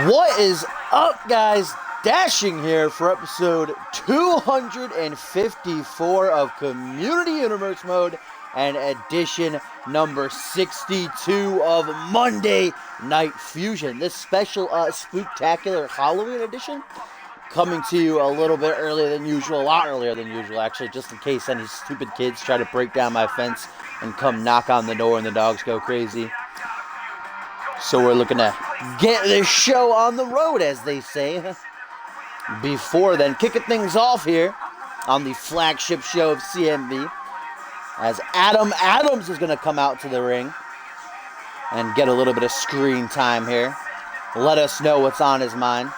What is up, guys? Dashing here for episode 254 of Community Universe Mode and edition number 62 of Monday Night Fusion. This special spooktacular Halloween edition coming to you a little bit earlier than usual, a lot earlier than usual actually, just in case any stupid kids try to break down my fence and come knock on the door and the dogs go crazy. So we're looking to get this show on the road, as they say. Before then, kicking things off here on the flagship show of CMV, as Adam Adams is going to come out to the ring and get a little bit of screen time here. Let us know what's on his mind.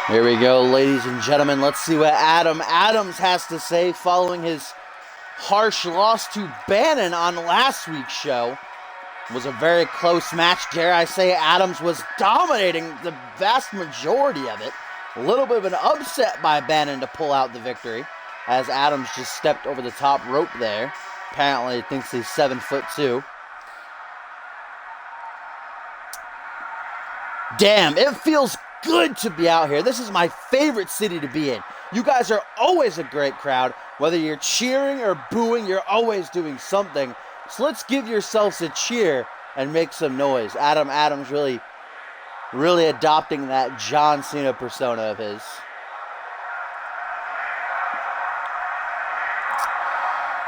Here we go, ladies and gentlemen. Let's see what Adam Adams has to say following his harsh loss to Bannon on last week's show. It was a very close match, dare I say. Adams was dominating the vast majority of it. A little bit of an upset by Bannon to pull out the victory, as Adams just stepped over the top rope there. Apparently thinks he's 7'2". Damn, it feels good to be out here. This is my favorite city to be in. You guys are always a great crowd. Whether you're cheering or booing, you're always doing something. So let's give yourselves a cheer and make some noise. Adam Adams really adopting that John Cena persona of his.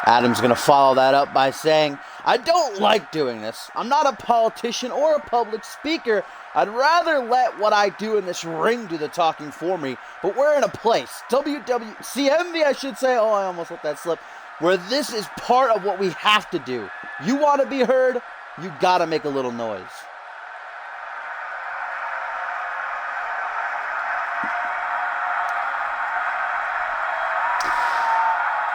Adam's going to follow that up by saying, I don't like doing this. I'm not a politician or a public speaker. I'd rather let what I do in this ring do the talking for me, but we're in a place, CMV I should say, oh I almost let that slip, where this is part of what we have to do. You want to be heard, you gotta make a little noise.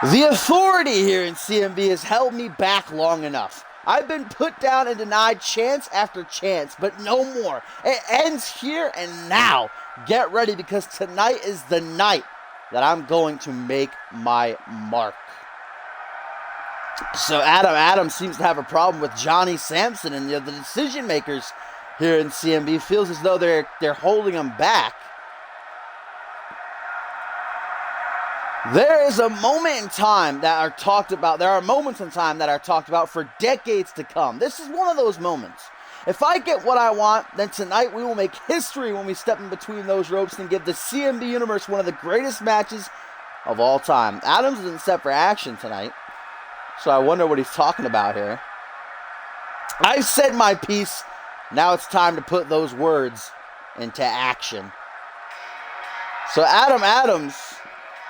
The authority here in CMV has held me back long enough. I've been put down and denied chance after chance, but no more. It ends here and now. Get ready, because tonight is the night that I'm going to make my mark. So Adam Adams seems to have a problem with Johnny Sampson, and the decision makers here in CMV feels as though they're holding him back. There is a moment in time that are talked about. There are moments in time that are talked about for decades to come. This is one of those moments. If I get what I want, then tonight we will make history when we step in between those ropes and give the CMV Universe one of the greatest matches of all time. Adams isn't set for action tonight, so I wonder what he's talking about here. I've said my piece. Now it's time to put those words into action. So Adam Adams,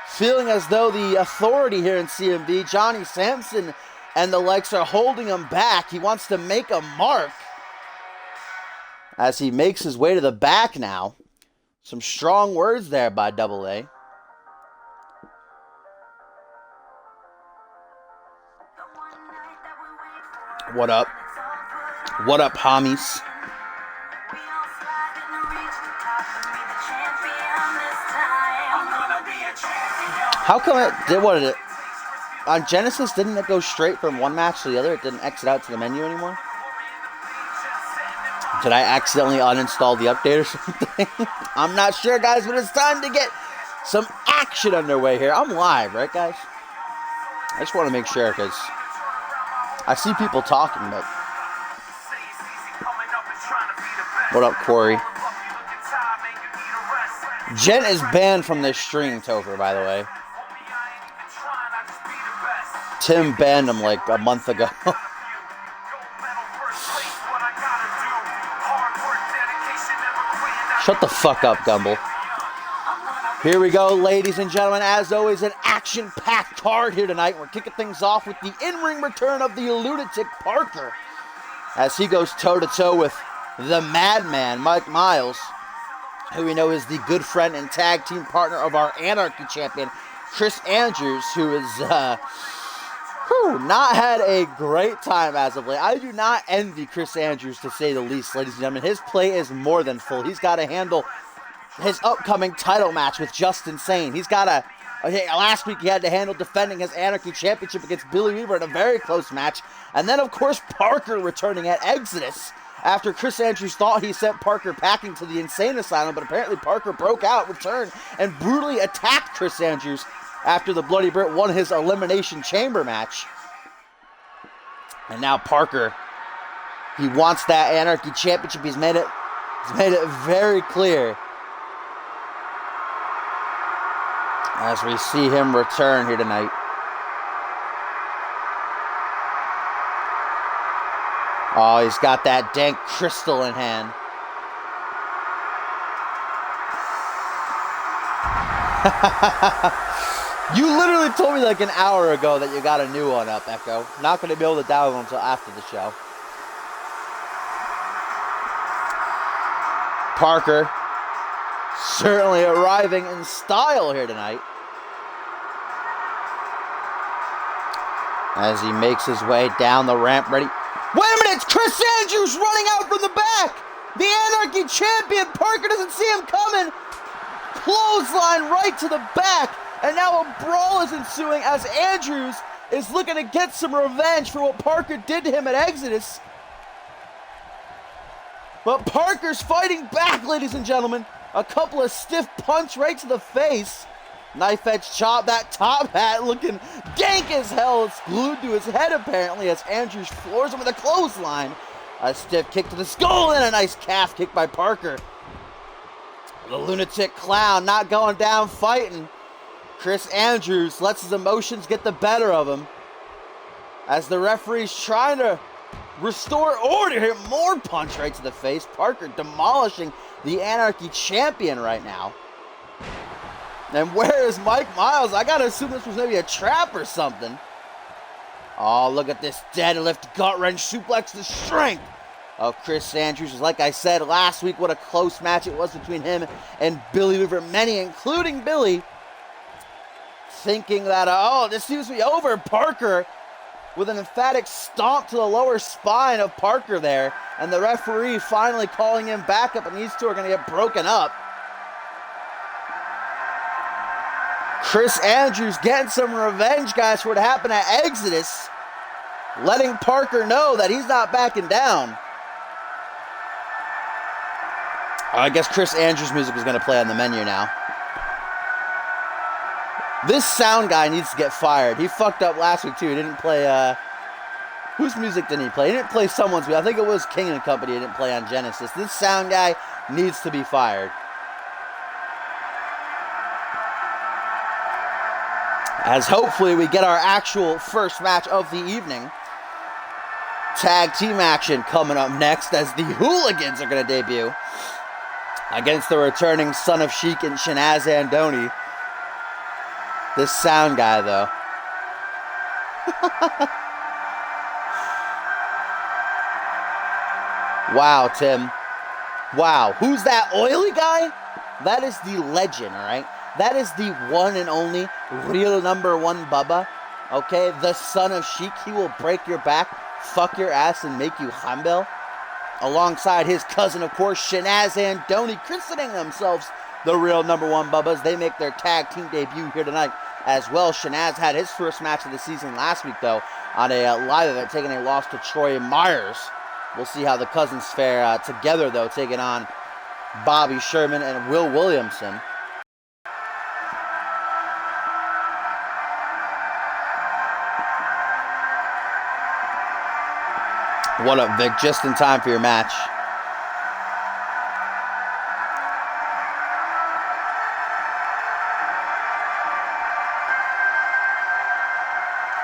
feeling as though the authority here in CMV, Johnny Sampson and the likes, are holding him back. He wants to make a mark as he makes his way to the back now. Some strong words there by AA. What up? What up, homies? How come it did what it on Genesis? Didn't it go straight from one match to the other? It didn't exit out to the menu anymore? Did I accidentally uninstall the update or something? I'm not sure, guys, but it's time to get some action underway here. I'm live, right, guys? I just want to make sure, because I see people talking, but what up, Corey? Jen is banned from this stream, Topher, by the way. Tim banned him like a month ago. Shut the fuck up, Gumble. Here we go, ladies and gentlemen. As always, an action-packed card here tonight. We're kicking things off with the in-ring return of the lunatic Parker, as he goes toe-to-toe with the madman, Mike Miles, who we know is the good friend and tag team partner of our Anarchy champion, Chris Andrews, who has not had a great time as of late. I do not envy Chris Andrews, to say the least, ladies and gentlemen. His plate is more than full. He's got to handle his upcoming title match with JustIN Sane. He's got to... Okay, last week he had to handle defending his Anarchy Championship against Billy Weaver in a very close match. And then, of course, Parker returning at Exodus after Chris Andrews thought he sent Parker packing to the insane asylum, but apparently Parker broke out, returned, and brutally attacked Chris Andrews after the Bloody Brit won his Elimination Chamber match. And now Parker, he wants that Anarchy Championship. He's made it very clear, as we see him return here tonight. Oh, he's got that dank crystal in hand. You literally told me like an hour ago that you got a new one up, Echo. Not going to be able to download until after the show. Parker certainly arriving in style here tonight, as he makes his way down the ramp, ready. Wait a minute, it's Chris Andrews running out from the back! The Anarchy champion, Parker doesn't see him coming! Clothesline right to the back, and now a brawl is ensuing as Andrews is looking to get some revenge for what Parker did to him at Exodus. But Parker's fighting back, ladies and gentlemen. A couple of stiff punch right to the face. Knife edge chop, that top hat looking dank as hell. It's glued to his head apparently as Andrews floors him with a clothesline. A stiff kick to the skull and a nice calf kick by Parker. The lunatic clown not going down fighting. Chris Andrews lets his emotions get the better of him, as the referee's trying to restore order here. More punch right to the face. Parker demolishing the Anarchy champion right now. And where is Mike Miles? I gotta assume this was maybe a trap or something. Oh, look at this deadlift gut wrench suplex to strength of Chris Andrews. Like I said last week, what a close match it was between him and Billy Weaver. Many, including Billy, thinking that, oh, this seems to be over. Parker with an emphatic stomp to the lower spine of Parker there. And the referee finally calling him back up, and these two are going to get broken up. Chris Andrews getting some revenge, guys, for what happened at Exodus. Letting Parker know that he's not backing down. I guess Chris Andrews' music is going to play on the menu now. This sound guy needs to get fired. He fucked up last week, too. He didn't play, whose music didn't he play? He didn't play someone's music. I think it was King & Company he didn't play on Genesis. This sound guy needs to be fired. As hopefully we get our actual first match of the evening. Tag team action coming up next, as the Hooligans are going to debut against the returning Son of Sheik and Shanaz Andoni. This sound guy, though. Wow, Tim. Wow. Who's that oily guy? That is the legend, all right? That is the one and only real number one Bubba. Okay? The Son of Sheik. He will break your back, fuck your ass, and make you humble. Alongside his cousin, of course, Shanaz Andoni, christening themselves the real number one Bubbas. They make their tag team debut here tonight as well. Shanaz had his first match of the season last week, though, on a live event, taking a loss to Troy Myers. We'll see how the cousins fare together, though, taking on Bobby Sherman and Will Williamson. What up, Vic? Just in time for your match.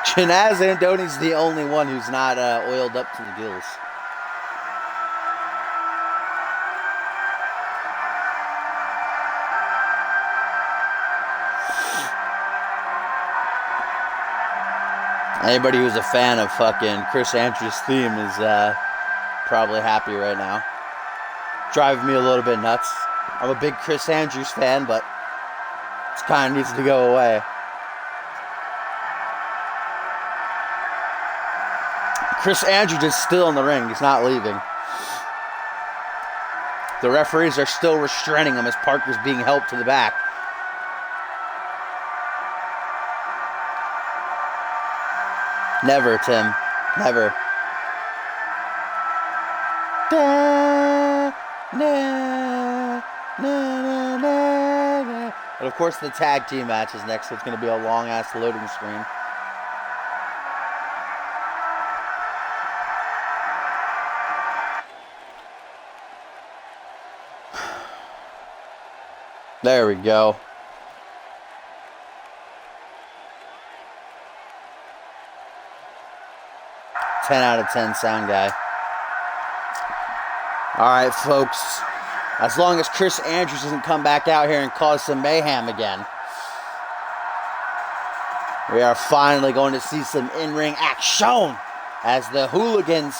Shanaz Andoni's the only one who's not oiled up to the gills. Anybody who's a fan of fucking Chris Andrews' theme is probably happy right now. Driving me a little bit nuts. I'm a big Chris Andrews fan, but it kind of needs to go away. Chris Andrews is still in the ring. He's not leaving. The referees are still restraining him as Parker's being helped to the back. Never, Tim. Never. Da, na, na, na, na, na. And of course the tag team match is next, so it's going to be a long-ass loading screen. There we go. 10 out of 10 sound guy. Alright, folks. As long as Chris Andrews doesn't come back out here and cause some mayhem again, we are finally going to see some in-ring action as the Hooligans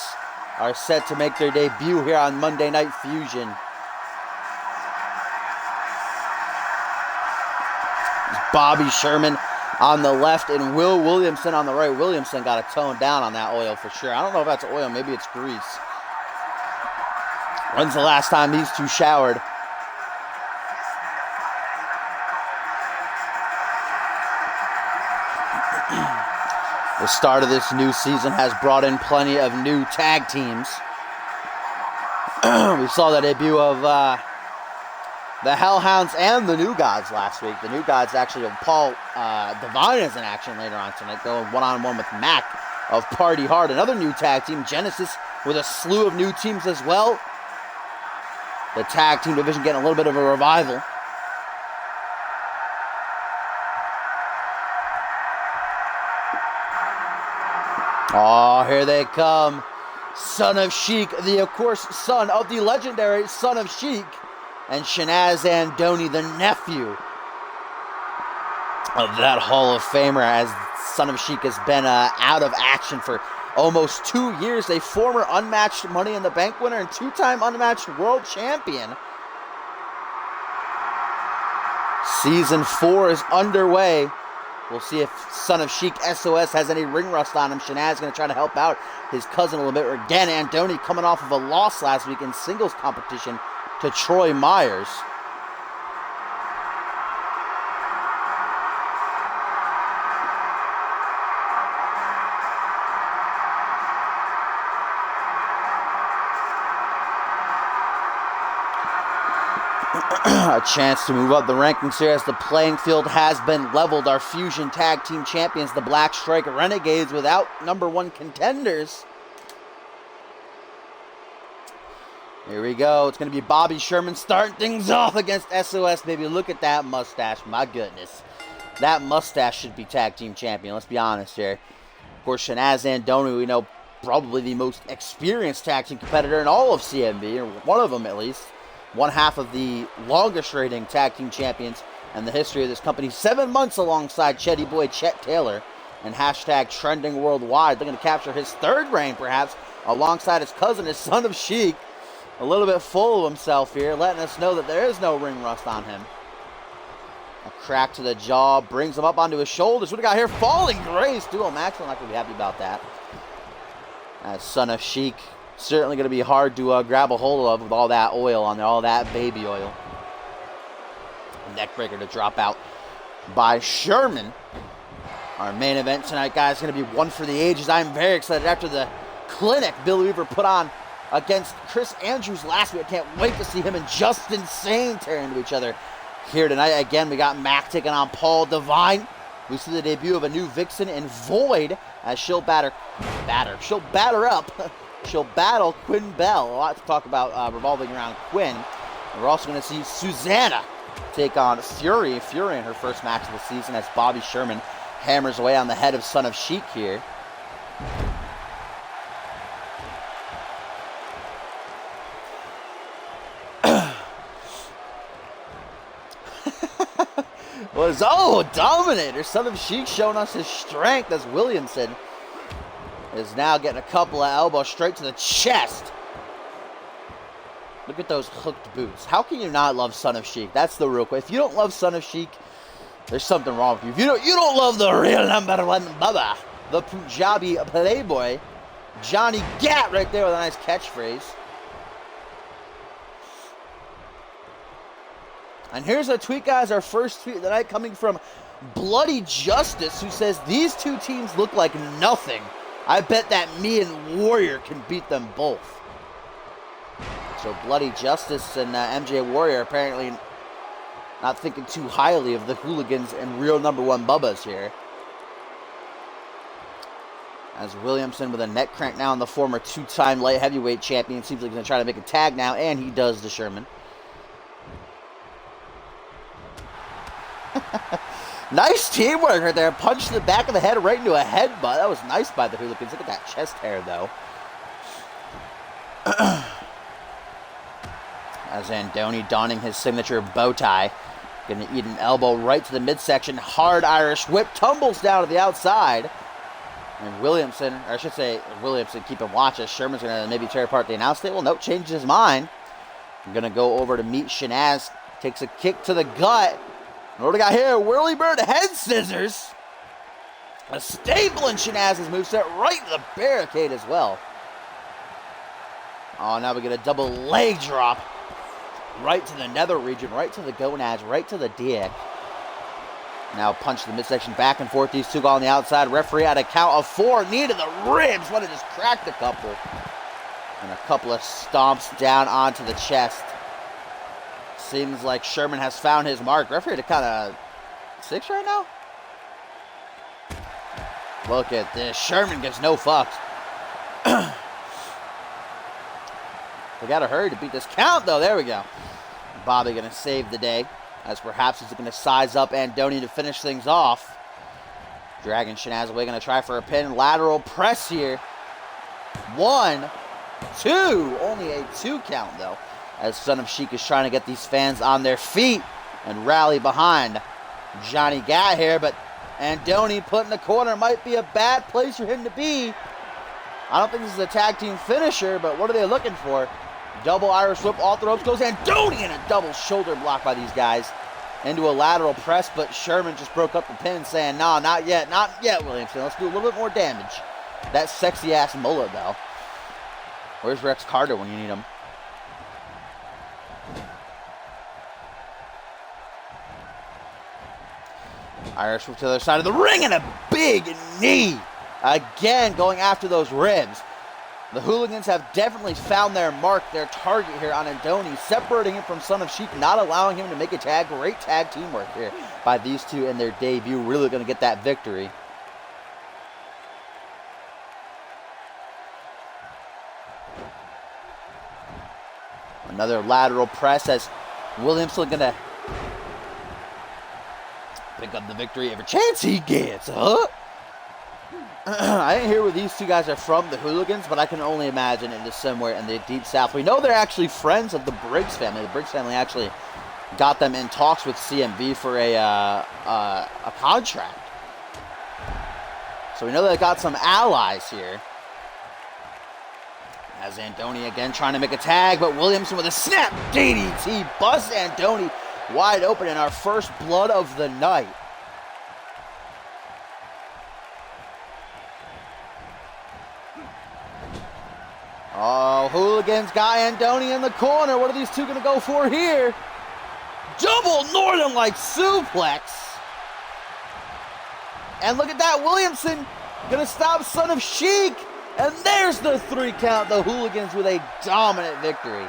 are set to make their debut here on Monday Night Fusion. Bobby Sherman on the left and Will Williamson on the right. Williamson got to tone down on that oil for sure. I don't know if that's oil. Maybe it's grease. When's the last time these two showered? The start of this new season has brought in plenty of new tag teams. We saw the debut of the Hellhounds and the New Gods last week. The New Gods actually, Paul Devine is in action later on tonight, going one-on-one with Mac of Party Hard. Another new tag team, Genesis, with a slew of new teams as well. The tag team division getting a little bit of a revival. Oh, here they come. Son of Sheik, of course, son of the legendary Son of Sheik. And Shanaz Andoni, the nephew of that Hall of Famer, as Son of Sheik has been out of action for almost 2 years. A former unmatched Money in the Bank winner and two-time unmatched world champion. Season 4 is underway. We'll see if Son of Sheik SOS has any ring rust on him. Shanaz is going to try to help out his cousin a little bit. Again, Andoni coming off of a loss last week in singles competition to Troy Myers. A chance to move up the rankings here as the playing field has been leveled. Our Fusion Tag Team Champions, the Black Strike Renegades, without #1 contenders. Here we go. It's going to be Bobby Sherman starting things off against SOS. Baby, look at that mustache. My goodness. That mustache should be tag team champion. Let's be honest here. Of course, Shanaz Andoni, we know, probably the most experienced tag team competitor in all of CMV, or one of them at least. One half of the longest rating tag team champions in the history of this company. 7 months alongside Chetty Boy Chet Taylor and hashtag trending worldwide. Looking to capture his third reign, perhaps, alongside his cousin, his Son of Sheik. A little bit full of himself here, letting us know that there is no ring rust on him. A crack to the jaw, brings him up onto his shoulders. What do we got here? Falling Grace. Duo Maxwell not going to be happy about that. As Son of Sheik, certainly going to be hard to grab a hold of with all that oil on there, all that baby oil. Neckbreaker to drop out by Sherman. Our main event tonight, guys, is going to be one for the ages. I'm very excited after the clinic Bill Weaver put on against Chris Andrews last week. I can't wait to see him and JustIN Sane tear into each other here tonight. Again, we got Mac taking on Paul Devine. We see the debut of a new Vixen in Void as she'll batter up. She'll battle Quinn Bell. A lot to talk about revolving around Quinn. And we're also going to see Susanna take on Fury. Fury in her first match of the season as Bobby Sherman hammers away on the head of Son of Sheik here. Dominator. Son of Sheik showing us his strength as Williamson is now getting a couple of elbows straight to the chest. Look at those hooked boots. How can you not love Son of Sheik? That's the real question. If you don't love Son of Sheik, there's something wrong with you. If you don't love the real #1 Bubba, the Punjabi playboy, Johnny Gat right there with a nice catchphrase. And here's a tweet, guys, our first tweet of the night coming from Bloody Justice, who says, these two teams look like nothing. I bet that me and Warrior can beat them both. So Bloody Justice and MJ Warrior apparently not thinking too highly of the hooligans and real #1 Bubbas here. As Williamson with a neck crank now on the former 2-time light heavyweight champion. Seems like he's going to try to make a tag now, and he does to Sherman. Nice teamwork right there. Punch to the back of the head right into a headbutt. That was nice by the hooligans. Look at that chest hair, though. As Andoni donning his signature bow tie. Going to eat an elbow right to the midsection. Hard Irish whip. Tumbles down to the outside. And Williamson, or I should say Williamson, keeping watch as Sherman's going to maybe tear apart the announce table. Nope, changes his mind. I'm going to go over to meet Shanaz. Takes a kick to the gut. And what do we got here? Whirlybird head scissors. A staple in Shanaz's moveset right to the barricade as well. Oh, now we get a double leg drop. Right to the nether region, right to the gonads, right to the dick. Now punch the midsection back and forth. These two go on the outside. Referee at a count of 4. Knee to the ribs. One just cracked a couple. And a couple of stomps down onto the chest. Seems like Sherman has found his mark. Referee to kind of 6 right now. Look at this. Sherman gives no fucks. We got to hurry to beat this count, though. There we go. Bobby going to save the day, as perhaps he's going to size up Andoni to finish things off. Dragging Shanaz away, going to try for a pin. Lateral press here. 1, 2. Only a 2 count, though, as Son of Sheik is trying to get these fans on their feet and rally behind Johnny Gat here. But Andoni put in the corner might be a bad place for him to be. I don't think this is a tag team finisher, but what are they looking for? Double Irish whip off the ropes goes Andoni, and a double shoulder block by these guys into a lateral press, but Sherman just broke up the pin saying, nah, not yet, Williamson. Let's do a little bit more damage. That sexy ass mullet, though. Where's Rex Carter when you need him? Irish whip to the other side of the ring, and a big knee. Again, going after those ribs. The hooligans have definitely found their mark, their target here on Andoni, separating him from Son of Sheik, not allowing him to make a tag. Great tag teamwork here by these two in their debut. Really going to get that victory. Another lateral press as Williamson going to pick up the victory every chance he gets, huh? I didn't hear where these two guys are from, the hooligans, but I can only imagine it is somewhere in the deep south. We know they're actually friends of the Briggs family. The Briggs family actually got them in talks with CMV for a contract. So we know they got some allies here. As Andoni again trying to make a tag, but Williamson with a snap DDT busts Andoni wide open in our first blood of the night. Oh, hooligans got Andoni in the corner. What are these two going to go for here? Double Northern Light suplex. And look at that. Williamson going to stop Son of Sheik. And there's the 3 count. The hooligans with a dominant victory.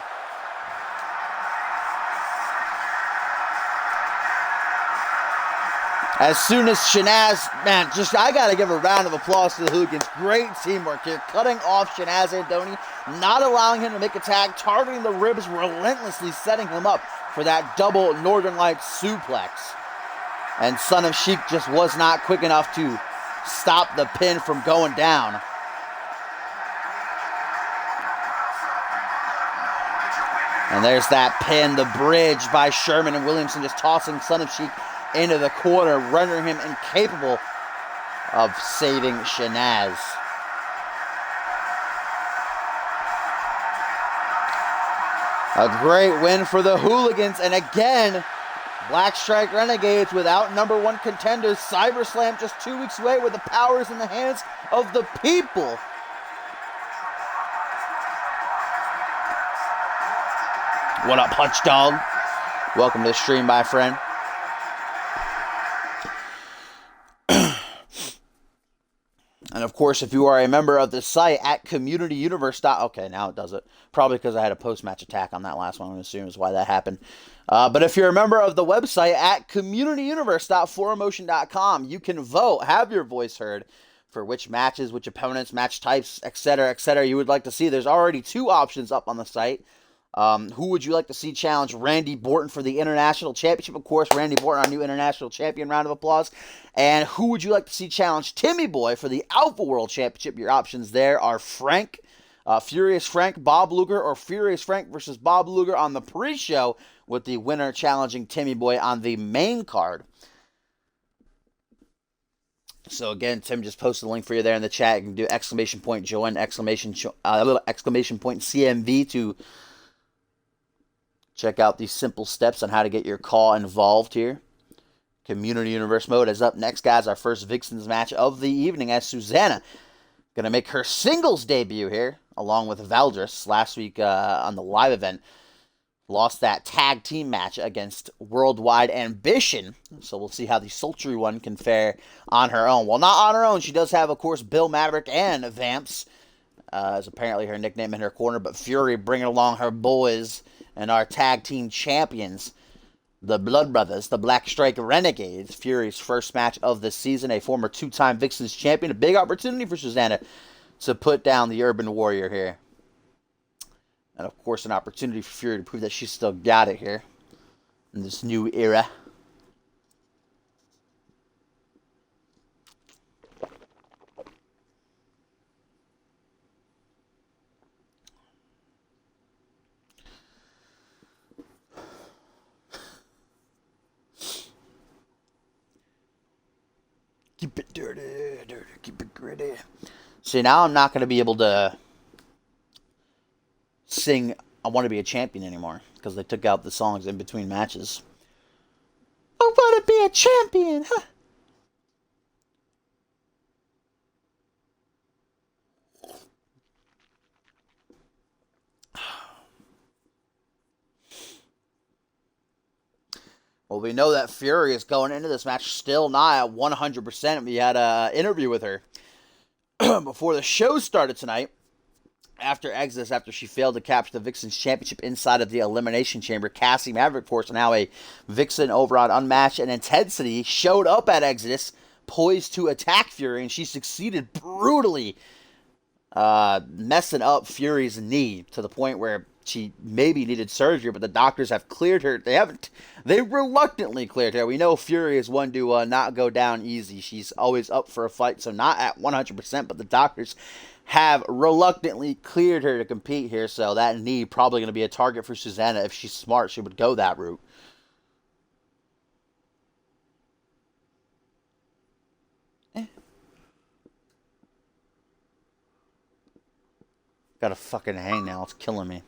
As soon as Shanaz, man, I got to give a round of applause to the hooligans. Great teamwork here. Cutting off Shanaz Andoni, not allowing him to make a tag, targeting the ribs relentlessly, setting him up for that double Northern Lights suplex. And Son of Sheik just was not quick enough to stop the pin from going down. And there's that pin, the bridge by Sherman and Williamson, just tossing Son of Sheik into the corner, rendering him incapable of saving Shanaz. A great win for the Hooligans. And again, Black Strike Renegades without #1 contenders. CyberSlam just 2 weeks away with the powers in the hands of the people. What up, Punch Dog? Welcome to the stream, my friend. And of course, if you are a member of the site at communityuniverse. Okay, now it does it. Probably because I had a post-match attack on that last one. I'm going to assume is why that happened. But if you're a member of the website at communityuniverse.4emotion.com, you can vote, have your voice heard for which matches, which opponents, match types, etc., you would like to see. There's already 2 options up on the site. Who would you like to see challenge Randy Borton for the International Championship? Of course, Randy Borton, our new International Champion. Round of applause. And who would you like to see challenge Timmy Boy for the Alpha World Championship? Your options there are Frank, Furious Frank, Bob Luger, or Furious Frank versus Bob Luger on the pre-show, with the winner challenging Timmy Boy on the main card. So again, Tim just posted a link for you there in the chat. You can do !join, exclamation point CMV to check out these simple steps on how to get your call involved here. Community Universe mode is up next, guys. Our first Vixens match of the evening, as Susanna going to make her singles debut here, along with Valdris. Last week on the live event, lost that tag team match against Worldwide Ambition. So we'll see how the sultry one can fare on her own. Well, not on her own. She does have, of course, Bill Maverick and Vamps, is apparently her nickname in her corner. But Fury bringing along her boys and our tag team champions, the Blood Brothers, the Black Strike Renegades. Fury's first match of the season, a former 2-time Vixens champion. A big opportunity for Susanna to put down the Urban Warrior here. And, of course, an opportunity for Fury to prove that she's still got it here in this new era. Keep it dirty, keep it gritty. See, now I'm not going to be able to sing I Want to Be a Champion anymore, because they took out the songs in between matches. I want to be a champion, huh? Well, we know that Fury is going into this match still not at 100%. We had an interview with her before the show started tonight. After Exodus, after she failed to capture the Vixens Championship inside of the Elimination Chamber, Cassie Maverick, of course, now a Vixen over on Unmatched and Intensity, showed up at Exodus, poised to attack Fury, and she succeeded brutally, messing up Fury's knee to the point where she maybe needed surgery, but the doctors have cleared her. They reluctantly cleared her. We know Fury is one to not go down easy. She's always up for a fight, so not at 100%, but the doctors have reluctantly cleared her to compete here, so that knee probably going to be a target for Susanna. If she's smart, she would go that route. Got a fucking hangnail. It's killing me.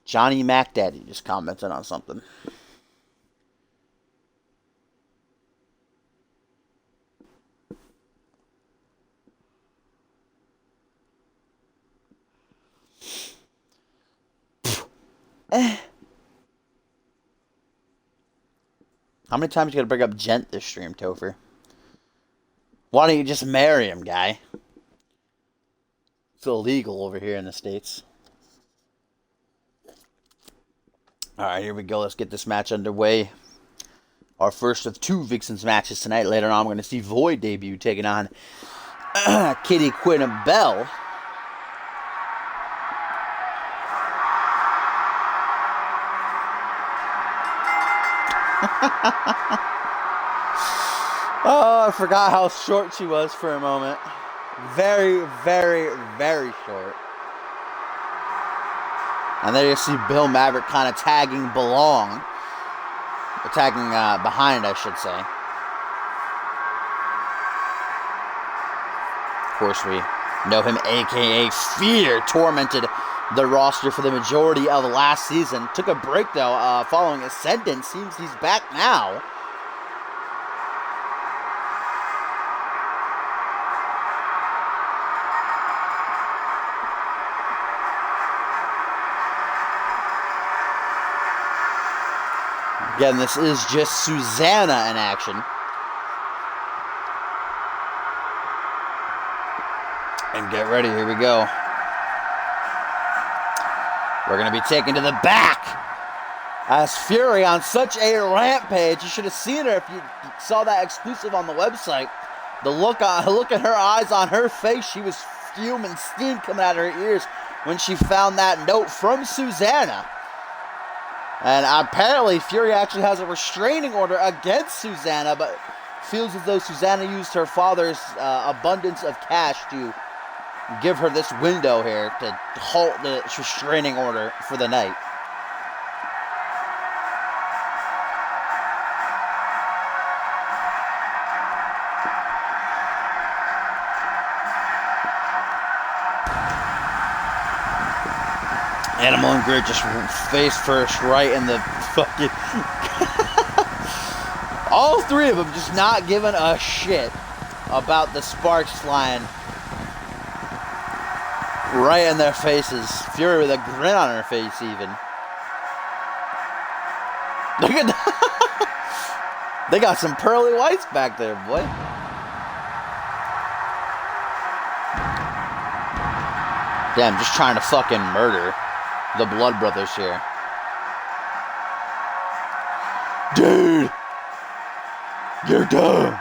Johnny MacDaddy just commented on something. How many times you gotta bring up Gent this stream, Topher? Why don't you just marry him, guy? It's illegal over here in the States. Alright, here we go. Let's get this match underway. Our first of 2 Vixens matches tonight. Later on, we're going to see Void debut taking on Kitty Quinn and Bell. Oh, I forgot how short she was for a moment. Very, very, very short. And there you see Bill Maverick kind of tagging Belong. Or tagging behind, I should say. Of course, we Know him, a.k.a. Fear, tormented the roster for the majority of last season. Took a break, though, following Ascendant. Seems he's back now. Again, this is just Susanna in action. And get ready, here we go. We're going to be taken to the back as Fury on such a rampage. You should have seen her if you saw that exclusive on the website. The look in her eyes, on her face, she was fuming, steam coming out of her ears when she found that note from Susanna. And apparently Fury actually has a restraining order against Susanna, but feels as though Susanna used her father's abundance of cash to give her this window here to halt the restraining order for the night. Animal and Grit just face first right in the fucking... All three of them just not giving a shit about the sparks flying right in their faces. Fury with a grin on her face even. Look at that. They got some pearly whites back there, boy. Damn, just trying to fucking murder the Blood Brothers here. Dude! You're done!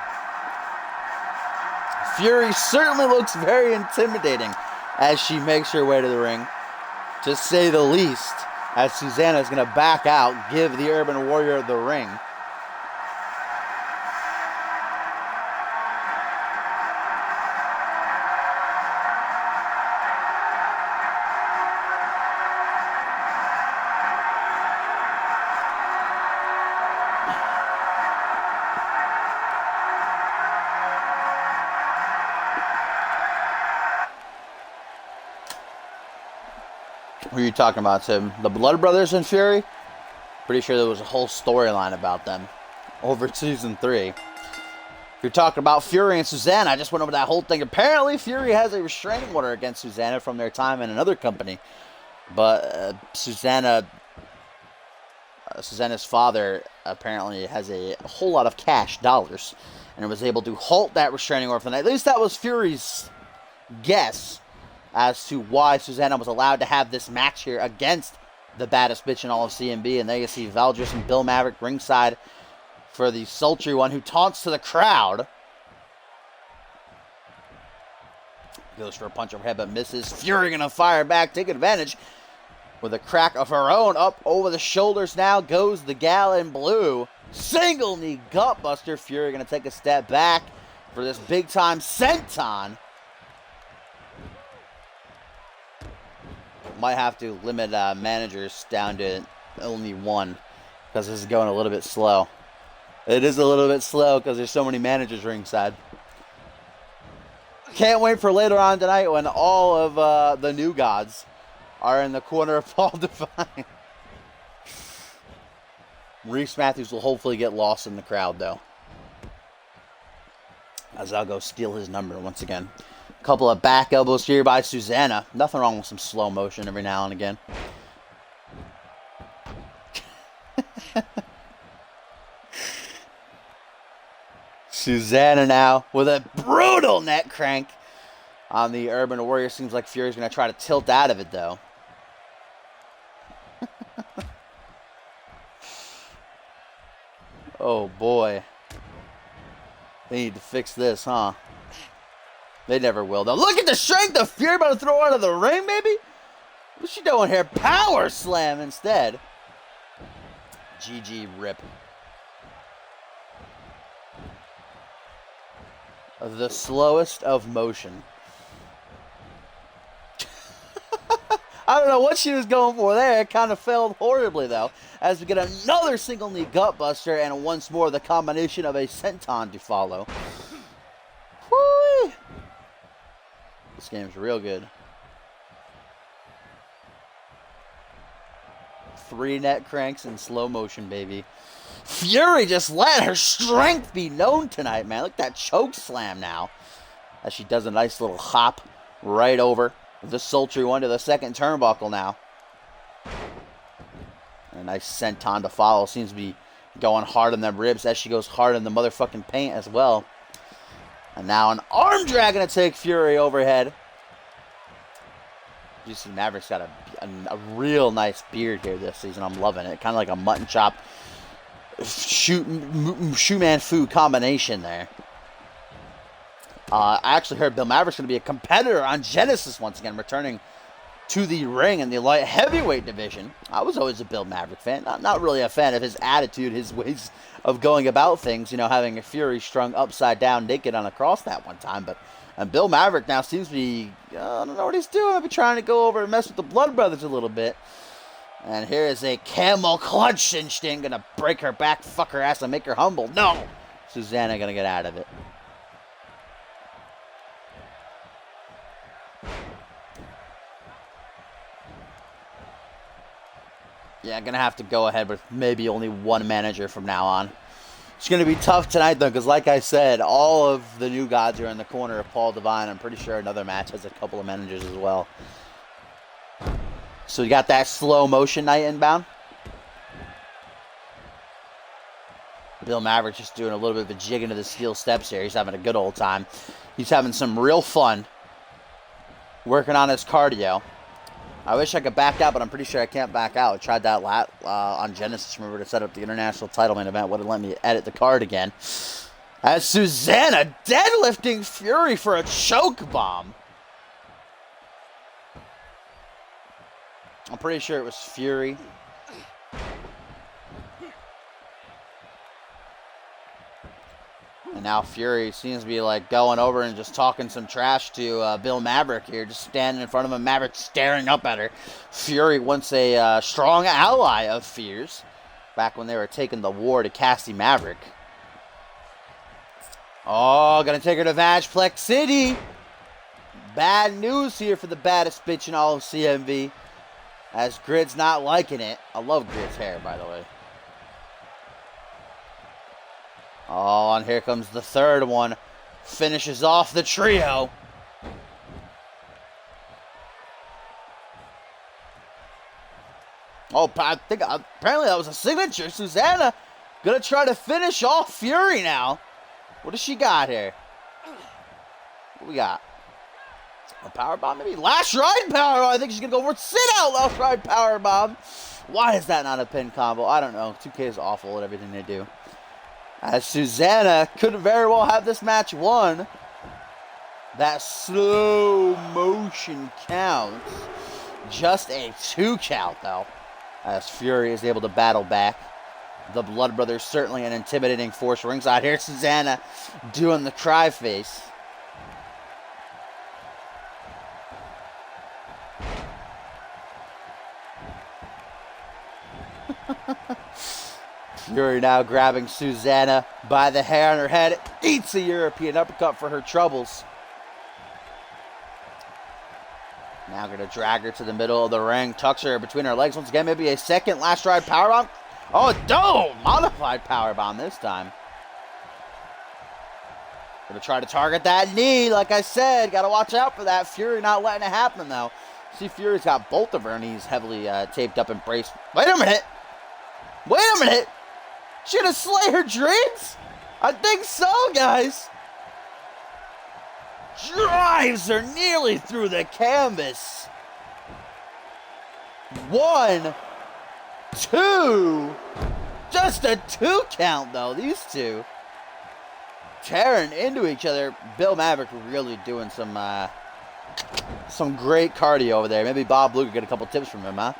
Fury certainly looks very intimidating as she makes her way to the ring, to say the least, as Susanna is going to back out, give the Urban Warrior the ring. Who are you talking about, Tim? The Blood Brothers and Fury? Pretty sure there was a whole storyline about them over season 3. If you're talking about Fury and Susanna, I just went over that whole thing. Apparently, Fury has a restraining order against Susanna from their time in another company. But Susanna's father apparently has a whole lot of cash, dollars, and was able to halt that restraining order for the night. At least that was Fury's guess as to why Susanna was allowed to have this match here against the baddest bitch in all of CMV. And there you see Valdris and Bill Maverick ringside for the sultry one who taunts to the crowd. Goes for a punch overhead but misses. Fury gonna fire back, take advantage with a crack of her own. Up over the shoulders now goes the gal in blue. Single knee gutbuster. Fury gonna take a step back for this big time senton. Might have to limit managers down to only one because this is going a little bit slow. It is a little bit slow because there's so many managers ringside. Can't wait for later on tonight when all of the new gods are in the corner of Paul Devine. Reese Matthews will hopefully get lost in the crowd though, as I'll go steal his number once again. Couple of back elbows here by Susanna. Nothing wrong with some slow motion every now and again. Susanna now with a brutal neck crank on the Urban Warrior. Seems like Fury's going to try to tilt out of it though. Oh boy. They need to fix this, huh? They never will, though. Look at the strength of Fury about to throw out of the ring, baby. What's she doing here? Power slam instead. GG rip. The slowest of motion. I don't know what she was going for there. It kind of failed horribly, though, as we get another single knee gutbuster and once more the combination of a senton to follow. Whoo! This game's real good. 3 net cranks in slow motion, baby. Fury just let her strength be known tonight, man. Look at that choke slam now. As she does a nice little hop right over the sultry one to the second turnbuckle now. And a nice senton to follow. Seems to be going hard on them ribs as she goes hard in the motherfucking paint as well. And now an arm drag gonna take Fury overhead. You see Maverick's got a real nice beard here this season. I'm loving it. Kind of like a mutton chop shoe man fu combination there. I actually heard Bill Maverick's going to be a competitor on Genesis once again, returning to the ring in the light heavyweight division. I was always a Bill Maverick fan. Not really a fan of his attitude, his ways of going about things. You know, having a Fury strung upside down naked on a cross that one time. And Bill Maverick now seems to be, I don't know what he's doing. I've been trying to go over and mess with the Blood Brothers a little bit. And here is a camel clutch cinched in. Going to break her back, fuck her ass, and make her humble. No! Susanna going to get out of it. Yeah, going to have to go ahead with maybe only one manager from now on. It's going to be tough tonight, though, because like I said, all of the new gods are in the corner of Paul Devine. I'm pretty sure another match has a couple of managers as well. So you got that slow motion night inbound. Bill Maverick just doing a little bit of a jig into the steel steps here. He's having a good old time. He's having some real fun working on his cardio. I wish I could back out, but I'm pretty sure I can't back out. I tried that on Genesis, remember, to set up the international title main event. Wouldn't let me edit the card again. As Susanna deadlifting Fury for a choke bomb. I'm pretty sure it was Fury. And now Fury seems to be like going over and just talking some trash to Bill Maverick here. Just standing in front of him. Maverick staring up at her. Fury once a strong ally of Fear's. Back when they were taking the war to Cassie Maverick. Oh, gonna take her to Vagplex City. Bad news here for the baddest bitch in all of CMV. As Grid's not liking it. I love Grid's hair, by the way. Oh, and here comes the third one. Finishes off the trio. Oh, I think apparently that was a signature. Susanna gonna try to finish off Fury now. What does she got here? What do we got? A powerbomb, maybe? Last ride powerbomb. I think she's gonna go for it. Sit out, last ride powerbomb. Why is that not a pin combo? I don't know. 2K is awful at everything they do. As Susanna could very well have this match won. That slow motion counts. Just a 2 count, though. As Fury is able to battle back. The Blood Brothers certainly an intimidating force ringside. Here's Susanna doing the cry face. Fury now grabbing Susanna by the hair on her head. Eats a European uppercut for her troubles. Now going to drag her to the middle of the ring. Tucks her between her legs once again. Maybe a second last ride powerbomb. Oh, no! Modified powerbomb this time. Going to try to target that knee. Like I said, got to watch out for that. Fury not letting it happen, though. See, Fury's got both of her knees heavily taped up and braced. Wait a minute! Wait a minute! She gonna slay her dreams? I think so, guys. Drives her nearly through the canvas. 1, 2. Just a 2 count, though. These two tearing into each other. Bill Maverick really doing some great cardio over there. Maybe Bob Blue could get a couple tips from him, huh?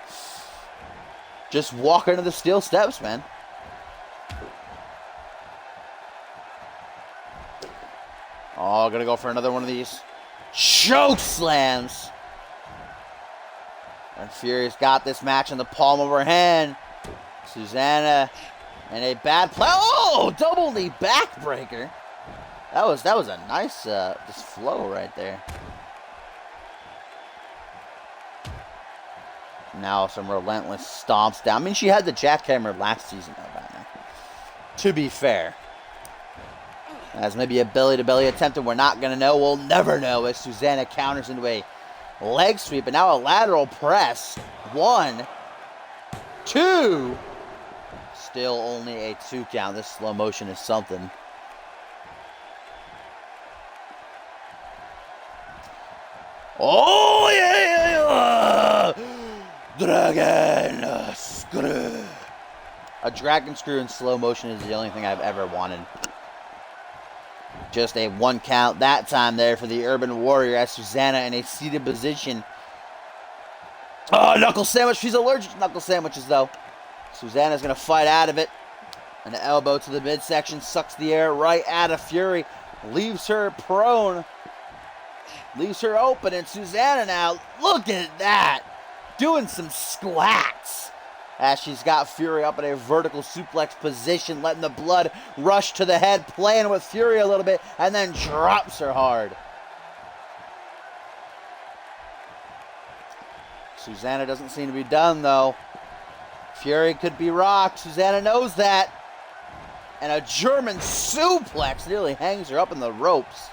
Just walk into the steel steps, man. Oh, gonna go for another one of these choke slams. And Fury's got this match in the palm of her hand. Susanna and a bad play. Oh, double knee backbreaker. That was a nice just flow right there. Now some relentless stomps down. I mean, she had the jackhammer last season, though, Batman. To be fair. As maybe a belly-to-belly attempt, and we're not going to know. We'll never know as Susanna counters into a leg sweep. And now a lateral press. 1, 2. Still only a 2 count. This slow motion is something. Oh, yeah! Dragon screw. A dragon screw in slow motion is the only thing I've ever wanted. Just a 1 count that time there for the Urban Warrior as Susanna in a seated position. Oh, knuckle sandwich. She's allergic to knuckle sandwiches, though. Susanna's going to fight out of it. An elbow to the midsection. Sucks the air right out of Fury. Leaves her prone. Leaves her open. And Susanna now, look at that. Doing some squats. As she's got Fury up in a vertical suplex position. Letting the blood rush to the head. Playing with Fury a little bit. And then drops her hard. Susanna doesn't seem to be done, though. Fury could be rocked. Susanna knows that. And a German suplex nearly hangs her up in the ropes.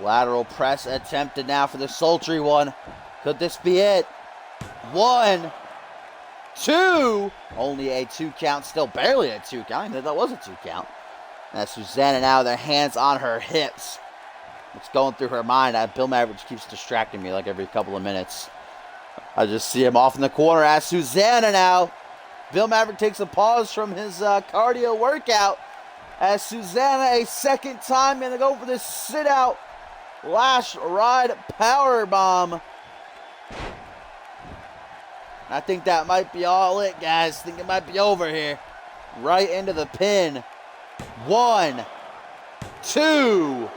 Lateral press attempted now for the sultry one. Could this be it? 1, 2. Only a 2 count. Still barely a 2 count. I think that was a 2 count. As Susanna now with her hands on her hips. What's going through her mind? Bill Maverick keeps distracting me like every couple of minutes. I just see him off in the corner as Susanna now. Bill Maverick takes a pause from his cardio workout. As Susanna a second time going to go for this sit-out lash ride power bomb. I think that might be all it, guys. I think it might be over here. Right into the pin. 1, 2,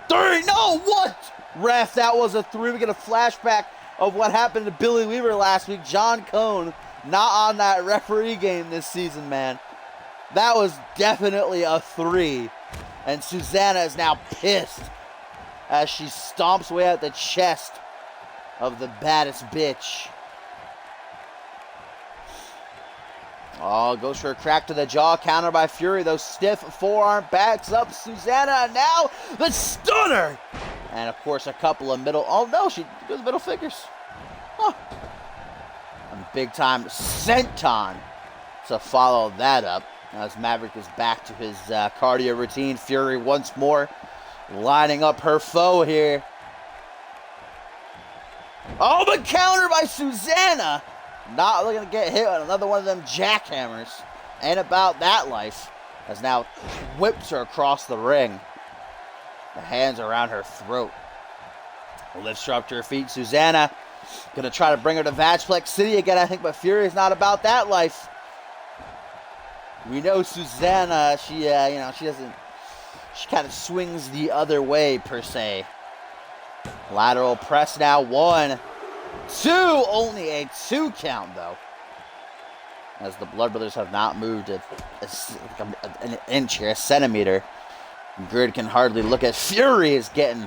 3. No, what? Ref, that was a 3. We get a flashback of what happened to Billy Weaver last week. John Cone not on that referee game this season, man. That was definitely a 3. And Susanna is now pissed as she stomps away at the chest of the baddest bitch. Oh, goes for a crack to the jaw, counter by Fury. Those stiff forearm backs up Susanna, and now the stunner! And, of course, a couple of middle... Oh, no, she goes middle figures. Huh. And big-time senton to follow that up. As Maverick is back to his cardio routine. Fury once more lining up her foe here. Oh, but counter by Susanna! Not looking to get hit on another one of them jackhammers. Ain't about that life. As now whips her across the ring. The hands around her throat. Lifts her up to her feet. Susanna gonna try to bring her to Vagplex City again, I think, but Fury's not about that life. We know Susanna, she kind of swings the other way, per se. Lateral press now. 1, 2. Only a 2 count, though. As the Blood Brothers have not moved an inch or a centimeter. Grid can hardly look at. Fury is getting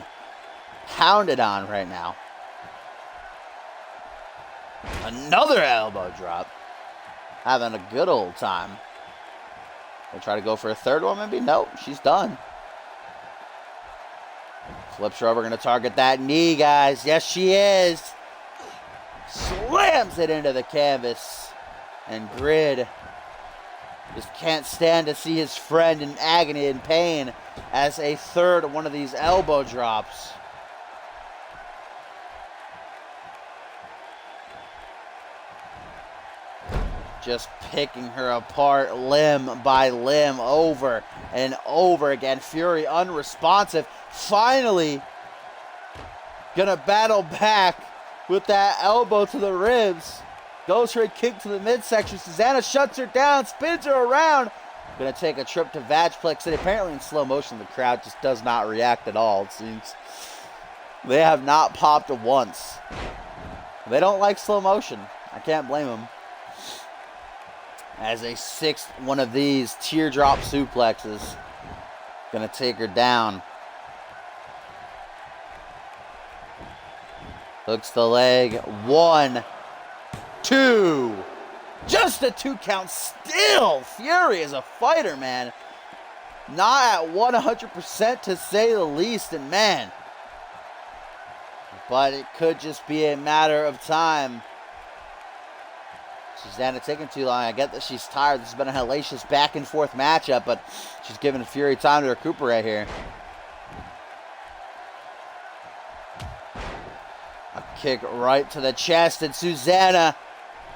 pounded on right now. Another elbow drop. Having a good old time. We'll try to go for a third one, maybe? Nope, she's done. Flips her over, going to target that knee, guys. Yes, she is. Slams it into the canvas. And Grid just can't stand to see his friend in agony and pain as a third one of these elbow drops. Just picking her apart limb by limb over and over again. Fury unresponsive. Finally gonna battle back with that elbow to the ribs. Goes for a kick to the midsection. Susanna shuts her down, spins her around. Gonna take a trip to Vagplex City. Apparently in slow motion, the crowd just does not react at all, it seems. They have not popped once. They don't like slow motion. I can't blame them. As a 6th one of these teardrop suplexes. Gonna take her down. Hooks the leg. 1, 2. Just a 2 count still. Fury is a fighter, man. Not at 100% to say the least, and man. But it could just be a matter of time. Susanna taking too long. I get that she's tired. This has been a hellacious back and forth matchup, but she's giving Fury time to recuperate here. A kick right to the chest, and Susanna,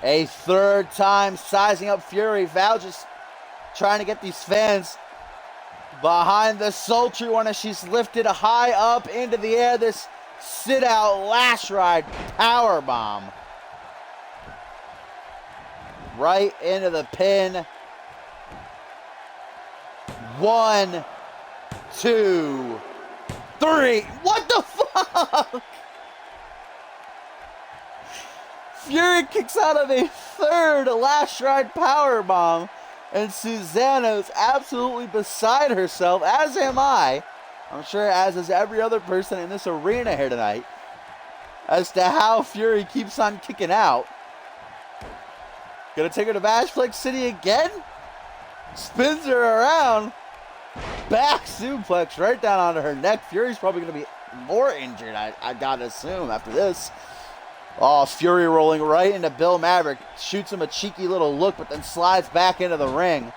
a third time sizing up Fury. Val just trying to get these fans behind the sultry one as she's lifted high up into the air. This sit-out lash ride power bomb. Right into the pin. 1, 2, 3. What the fuck? Fury kicks out of a third lash ride power bomb, and Susanna is absolutely beside herself, as am I. I'm sure as is every other person in this arena here tonight, as to how Fury keeps on kicking out. Gonna take her to Matchflex City again. Spins her around. Back suplex right down onto her neck. Fury's probably gonna be more injured, I gotta assume, after this. Oh, Fury rolling right into Bill Maverick. Shoots him a cheeky little look, but then slides back into the ring.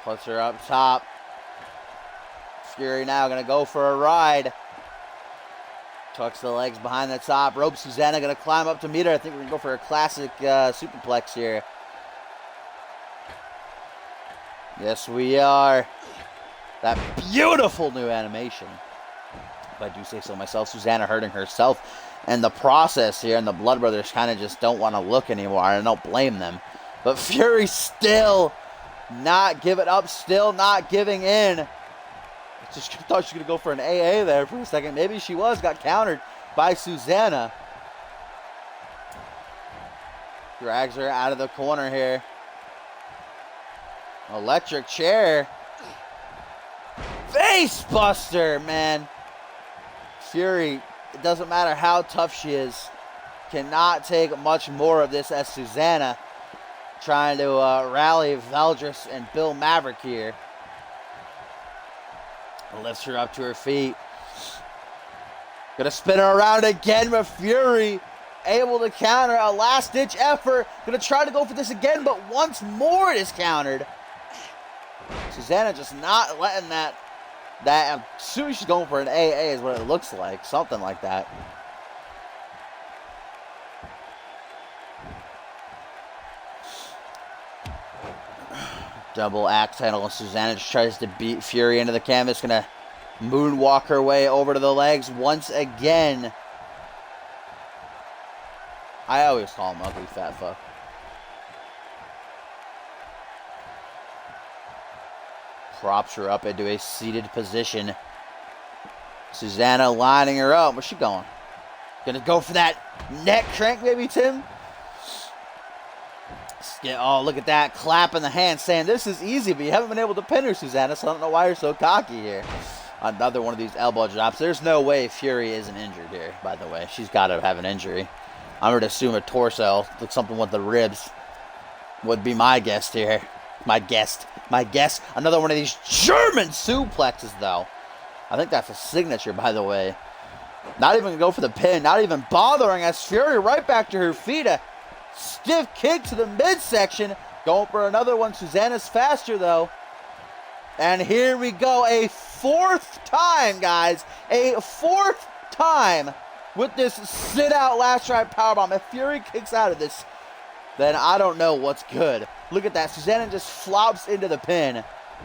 Puts her up top. Fury now gonna go for a ride. Tucks the legs behind the top rope. Susanna gonna climb up to meet her. I think we're gonna go for a classic superplex here. Yes, we are. That beautiful new animation. If I do say so myself, Susanna hurting herself. And the process here, and the Blood Brothers kind of just don't want to look anymore. I don't blame them. But Fury still not giving up, still not giving in. I just thought she was going to go for an AA there for a second. Maybe she was. Got countered by Susanna. Drags her out of the corner here. Electric chair. Face buster, man. Fury, it doesn't matter how tough she is, cannot take much more of this as Susanna trying to rally Valdris and Bill Maverick here. Lifts her up to her feet. Gonna spin her around again, with Fury able to counter. A last-ditch effort. Gonna try to go for this again, but once more it is countered. Susanna just not letting that as soon as she's going for an AA is what it looks like. Something like that. Double axe handle, and Susanna just tries to beat Fury into the canvas. Gonna moonwalk her way over to the legs once again. I always call him ugly fat fuck. Props her up into a seated position. Susanna lining her up. Where's she going? Gonna go for that neck crank, maybe, Tim? Oh, look at that. Clapping the hand, saying this is easy, but you haven't been able to pin her, Susanna, so I don't know why you're so cocky here. Another one of these elbow drops. There's no way Fury isn't injured here, by the way. She's got to have an injury. I'm going to assume a torso. Looks something with the ribs would be my guess here. My guess. Another one of these German suplexes, though. I think that's a signature, by the way. Not even going to go for the pin. Not even bothering as Fury right back to her feet. A stiff kick to the midsection. Going for another one. Susanna's faster, though. And here we go. A fourth time, guys. A fourth time with this sit-out last ride powerbomb. If Fury kicks out of this, then I don't know what's good. Look at that. Susanna just flops into the pin.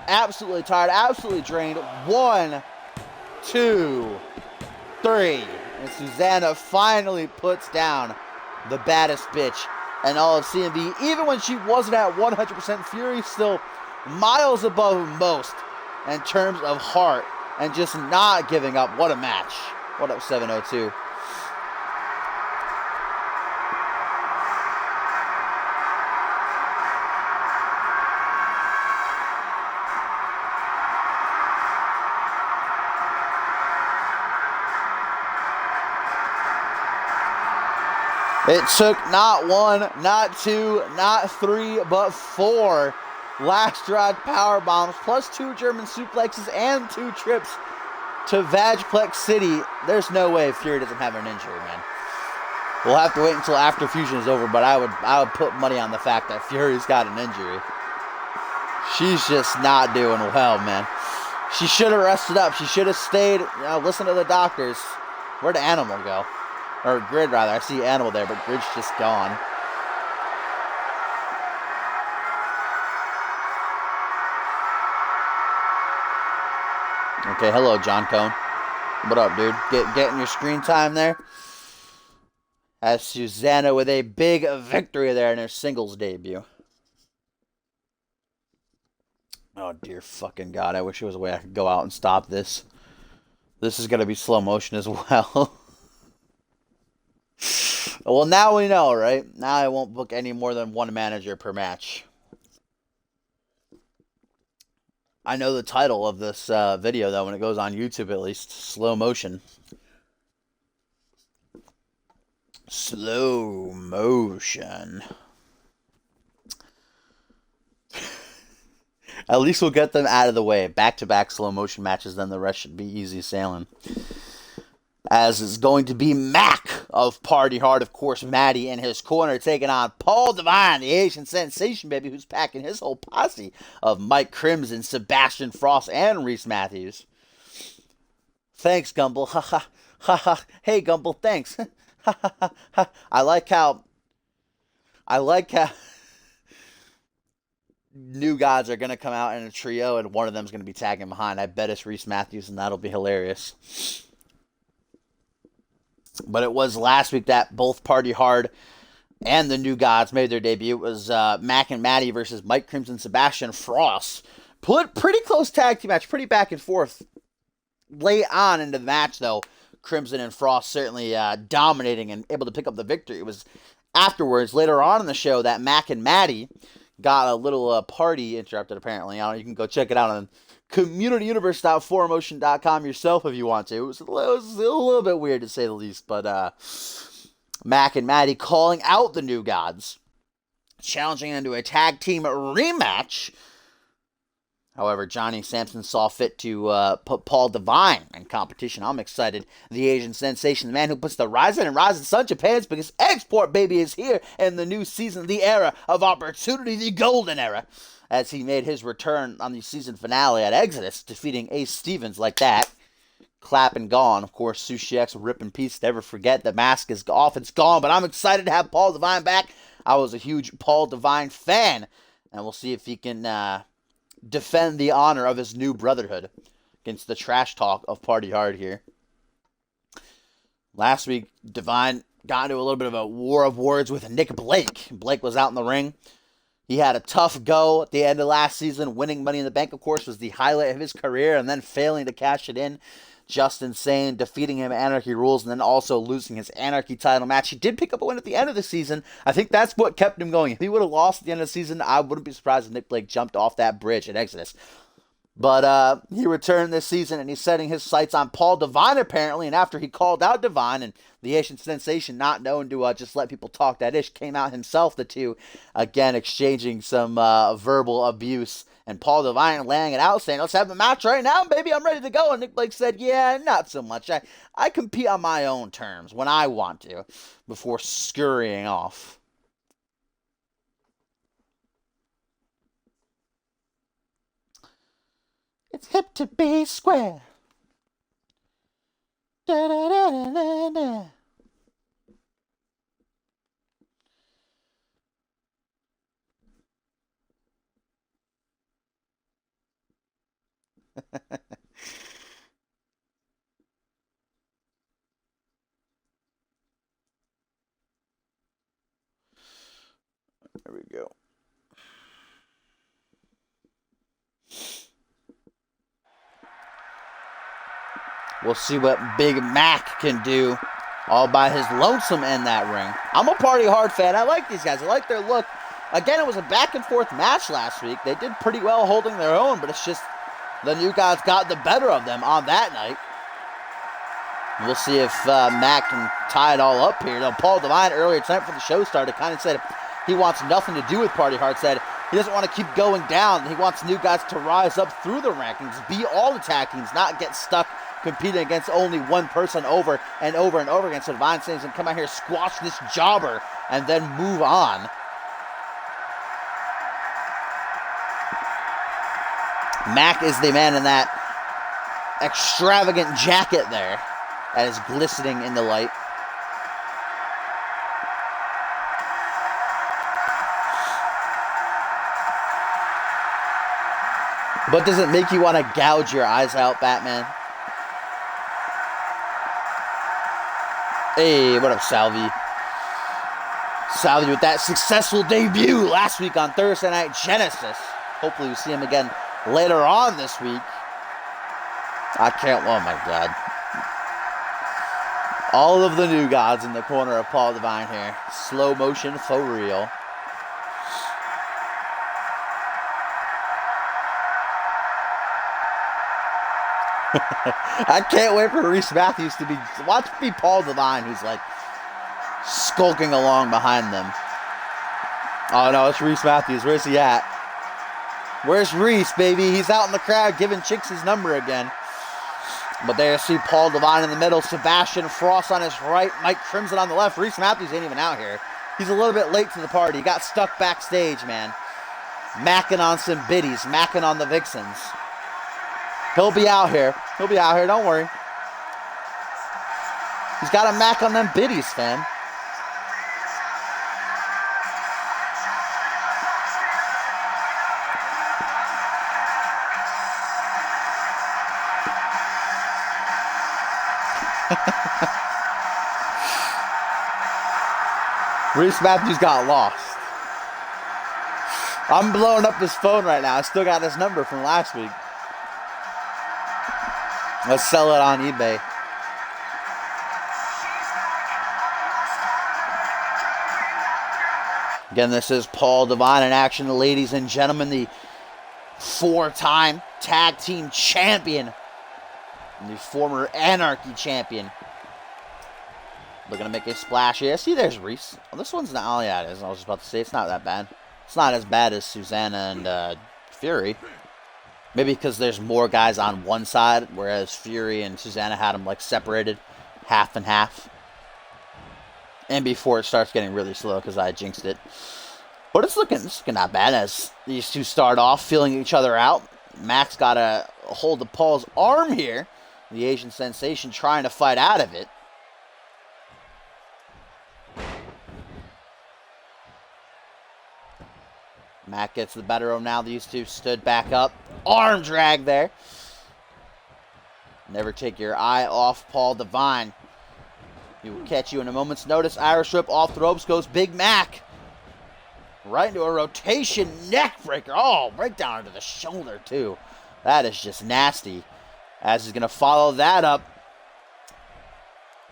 Absolutely tired. Absolutely drained. 1, 2, 3. And Susanna finally puts down the baddest bitch and all of CMV. Even when she wasn't at 100%, Fury still miles above most in terms of heart and just not giving up. What a match. What up, 702? It took not one, not two, not three, but four last ride power bombs, plus 2 German suplexes and 2 trips to Vagplex City. There's no way Fury doesn't have an injury, man. We'll have to wait until after Fusion is over, but I would put money on the fact that Fury's got an injury. She's just not doing well, man. She should have rested up. She should have stayed, listen to the doctors. Where'd Animal go? Or Grid, rather. I see Animal there, but Grid's just gone. Okay, hello, John Cone. What up, dude? Getting your screen time there? As Susanna with a big victory there in her singles debut. Oh, dear fucking God. I wish there was a way I could go out and stop this. This is going to be slow motion as well. Well, now we know, right? Now I won't book any more than 1 manager per match. I know the title of this video, though, when it goes on YouTube at least. Slow motion. Slow motion. At least we'll get them out of the way. Back-to-back slow motion matches, then the rest should be easy sailing. As is going to be Mac of Party Hard, of course, Maddie in his corner, taking on Paul Devine, the Asian sensation, baby, who's packing his whole posse of Mike Crimson, Sebastian Frost, and Reese Matthews. Thanks, Gumble. Ha ha ha ha. Hey, Gumble, thanks. Ha ha ha ha. I like how new gods are going to come out in a trio, and one of them's going to be tagging behind. I bet it's Reese Matthews, and that'll be hilarious. But it was last week that both Party Hard and the New Gods made their debut. It was Mac and Maddie versus Mike Crimson, Sebastian Frost. Pretty close tag team match, pretty back and forth. Late on into the match, though, Crimson and Frost certainly dominating and able to pick up the victory. It was afterwards, later on in the show, that Mac and Maddie got a little party interrupted, apparently. I don't know, you can go check it out on communityuniverse.4motion.com yourself if you want to. It was a little bit weird, to say the least, but Mac and Maddie calling out the New Gods, challenging them to a tag team rematch. However, Johnny Sampson saw fit to put Paul Devine in competition. I'm excited. The Asian sensation, the man who puts the Rising and Rising Sun, Japan's biggest export baby, is here in the new season, the era of opportunity, the golden era, as he made his return on the season finale at Exodus, defeating Ace Stevens like that. Clap and gone. Of course, Sushi X, rip in peace. Never forget, the mask is off. It's gone, but I'm excited to have Paul Devine back. I was a huge Paul Devine fan, and we'll see if he can defend the honor of his new brotherhood against the trash talk of Party Hard here. Last week, Devine got into a little bit of a war of words with Nick Blake. Blake was out in the ring. He had a tough go at the end of last season. Winning Money in the Bank, of course, was the highlight of his career, and then failing to cash it in. JustIN Sane defeating him at Anarchy Rules, and then also losing his Anarchy title match. He did pick up a win at the end of the season. I think that's what kept him going. If he would have lost at the end of the season, I wouldn't be surprised if Nick Blake jumped off that bridge at Exodus. But he returned this season, and he's setting his sights on Paul Devine, apparently. And after he called out Devine, and the Asian sensation, not known to just let people talk that ish, came out himself, the two, again, exchanging some verbal abuse. And Paul Devine laying it out, saying, let's have the match right now, baby, I'm ready to go. And Nick Blake said, yeah, not so much. I compete on my own terms when I want to, before scurrying off. It's hip to be square. Da, da, da, da, da, da. There we go. We'll see what Big Mac can do all by his lonesome in that ring. I'm a Party Hard fan. I like these guys. I like their look. Again, it was a back-and-forth match last week. They did pretty well holding their own, but it's just the New Gods got the better of them on that night. We'll see if Mac can tie it all up here. Now, Paul Devine earlier tonight before the show started kind of said he wants nothing to do with Party Hard. Said he doesn't want to keep going down. He wants new guys to rise up through the rankings, be all the tag teams, not get stuck competing against only one person over and over and over again. So Devine saying he's going to come out here, squash this jobber, and then move on. Mac is the man in that extravagant jacket there that is glistening in the light. But does it make you want to gouge your eyes out, Batman? Hey, what up, Salvi? Salvi with that successful debut last week on Thursday Night Genesis. Hopefully we see him again later on this week. I can't, oh my God. All of the new gods in the corner of Paul Devine here. Slow motion for real. I can't wait for Reese Matthews to be, watch me Paul Devine who's like skulking along behind them. Oh no, it's Reese Matthews. Where's he at? Where's Reese, baby? He's out in the crowd giving chicks his number again. But there you see Paul Devine in the middle, Sebastian Frost on his right, Mike Crimson on the left. Reese Matthews ain't even out here. He's a little bit late to the party. He got stuck backstage, man. Macking on some biddies, macking on the Vixens. He'll be out here. He'll be out here, don't worry. He's got a mac on them biddies, fam. Reese Matthews got lost. I'm blowing up this phone right now. I still got his number from last week. Let's sell it on eBay. Again, this is Paul Devine in action, ladies and gentlemen. The 4-time tag team champion. And the former Anarchy champion. Looking to make a splash here. See, there's Reese. Oh, this one's not, oh yeah, it is. I was just about to say, it's not that bad. It's not as bad as Susanna and Fury. Maybe because there's more guys on one side, whereas Fury and Susanna had them like separated half and half. And before it starts getting really slow because I jinxed it. But it's looking not bad as these two start off feeling each other out. Max got a hold of Paul's arm here. The Asian sensation trying to fight out of it. Mac gets the better of him now. These two stood back up. Arm drag there. Never take your eye off Paul Devine. He will catch you in a moment's notice. Irish whip off the ropes goes Big Mac. Right into a rotation neck breaker. Oh, right down into the shoulder too. That is just nasty. As he's going to follow that up.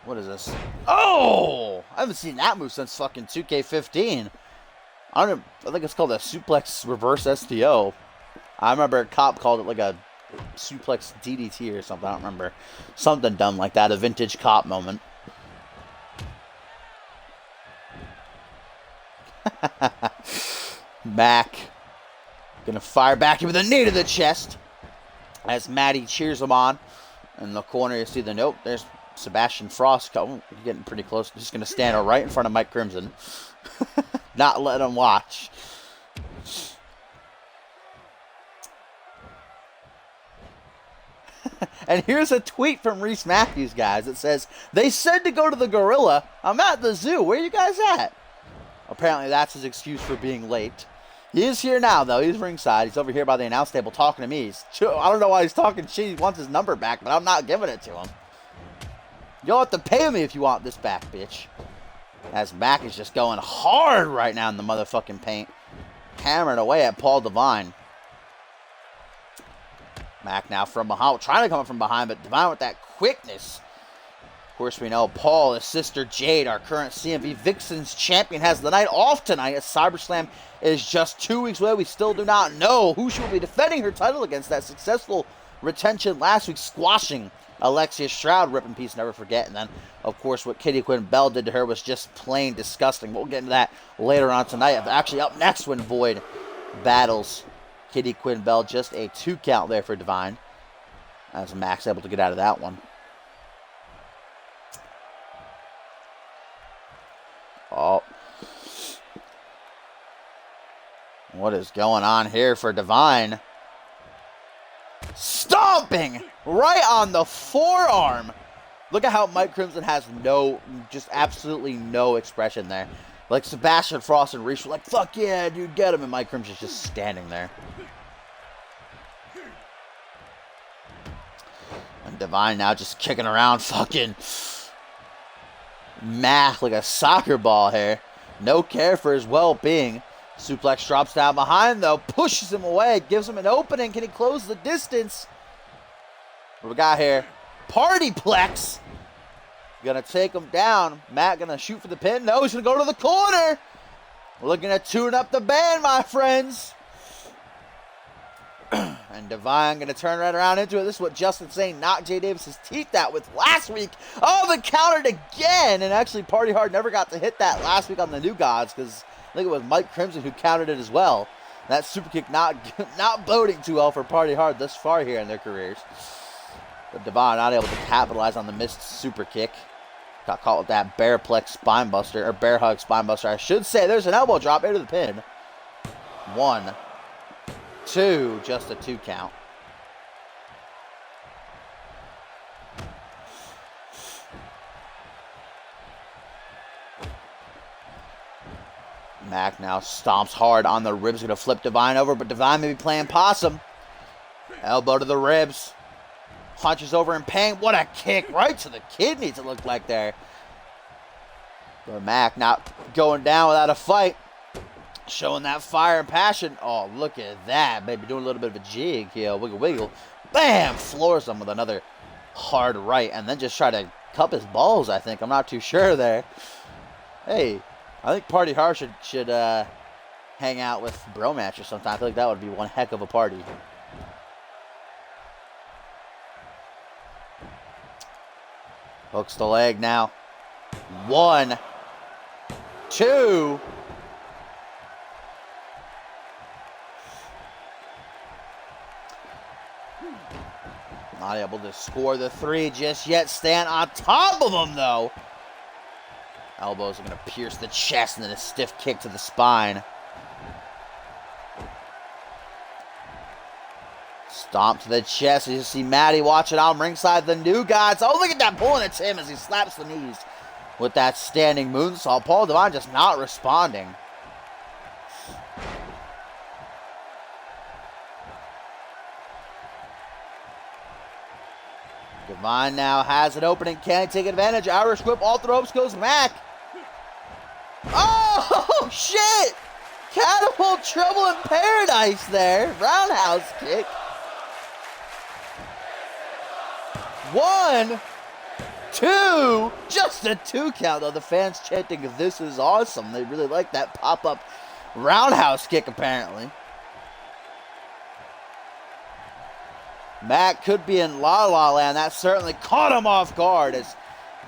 What is this? Oh! I haven't seen that move since fucking 2K15. I think it's called a suplex reverse STO. I remember a cop called it like a suplex DDT or something. I don't remember. Something dumb like that. A vintage cop moment. Mac gonna fire back with a knee to the chest as Maddie cheers him on. In the corner, you see the nope. There's Sebastian Frost. Oh, getting pretty close. Just gonna stand right in front of Mike Crimson. Not let him watch. And here's a tweet from Reese Matthews, guys. It says, they said to go to the Gorilla. I'm at the zoo. Where you guys at? Apparently that's his excuse for being late. He is here now, though. He's ringside. He's over here by the announce table talking to me. I don't know why he's talking shit. He wants his number back, but I'm not giving it to him. You'll have to pay me if you want this back, bitch. As Mac is just going hard right now in the motherfucking paint. Hammering away at Paul Devine. Mac now from behind. Trying to come up from behind, but Devine with that quickness. Of course, we know Paul, his sister Jade, our current CMV Vixens champion, has the night off tonight as CyberSlam is just 2 weeks away. We still do not know who she will be defending her title against. That successful retention last week, squashing Alexia Stroud, rip in peace, never forget. And then, of course, what Kitty Quinn Bell did to her was just plain disgusting. We'll get into that later on tonight. Actually, up next when Void battles Kitty Quinn Bell. Just a 2 count there for Divine. As Max able to get out of that one. Oh. What is going on here for Divine? Stomping right on the forearm. Look at how Mike Crimson has just absolutely no expression there. Like Sebastian Frost and Reese were like, fuck yeah, dude, get him. And Mike Crimson's just standing there. And Divine now just kicking around fucking Mac like a soccer ball here. No care for his well-being. Suplex drops down behind, though. Pushes him away. Gives him an opening. Can he close the distance? What we got here? Partyplex. Gonna take him down. Matt gonna shoot for the pin. No, he's gonna go to the corner. Looking to tune up the band, my friends. And Divine gonna turn right around into it. This is what JustIN Sane knocked Jay Davis's teeth out with last week. Oh, but countered again. And actually, Party Hard never got to hit that last week on the New Gods because I think it was Mike Crimson who countered it as well. That super kick not boding too well for Party Hard thus far here in their careers. But Divine not able to capitalize on the missed super kick. Got caught with that bearplex spinebuster, or bear hug spinebuster, I should say. There's an elbow drop into the pin. 1, 2, just a 2 count. Mac now stomps hard on the ribs, gonna flip Divine over, but Divine may be playing possum. Elbow to the ribs. Punches over in pain. What a kick right to the kidneys it looked like there. But Mac not going down without a fight. Showing that fire and passion. Oh, look at that. Maybe doing a little bit of a jig here. Wiggle, wiggle. Bam! Floors him with another hard right. And then just try to cup his balls, I think. I'm not too sure there. Hey, I think Party Hard should hang out with Bro Match or sometime. I feel like that would be one heck of a party. Hooks the leg now. 1, 2. Not able to score the 3 just yet. Stand on top of him, though. Elbows are going to pierce the chest and then a stiff kick to the spine. Stomp to the chest. You see Maddie watching on ringside. The New Gods. Oh, look at that pulling at Tim as he slaps the knees with that standing moonsault. Paul Divine just not responding. Divine now has an opening. Can he take advantage? Irish whip off the ropes goes Mac. Oh, shit! Catapult trouble in paradise there. Roundhouse kick. 1, 2, just a 2 count, though. The fans chanting, "This is awesome." They really like that pop-up roundhouse kick, apparently. Mac could be in La La Land. That certainly caught him off guard as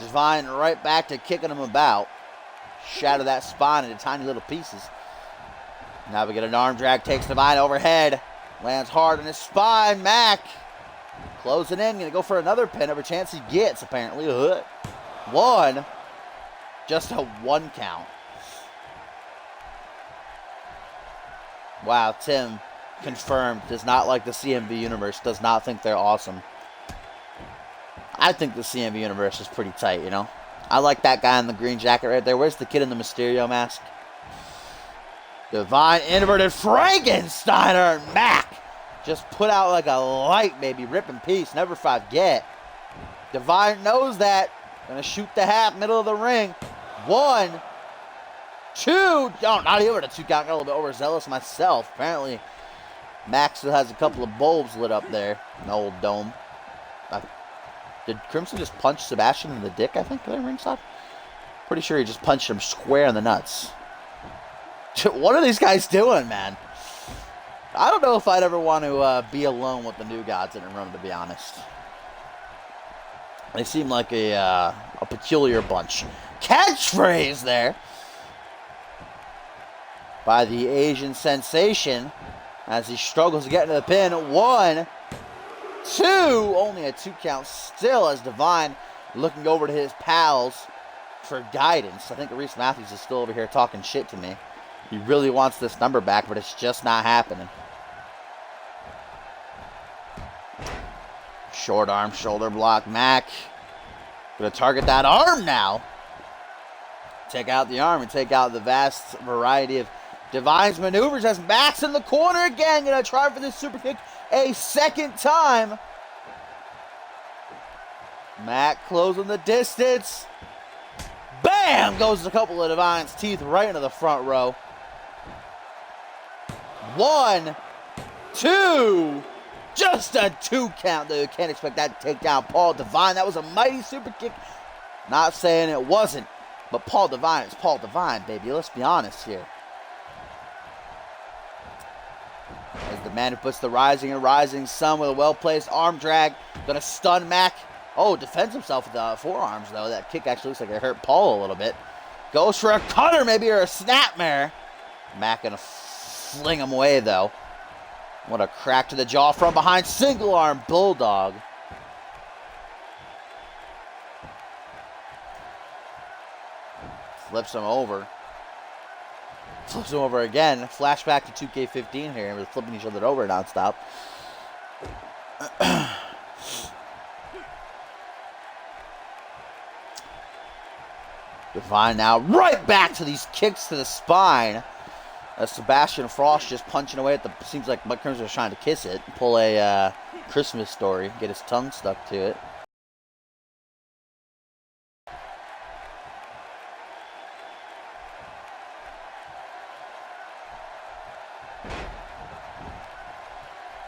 Divine right back to kicking him about. Shatter that spine into tiny little pieces. Now we get an arm drag, takes Divine overhead. Lands hard on his spine. Mac closing in, gonna go for another pin every chance he gets, apparently. 1, just a 1 count. Wow, Tim confirmed, does not like the CMV universe, does not think they're awesome. I think the CMV universe is pretty tight, you know. I like that guy in the green jacket right there. Where's the kid in the Mysterio mask? Divine inverted Frankensteiner. Mac just put out like a light, baby. Rip in peace. Never forget. Divine knows that. Gonna shoot the half, middle of the ring. 1, 2. Oh, not even a 2 count. Got a little bit overzealous myself. Apparently, Max still has a couple of bulbs lit up there in the old dome. Did Crimson just punch Sebastian in the dick, I think, there ringside? Pretty sure he just punched him square in the nuts. What are these guys doing, man? I don't know if I'd ever want to be alone with the New Gods in a room, to be honest. They seem like a peculiar bunch. Catchphrase there by the Asian sensation as he struggles to get into the pin. 1, 2, only a 2 count still as Divine looking over to his pals for guidance. I think Reese Matthews is still over here talking shit to me. He really wants this number back, but it's just not happening. Short arm, shoulder block. Mac gonna target that arm now. Take out the arm and take out the vast variety of Divine's maneuvers as Mac's in the corner again. Gonna try for this super kick a second time. Mac closing the distance. Bam! Goes a couple of Divine's teeth right into the front row. 1, 2. Just a 2 count, though. You can't expect that to take down Paul Divine. That was a mighty super kick. Not saying it wasn't, but Paul Divine is Paul Divine, baby. Let's be honest here. As the man who puts the rising and rising sun with a well-placed arm drag. Gonna stun Mac. Oh, defends himself with the forearms, though. That kick actually looks like it hurt Paul a little bit. Goes for a cutter, maybe, or a snapmare. Mac gonna fling him away, though. What a crack to the jaw from behind. Single arm bulldog. Flips him over. Flips him over again. Flashback to 2K15 here. We're flipping each other over nonstop. Divine now right back to these kicks to the spine. Sebastian Frost just punching away at the... Seems like Mike Crimson was trying to kiss it. Pull a Christmas Story. Get his tongue stuck to it.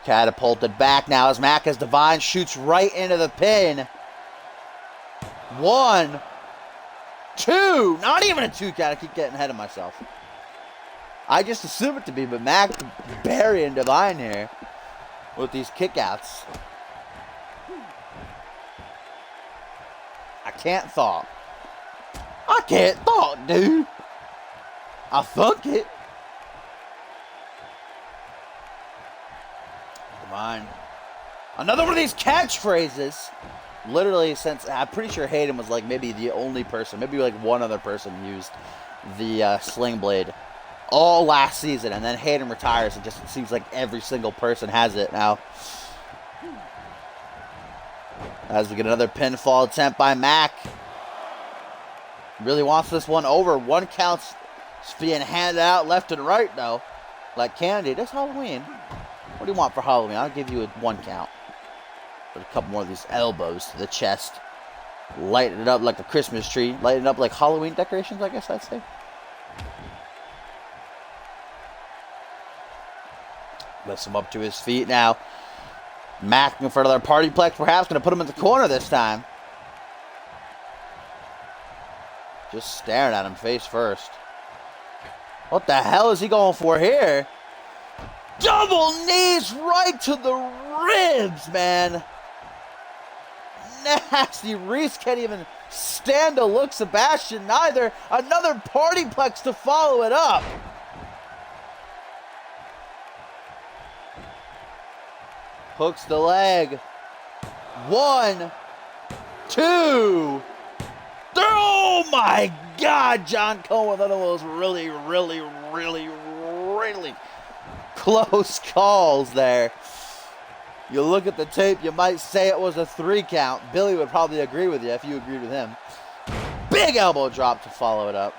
Catapulted back now as Mac as Divine shoots right into the pin. 1, 2. Not even a 2 count. I keep getting ahead of myself. I just assume it to be, but Mac burying Divine here with these kickouts. I can't thought. I can't thought, dude. I thunk it. Divine. Another one of these catchphrases. Literally since, I'm pretty sure Hayden was like maybe the only person, maybe like one other person used the Sling Blade all last season, and then Hayden retires. It just seems like every single person has it now. As we get another pinfall attempt by Mac. Really wants this one over. 1 count's being handed out left and right, though. Like candy. It's Halloween. What do you want for Halloween? I'll give you a 1 count. Put a couple more of these elbows to the chest. Lighten it up like a Christmas tree. Lighten it up like Halloween decorations, I guess I'd say. Lifts him up to his feet now. Mac in front of their party plex, perhaps going to put him in the corner this time. Just staring at him face first. What the hell is he going for here? Double knees right to the ribs, man. Nasty. Reese can't even stand to look. Sebastian neither. Another party plex to follow it up. Hooks the leg. 1, 2, 3. Oh my God, John Cone with one of those really close calls there. You look at the tape, you might say it was a 3 count. Billy would probably agree with you if you agreed with him. Big elbow drop to follow it up.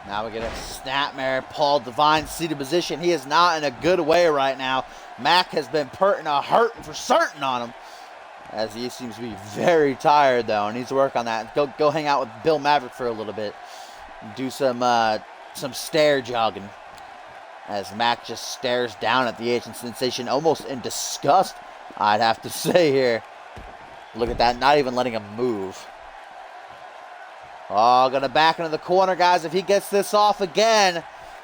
Now we get a snapmare. Paul Divine seated position. He is not in a good way right now. Mac has been hurting for certain on him. As he seems to be very tired, though, and needs to work on that. Go hang out with Bill Maverick for a little bit. Do some stair jogging. As Mac just stares down at the Asian sensation, almost in disgust, I'd have to say here. Look at that, not even letting him move. Oh, gonna back into the corner, guys. If he gets this off again,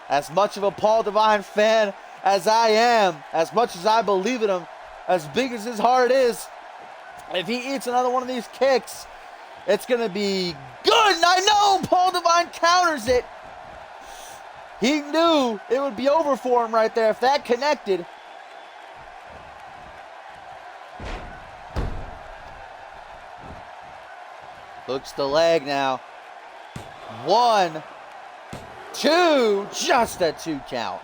as much of a Paul Devine fan as I am, as much as I believe in him, as big as his heart is, if he eats another one of these kicks, it's gonna be good. And I know Paul Devine counters it. He knew it would be over for him right there if that connected. Hooks the leg now. 1, 2, just a 2 count.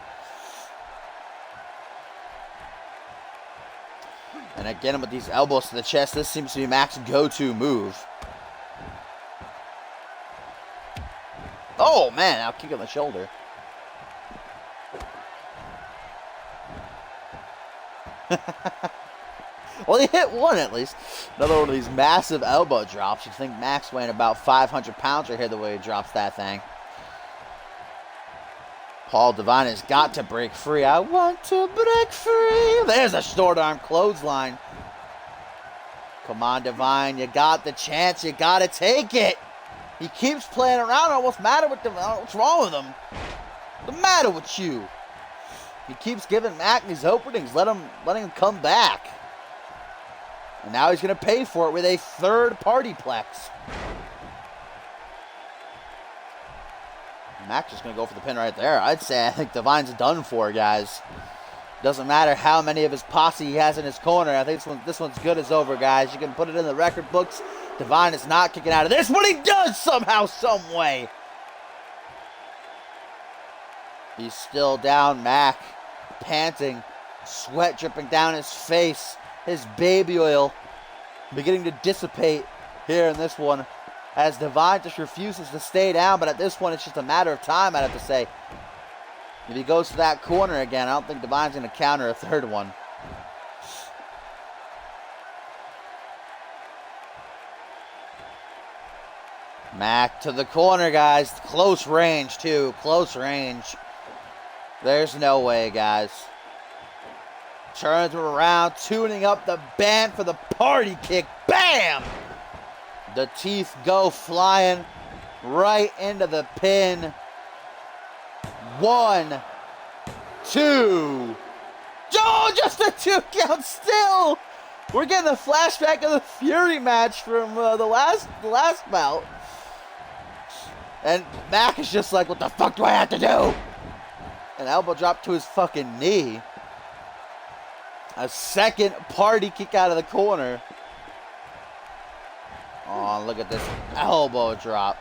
And again with these elbows to the chest, this seems to be Mac's go-to move. Oh man, now kick on the shoulder. Well, he hit one at least. Another one of these massive elbow drops. You think Mac's weighing about 500 pounds right here the way he drops that thing. Paul Devine has got to break free. I want to break free. There's a short arm clothesline. Come on, Devine. You got the chance. You got to take it. He keeps playing around. What's the matter with him? What's wrong with him? What's the matter with you? He keeps giving Mac these openings, letting him come back. And now he's going to pay for it with a third party plex. Mac's just going to go for the pin right there. I'd say I think Devine's done for, guys. Doesn't matter how many of his posse he has in his corner. I think this one's good as over, guys. You can put it in the record books. Devine is not kicking out of this, but he does somehow, some way. He's still down, Mac, panting, sweat dripping down his face, his baby oil beginning to dissipate here in this one, as Devine just refuses to stay down, but at this point it's just a matter of time, I'd have to say. If he goes to that corner again, I don't think Devine's going to counter a third one. Mac to the corner, guys. Close range, too. Close range. There's no way, guys. Turns him around, tuning up the band for the party kick. Bam! The teeth go flying right into the pin. 1, 2. Oh, just a 2 count still. We're getting a flashback of the Fury match from the last bout. And Mac is just like, what the fuck do I have to do? An elbow drop to his fucking knee. A second party kick out of the corner. Oh, look at this elbow drop.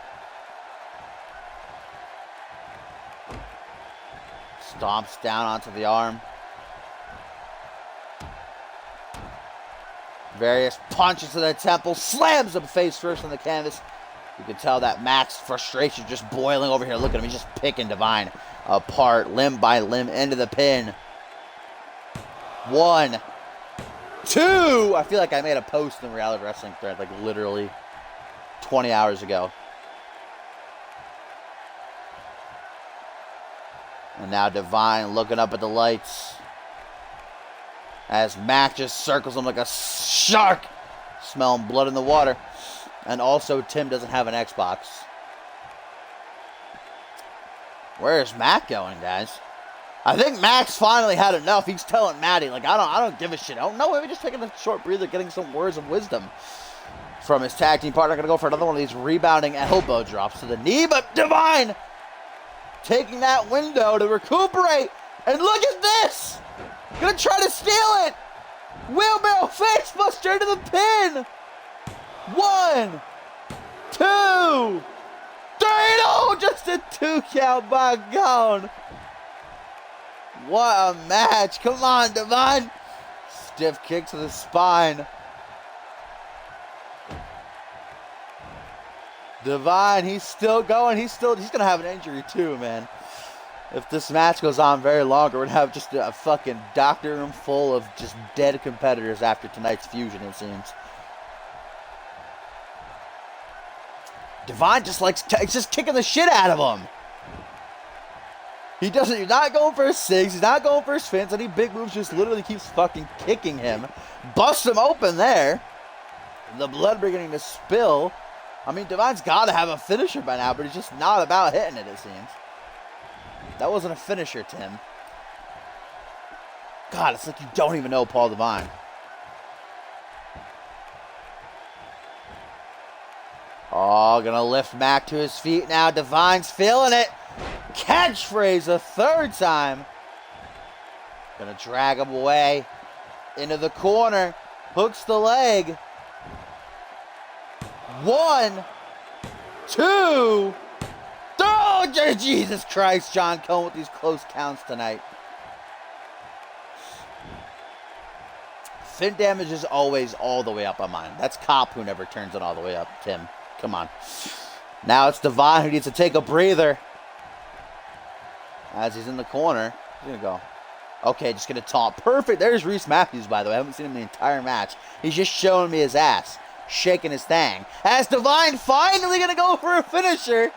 Stomps down onto the arm. Various punches to the temple. Slams him face first on the canvas. You can tell that Mac's frustration just boiling over here. Look at him. He's just picking Devine apart, limb by limb, into the pin. 1, 2. I feel like I made a post in the Reality Wrestling thread, like literally 20 hours ago. And now Devine looking up at the lights as Mac just circles him like a shark, smelling blood in the water. And also, Tim doesn't have an Xbox. Where is Mac going, guys? I think Mac's finally had enough. He's telling Maddie, like, I don't give a shit. I don't know. Maybe just taking a short breather, getting some words of wisdom from his tag team partner. Going to go for another one of these rebounding elbow drops to the knee, but Devine taking that window to recuperate. And look at this! Gonna try to steal it! Wheelbarrow face buster into the pin! 1, 2, 3, no! Just a 2 count, by God! What a match! Come on, Devine! Stiff kick to the spine. Devine, he's still going. He's gonna have an injury too, man. If this match goes on very long, we're gonna have just a fucking doctor room full of just dead competitors after tonight's fusion, it seems. Devine just likes just kicking the shit out of him. He's not going for his SIGs, he's not going for his fins, any big moves, just literally keeps fucking kicking him. Busts him open there. The blood beginning to spill. I mean, Divine's got to have a finisher by now, but he's just not about hitting it seems. That wasn't a finisher, Tim. God, it's like you don't even know Paul Divine. Oh, gonna lift Mac to his feet now. Divine's feeling it. Catchphrase a third time. Gonna drag him away into the corner. Hooks the leg. 1, 2. Oh, Jesus Christ, John Cone with these close counts tonight. Fin damage is always all the way up on mine. That's Cop who never turns it all the way up, Tim. Come on. Now it's Divine who needs to take a breather. As he's in the corner. He's going to go. Okay, just going to taunt. Perfect. There's Reese Matthews, by the way. I haven't seen him the entire match. He's just showing me his ass. Shaking his thing. As Divine finally going to go for a finisher.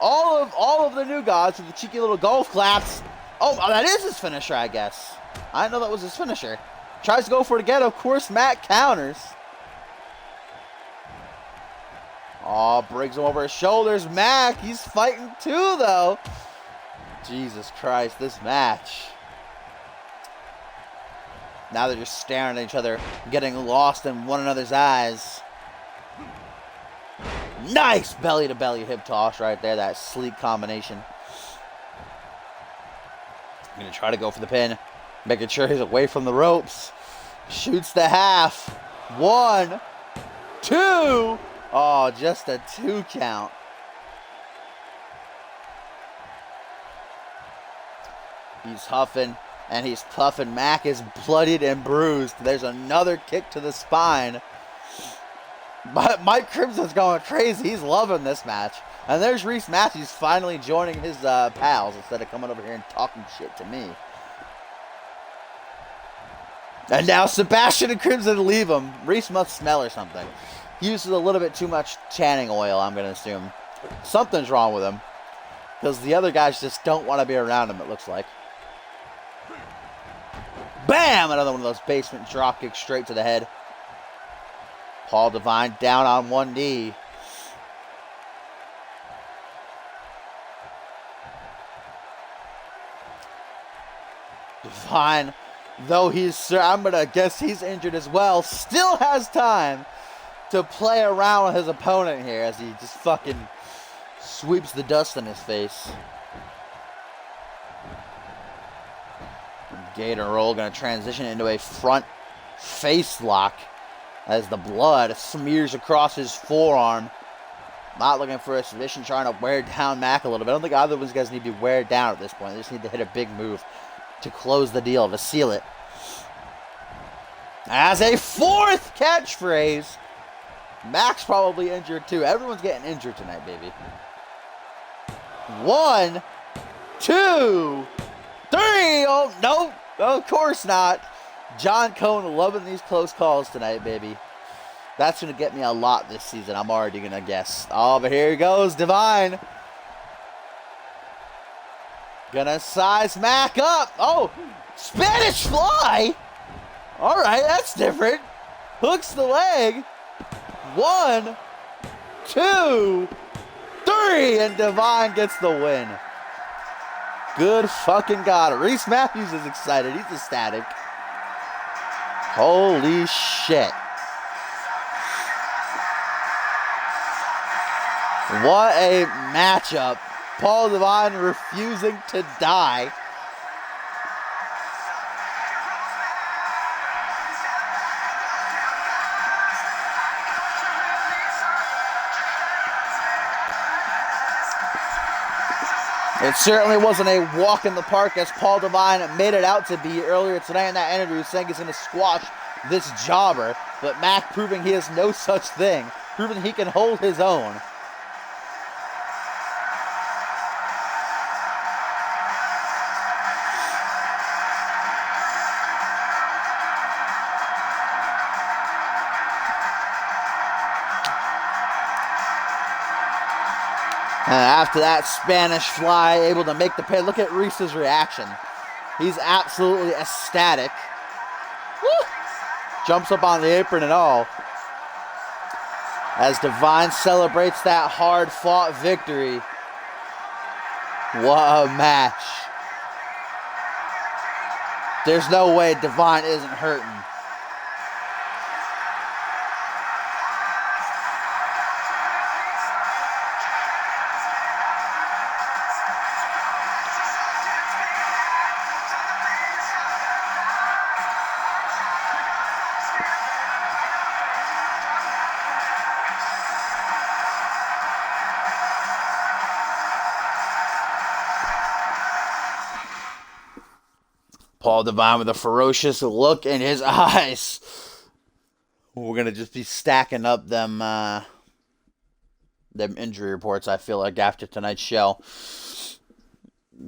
All of the new gods with the cheeky little golf claps. Oh, that is his finisher, I guess. I didn't know that was his finisher. Tries to go for it again. Of course, Matt counters. Oh, breaks him over his shoulders. Mac, he's fighting too, though. Jesus Christ, this match. Now they're just staring at each other, getting lost in one another's eyes. Nice belly-to-belly hip toss right there. That sleek combination. I'm going to try to go for the pin. Making sure he's away from the ropes. Shoots the half. 1, 2. Oh, just a 2 count. He's huffing and he's puffing. Mac is bloodied and bruised. There's another kick to the spine. But Mike Crimson's going crazy. He's loving this match. And there's Reese Matthews finally joining his pals instead of coming over here and talking shit to me. And now Sebastian and Crimson leave him. Reese must smell or something. He uses a little bit too much tanning oil, I'm going to assume. Something's wrong with him. Because the other guys just don't want to be around him, it looks like. Bam! Another one of those basement drop kicks straight to the head. Paul Divine down on one knee. Divine, though I'm going to guess he's injured as well, still has time to play around with his opponent here as he just fucking sweeps the dust in his face. Gator roll going to transition into a front face lock as the blood smears across his forearm. Not looking for a submission, trying to wear down Mac a little bit. I don't think either of those guys need to be wear down at this point. They just need to hit a big move to close the deal, to seal it. As a fourth catchphrase, Mac's probably injured too. Everyone's getting injured tonight, baby. 1, 2, 3. Oh, no. Of course not. John Cone loving these close calls tonight, baby. That's going to get me a lot this season. I'm already going to guess. Oh, but here he goes. Divine. Gonna size Mac up. Oh, Spanish fly. All right, that's different. Hooks the leg. 1, 2, 3. And Divine gets the win. Good fucking God. Reese Matthews is excited. He's ecstatic. Holy shit. What a matchup. Paul Divine refusing to die. It certainly wasn't a walk in the park as Paul Divine made it out to be earlier today in that interview, saying he's going to squash this jobber. But Mac proving he is no such thing, proving he can hold his own. And after that Spanish fly, able to make the pin. Look at Reese's reaction. He's absolutely ecstatic. Woo! Jumps up on the apron and all. As Divine celebrates that hard-fought victory. What a match. There's no way Divine isn't hurting. Paul Divine with a ferocious look in his eyes. We're going to just be stacking up them injury reports, I feel like, after tonight's show.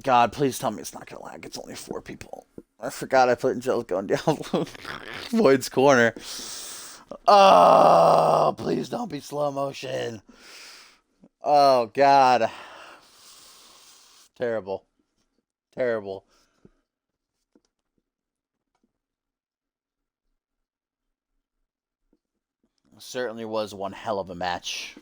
God, please tell me it's not going to lag. It's only 4 people. I forgot I put Angelico and Diablo Void's corner. Oh, please don't be slow motion. Oh, God. Terrible. Terrible. Certainly was one hell of a match.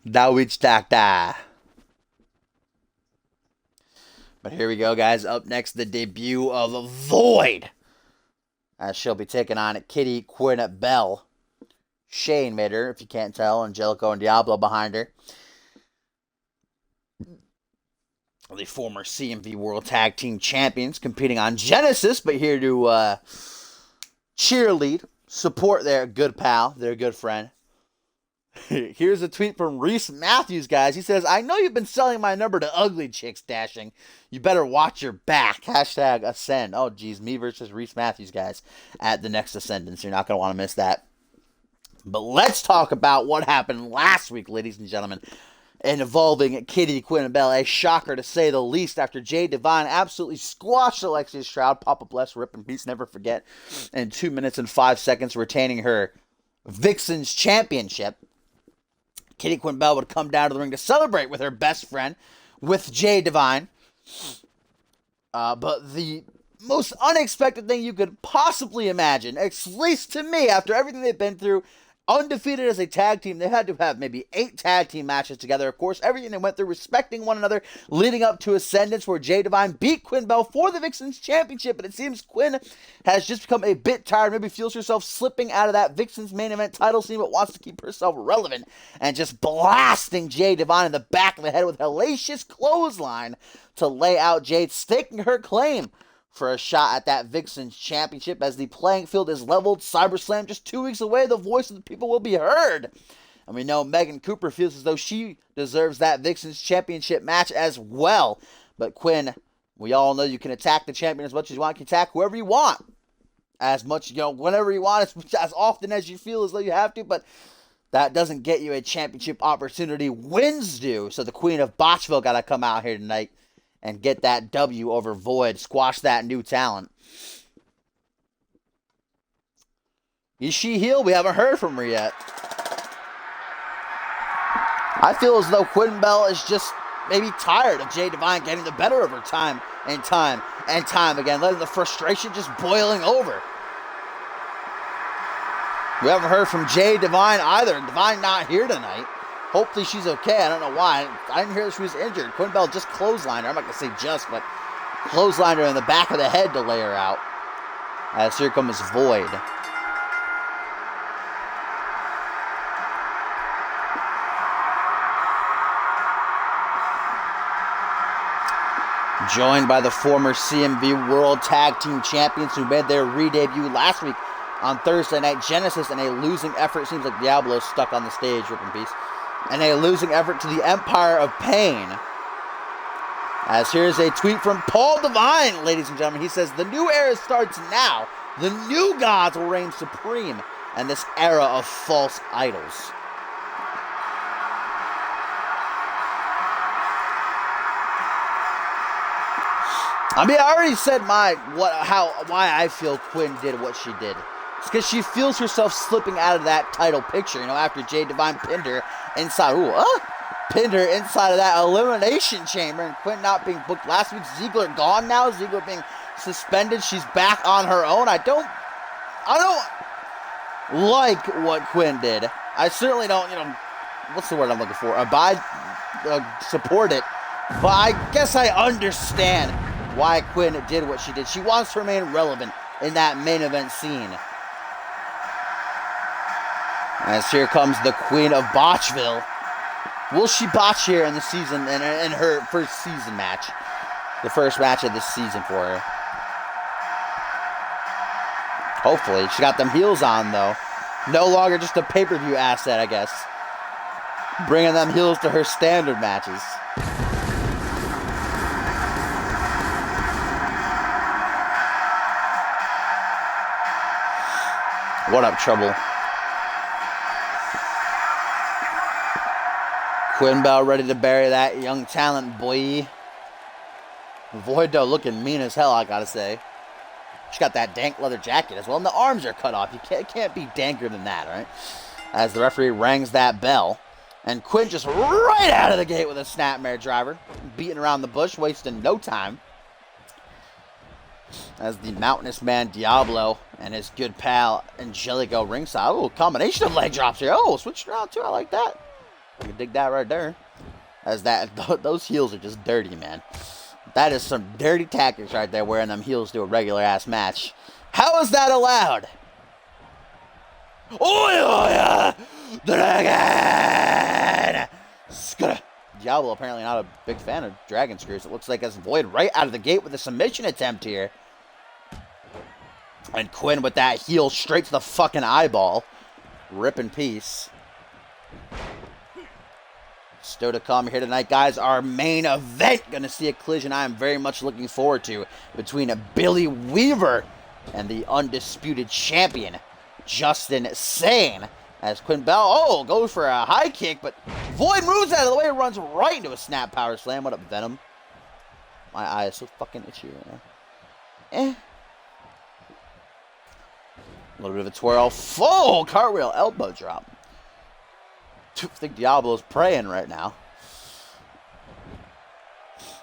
Dawich Takta. But here we go, guys. Up next, the debut of Void. As she'll be taking on Kitty Quinn Bell. Shane made her, if you can't tell. Angelico and Diablo behind her. The former CMV World Tag Team Champions competing on Genesis, but here to cheerlead, support their good pal, their good friend. Here's a tweet from Reese Matthews, guys. He says, I know you've been selling my number to ugly chicks dashing. You better watch your back. Hashtag ascend. Oh, geez, me versus Reese Matthews, guys, at the next Ascendance. You're not going to want to miss that. But let's talk about what happened last week, ladies and gentlemen, involving Kitty Quinn Bell. A shocker to say the least after Jay Divine absolutely squashed Alexia Stroud. Papa bless, rip in peace, never forget. In 2 minutes and 5 seconds, retaining her Vixens Championship. Kitty Quinn Bell would come down to the ring to celebrate with her best friend, with Jay Divine. But the most unexpected thing you could possibly imagine, at least to me, after everything they've been through, undefeated as a tag team, they had to have maybe 8 tag team matches together. Of course, everything they went through, respecting one another, leading up to Ascendance, where Jay Divine beat Quinn Bell for the Vixens Championship. But it seems Quinn has just become a bit tired, maybe feels herself slipping out of that Vixens main event title scene, but wants to keep herself relevant, and just blasting Jay Divine in the back of the head with a hellacious clothesline to lay out Jade, staking her claim for a shot at that Vixens Championship. As the playing field is leveled, SummerSlam just 2 weeks away, the voice of the people will be heard. And we know Megan Cooper feels as though she deserves that Vixens Championship match as well. But Quinn, we all know you can attack the champion as much as you want. You can attack whoever you want. As much, whenever you want, as often as you feel as though you have to. But that doesn't get you a championship opportunity. Wins do. So the Queen of Botchville got to come out here tonight and get that W over Void. Squash that new talent. Is she heel? We haven't heard from her yet. I feel as though Quinn Bell is just maybe tired of Jay Divine getting the better of her time and time again, letting the frustration just boiling over. We haven't heard from Jay Divine either. Divine not here tonight. Hopefully she's okay. I don't know why. I didn't hear that she was injured. Quinn Bell just clotheslined her. I'm not going to say just, but clotheslined her in the back of the head to lay her out. As here comes Void. Joined by the former CMV World Tag Team Champions who made their re-debut last week on Thursday Night Genesis in a losing effort. It seems like Diablo's stuck on the stage, rip in peace. And a losing effort to the Empire of Pain. As here's a tweet from Paul Divine, ladies and gentlemen. He says, the new era starts now. The new gods will reign supreme in this era of false idols. I mean, I already said why I feel Quinn did what she did. It's because she feels herself slipping out of that title picture, after Jay Divine pinned her inside of that elimination chamber, and Quinn not being booked last week. Ziggler gone now. Ziggler being suspended. She's back on her own. I don't like what Quinn did. I certainly don't, what's the word I'm looking for? Support it. But I guess I understand why Quinn did what she did. She wants to remain relevant in that main event scene. As here comes the Queen of Botchville. Will she botch here in the season, in her first season match? The first match of this season for her. Hopefully. She got them heels on, though. No longer just a pay-per-view asset, I guess. Bringing them heels to her standard matches. What up, Trouble? Quinn Bell ready to bury that young talent, boy. Void, though, looking mean as hell, I gotta say. She got that dank leather jacket as well, and the arms are cut off. It can't be danker than that, right? As the referee rings that bell. And Quinn just right out of the gate with a snapmare driver. Beating around the bush, wasting no time. As the mountainous man Diablo and his good pal Angelico ringside. Oh, combination of leg drops here. Oh, switched around too. I like that. I can dig that right there. As those heels are just dirty, man. That is some dirty tactics right there, wearing them heels to a regular-ass match. How is that allowed? Oh, yeah! Dragon! Diablo apparently not a big fan of dragon screws. It looks like as Void right out of the gate with a submission attempt here. And Quinn with that heel straight to the fucking eyeball. Rip in peace. Still to come here tonight, guys. Our main event. Gonna see a collision I am very much looking forward to between Billy Weaver and the undisputed champion, JustIN Sane. As Quinn Bell, goes for a high kick, but Void moves out of the way and runs right into a snap power slam. What up, Venom? My eye is so fucking itchy right now. A little bit of a twirl. Full cartwheel elbow drop. I think Diablo's praying right now.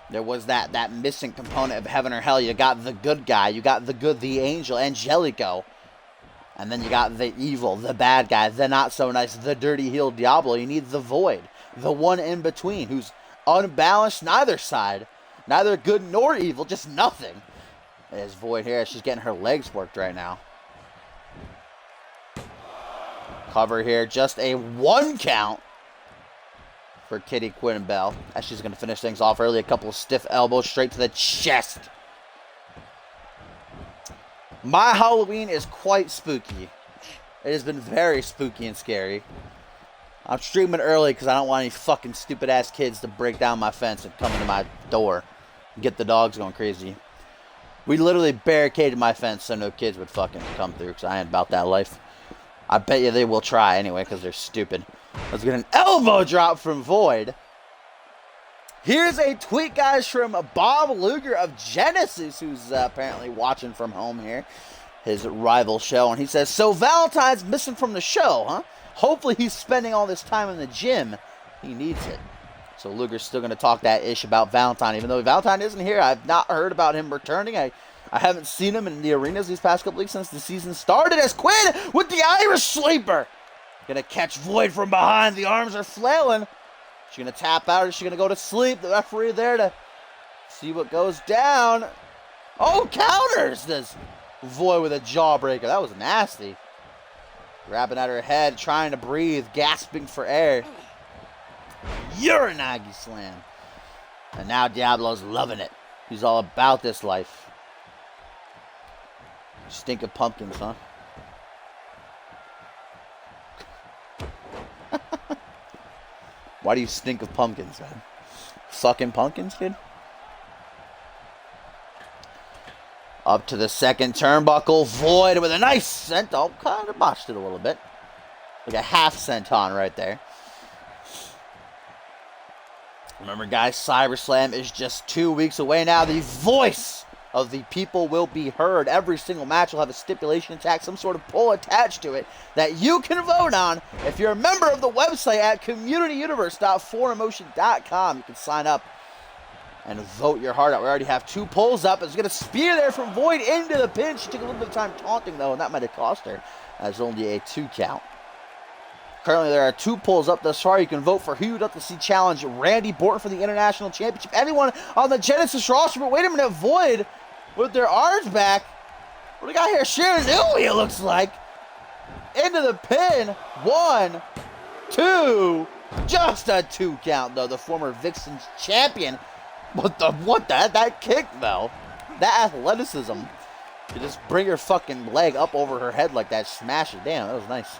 There was that missing component of heaven or hell. You got the good guy. You got the angel, Angelico. And then you got the evil, the bad guy, the not so nice, the dirty heel Diablo. You need the Void, the one in between, who's unbalanced neither side. Neither good nor evil, just nothing. There's Void here. She's getting her legs worked right now. Cover here, just a 1 count for Kitty Quinn Bell. As she's going to finish things off early. A couple of stiff elbows straight to the chest. My Halloween is quite spooky. It has been very spooky and scary. I'm streaming early because I don't want any fucking stupid ass kids to break down my fence and come into my door and get the dogs going crazy. We literally barricaded my fence so no kids would fucking come through because I ain't about that life. I bet you they will try anyway because they're stupid. Let's get an elbow drop from Void. Here's a tweet, guys, from Bob Luger of Genesis, who's apparently watching from home here, his rival show. And he says, so Valentine's missing from the show, huh? Hopefully he's spending all this time in the gym. He needs it. So Luger's still going to talk that ish about Valentine. Even though Valentine isn't here, I've not heard about him returning. I haven't seen him in the arenas these past couple weeks since the season started. As Quinn with the Irish Sleeper. Gonna catch Void from behind. The arms are flailing. She's gonna tap out or is she gonna go to sleep? The referee there to see what goes down. Oh, counters this Void with a jawbreaker. That was nasty. Grabbing at her head, trying to breathe, gasping for air. Uranagi slam. And now Diablo's loving it. He's all about this life. Stink of pumpkins, huh? Why do you stink of pumpkins, man? Sucking pumpkins, dude? Up to the second turnbuckle. Void with a nice senton. Kind of botched it a little bit. Like a half senton right there. Remember, guys, CyberSlam is just 2 weeks away now. The voice of the people will be heard. Every single match will have a stipulation attack, some sort of poll attached to it that you can vote on. If you're a member of the website at communityuniverse.4emotion.com, you can sign up and vote your heart out. We already have 2 pulls up. It's going to spear there from Void into the pin. She took a little bit of time taunting, though, and that might have cost her, as only a 2 count. Currently, there are 2 pulls up thus far. You can vote for who you'd like to see challenge Randy Borton for the International Championship. Anyone on the Genesis roster, but wait a minute, Void with their arms back. What do we got here? Sharon Newey, it looks like. Into the pin. 1, 2. Just a 2 count, though. The former Vixens champion. That kick, though. That athleticism. You just bring your fucking leg up over her head like that. Smash it. Damn, that was nice.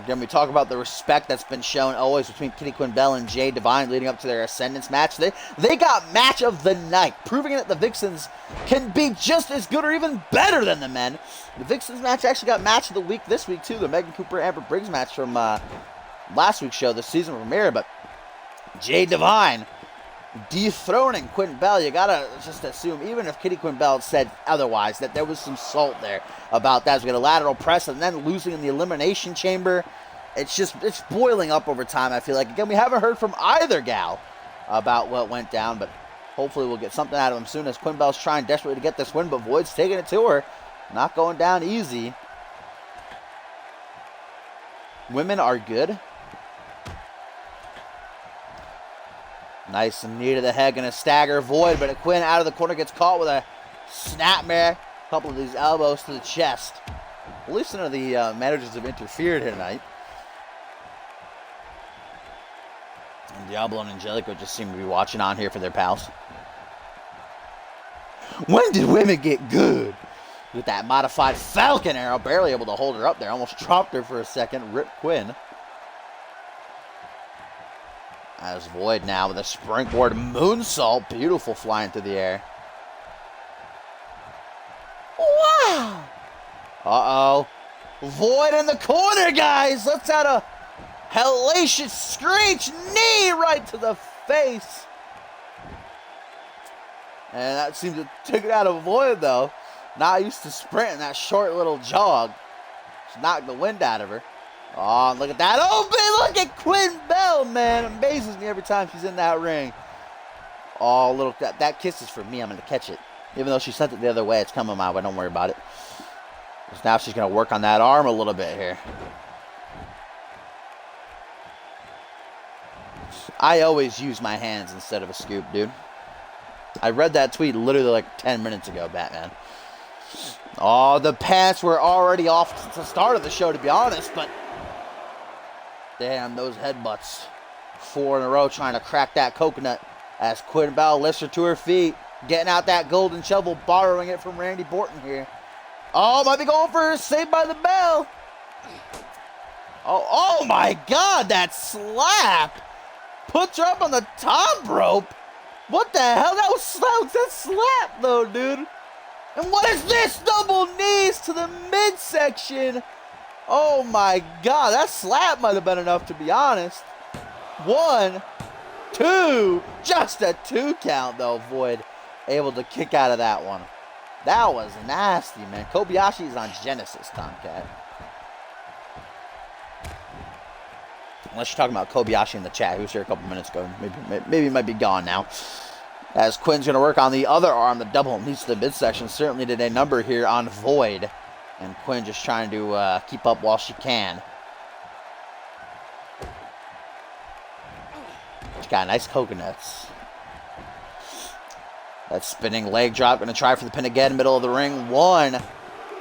Again, we talk about the respect that's been shown always between Kitty Quinn Bell and Jay Divine leading up to their Ascendance match. They got match of the night, proving that the Vixens can be just as good or even better than the men. The Vixens match actually got match of the week this week, too. The Megan Cooper-Amber Briggs match from last week's show, the season premiere. But Jay Divine dethroning Quinn Bell. You gotta just assume, even if Kitty Quinn Bell said otherwise, that there was some salt there about that. As we get a lateral press and then losing in the Elimination Chamber. It's boiling up over time, I feel like. Again, we haven't heard from either gal about what went down, but hopefully we'll get something out of them soon, as Quinn Bell's trying desperately to get this win, but Void's taking it to her. Not going down easy. Women are good. Nice knee to the head, gonna stagger Void, but Quinn out of the corner gets caught with a snapmare. A couple of these elbows to the chest. At least none of the managers have interfered here tonight. And Diablo and Angelico just seem to be watching on here for their pals. When did women get good? With that modified Falcon arrow, barely able to hold her up there. Almost dropped her for a second. Rip Quinn. As Void now with a springboard moonsault. Beautiful flying through the air. Wow! Uh-oh. Void in the corner, guys! Let's add a hellacious screech. Knee right to the face. And that seems to take it out of Void, though. Not used to sprinting, that short little jog. Just knocked the wind out of her. Oh, look at that open. Look at Quinn Bell, man. Amazes me every time she's in that ring. Oh, little that kiss is for me. I'm going to catch it. Even though she sent it the other way, it's coming my way. Don't worry about it. Because now she's going to work on that arm a little bit here. I always use my hands instead of a scoop, dude. I read that tweet literally like 10 minutes ago, Batman. Oh, the pants were already off to the start of the show, to be honest, but damn, those headbutts. 4 in a row trying to crack that coconut as Quinn Bell lifts her to her feet, getting out that golden shovel, borrowing it from Randy Borton here. Oh, might be going for her Saved by the Bell. Oh my God, that slap. Puts her up on the top rope. What the hell? That was that slap, though, dude. And what is this? Double knees to the midsection. Oh my God, that slap might have been enough, to be honest. 1, 2, just a 2 count, though. Void able to kick out of that one. That was nasty, man. Kobayashi's on Genesis, Tomcat. Unless you're talking about Kobayashi in the chat, who was here a couple minutes ago. Maybe he might be gone now. As Quinn's going to work on the other arm, the double knees to the midsection. Certainly did a number here on Void. And Quinn just trying to keep up while she can. She got nice coconuts. That spinning leg drop. Going to try for the pin again. Middle of the ring. 1,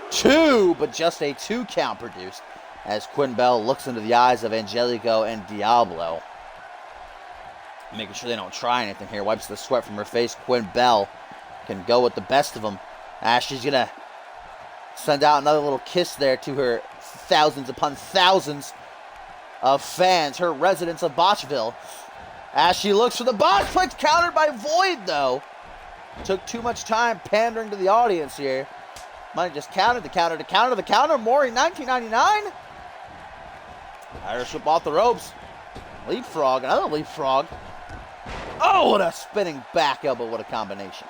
2. But just a 2 count produced. As Quinn Bell looks into the eyes of Angelico and Diablo. Making sure they don't try anything here. Wipes the sweat from her face. Quinn Bell can go with the best of them. As she's going to send out another little kiss there to her thousands upon thousands of fans. Her residents of Botchville. As she looks for the botch punch, countered by Void, though. Took too much time pandering to the audience here. Might just counter the counter to counter the counter. Maury, 1999. Irish whip off the ropes. Leapfrog, another leapfrog. Oh, what a spinning back elbow. What a combination.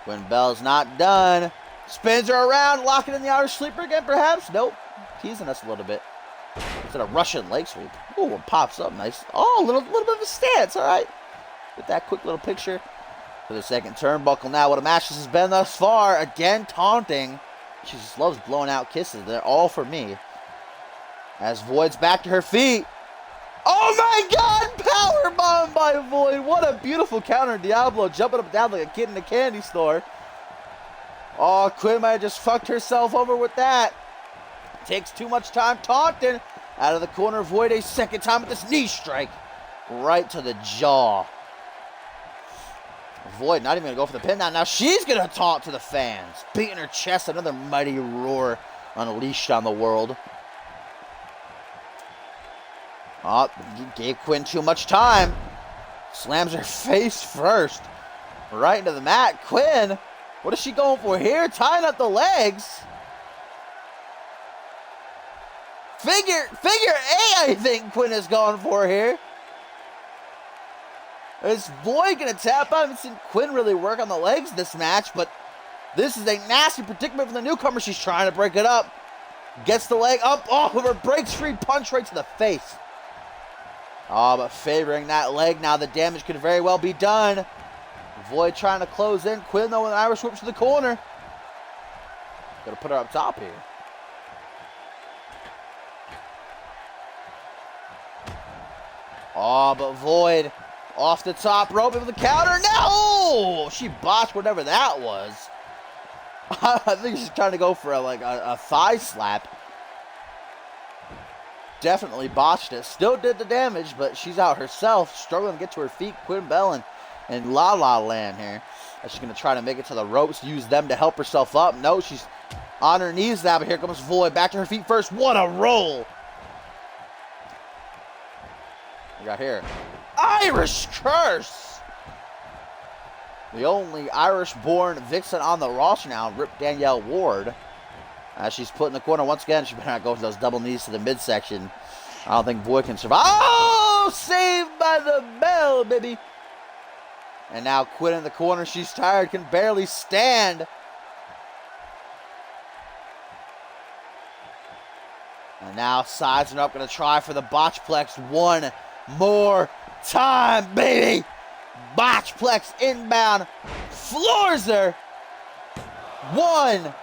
Quinn Bell's not done. Spins her around, locking in the Irish sleeper again, perhaps. Nope. Teasing us a little bit. It's a Russian leg sweep. Ooh, it pops up nice. Oh, a little bit of a stance. All right. Get that quick little picture for the second turnbuckle now. What a match this has been thus far. Again, taunting. She just loves blowing out kisses. They're all for me. As Void's back to her feet. Oh my God! Powerbomb by Void. What a beautiful counter. Diablo jumping up and down like a kid in a candy store. Oh, Quinn might have just fucked herself over with that. Takes too much time taunting. Out of the corner, Void a second time with this knee strike. Right to the jaw. Void not even going to go for the pin now. Now she's going to taunt to the fans. Beating her chest. Another mighty roar unleashed on the world. Oh, gave Quinn too much time. Slams her face first. Right into the mat. Quinn, what is she going for here? Tying up the legs. Figure eight, I think Quinn is going for here. Is Void going to tap out? I haven't seen Quinn really work on the legs this match, but this is a nasty predicament for the newcomer. She's trying to break it up. Gets the leg up off of her, breaks free, punch right to the face. Oh, but favoring that leg now, the damage could very well be done. Void trying to close in. Quinn, though, with an Irish whip to the corner. Got to put her up top here. Oh, but Void off the top rope with the counter. No! She botched whatever that was. I think she's trying to go for a thigh slap. Definitely botched it. Still did the damage, but she's out herself, struggling to get to her feet. Quinn Bell and La La Land here. She's going to try to make it to the ropes, use them to help herself up. No, she's on her knees now, but here comes Void. Back to her feet first. What a roll! We got here. Irish Curse! The only Irish-born vixen on the roster now, Rip Danielle Ward. As she's put in the corner once again, she better not go for those double knees to the midsection. I don't think Void can survive. Oh! Saved by the bell, baby! And now Quinn in the corner. She's tired, can barely stand. And now sizing up, going to try for the botchplex one more time, baby! Botchplex inbound. Floors her. 1,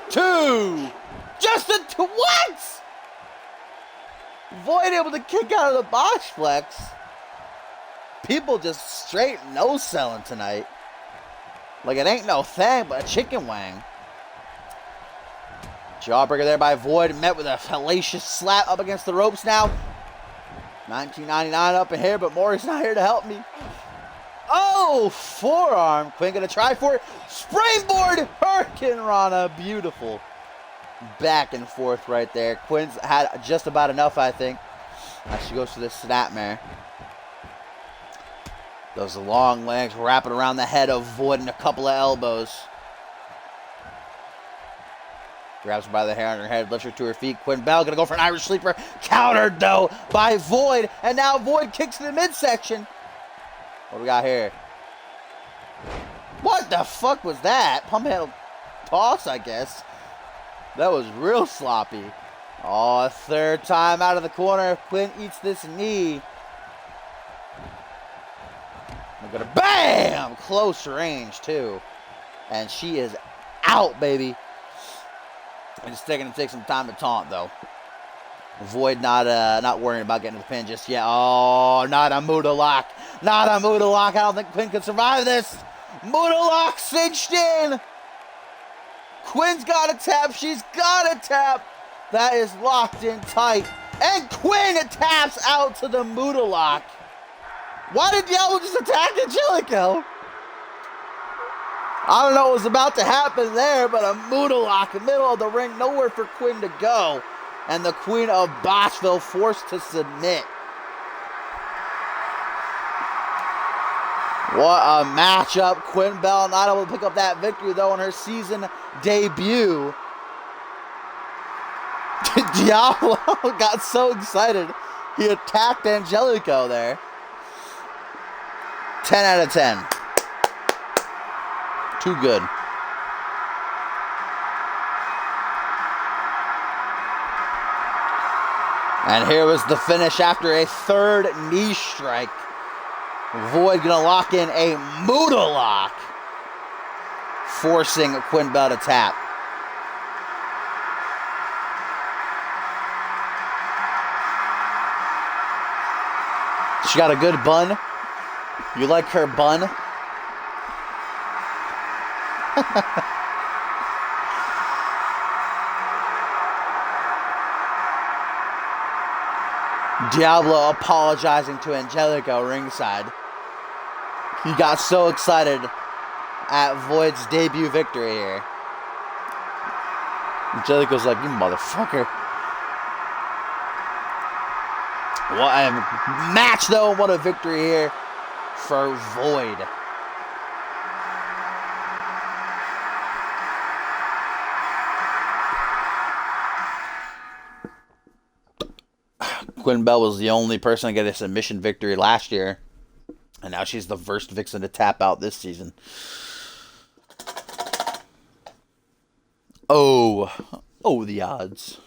2. JustIN, what? Void able to kick out of the botchplex. People just straight no-selling tonight. Like it ain't no thing but a chicken wang. Jawbreaker there by Void. Met with a hellacious slap up against the ropes now. 1999 up in here, but Maury's not here to help me. Oh, forearm. Quinn gonna try for it. Springboard Hurricane Rana. Beautiful. Back and forth right there. Quinn's had just about enough, I think. As she goes for this snapmare. Those long legs wrapping around the head of Void and a couple of elbows. Grabs her by the hair on her head, lifts her to her feet. Quinn Bell gonna go for an Irish sleeper. Countered though by Void. And now Void kicks to the midsection. What do we got here? What the fuck was that? Pump handle toss, I guess. That was real sloppy. Oh, a third time out of the corner. Quinn eats this knee. Look at her. Bam! Close range, too. And she is out, baby. It's going to take some time to taunt, though. Void not worrying about getting the pin just yet. Oh, not a Muda lock. Not a Muda lock. I don't think Quinn can survive this. Muda lock cinched in. Quinn's got a tap. She's got a tap. That is locked in tight. And Quinn taps out to the Muda lock. Why did Diablo just attack Angelico? I don't know what was about to happen there, but a Muda lock in the middle of the ring. Nowhere for Quinn to go. And the Queen of Botchville forced to submit. What a matchup. Quinn Bell not able to pick up that victory, though, in her season debut. Diablo got so excited, he attacked Angelico there. 10 out of 10. Too good. And here was the finish after a third knee strike. Void gonna lock in a Muda lock, forcing Quinn Bell to tap. She got a good bun. You like her bun? Diablo apologizing to Angelico ringside. He got so excited at Void's debut victory here. Angelico's like, you motherfucker. What a match, though. What a victory here for Void. Quinn Bell was the only person to get a submission victory last year. And now she's the first Vixen to tap out this season. Oh, the odds.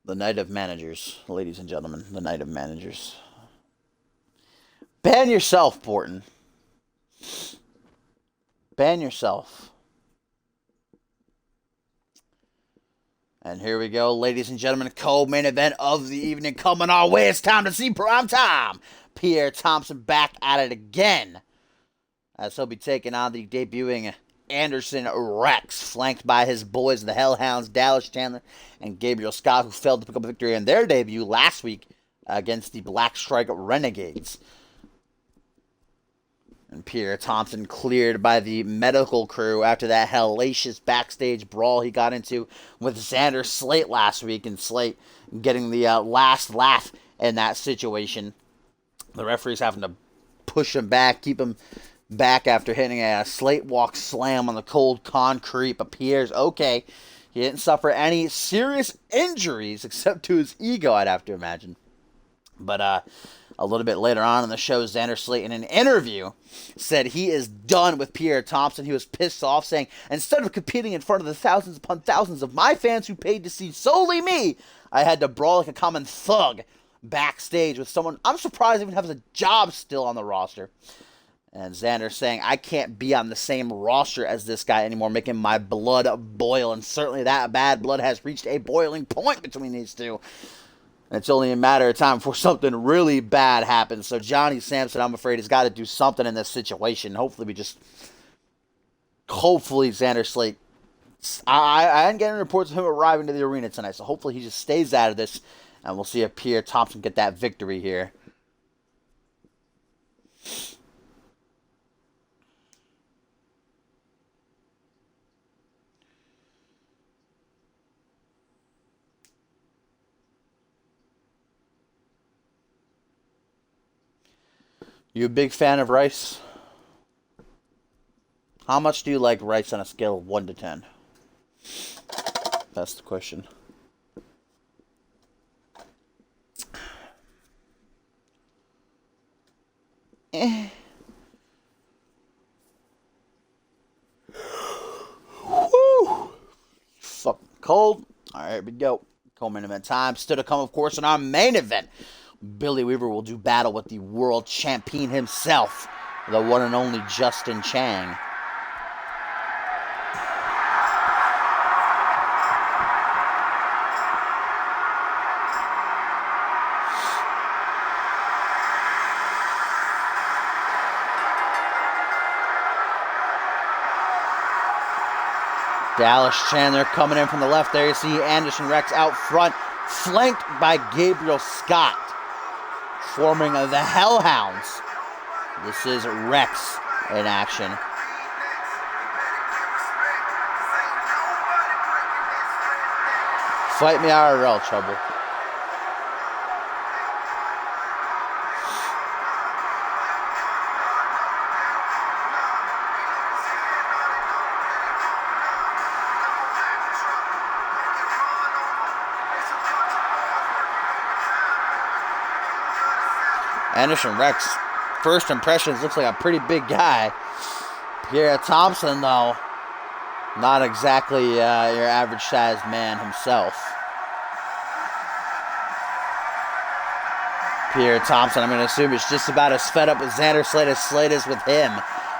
The night of managers, ladies and gentlemen. The night of managers. Ban yourself, Porton. Ban yourself. And here we go, ladies and gentlemen. Co-main event of the evening coming our way. It's time to see prime time. Pierre Thompson back at it again, as he'll be taking on the debuting Anderson Rex, flanked by his boys, the Hellhounds, Dallas Chandler and Gabriel Scott, who failed to pick up a victory in their debut last week against the Black Strike Renegades. And Pierre Thompson cleared by the medical crew after that hellacious backstage brawl he got into with Xander Slate last week, and Slate getting the last laugh in that situation. The referees having to push him back, keep him back after hitting a Slate walk slam on the cold concrete. But Pierre's okay. He didn't suffer any serious injuries except to his ego, I'd have to imagine. But a little bit later on in the show, Xander Slate, in an interview, said he is done with Pierre Thompson. He was pissed off, saying, instead of competing in front of the thousands upon thousands of my fans who paid to see solely me, I had to brawl like a common thug backstage with someone I'm surprised even has a job still on the roster. And Xander saying, I can't be on the same roster as this guy anymore, making my blood boil. And certainly that bad blood has reached a boiling point between these two. It's only a matter of time before something really bad happens. So Johnny Sampson, I'm afraid, has got to do something in this situation. Hopefully Xander Slate. I didn't get any reports of him arriving to the arena tonight, so hopefully he just stays out of this, and we'll see if Pierre Thompson get that victory here. You a big fan of rice? How much do you like rice on a scale of 1 to 10? That's the question. Woo! Fucking cold. Alright, here we go. Co-main event time. Still to come, of course, in our main event. Billy Weaver will do battle with the world champion himself, the one and only Justin Chang. Dallas Chandler coming in from the left there. You see Anderson Rex out front, flanked by Gabriel Scott, forming the Hellhounds. This is Rex in action. Fight me IRL, trouble. Anderson Rex, first impressions, looks like a pretty big guy. Pierre Thompson, though, not exactly your average-sized man himself. Pierre Thompson, I'm going to assume, is just about as fed up with Xander Slate as Slate is with him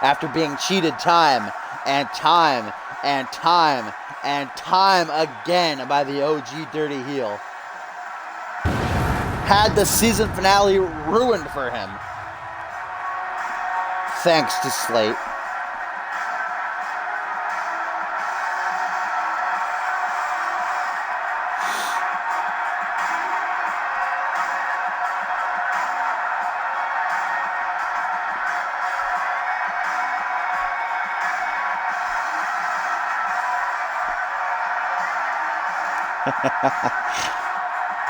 after being cheated time and time and time and time again by the OG Dirty Heel. Had the season finale ruined for him. Thanks to Slate.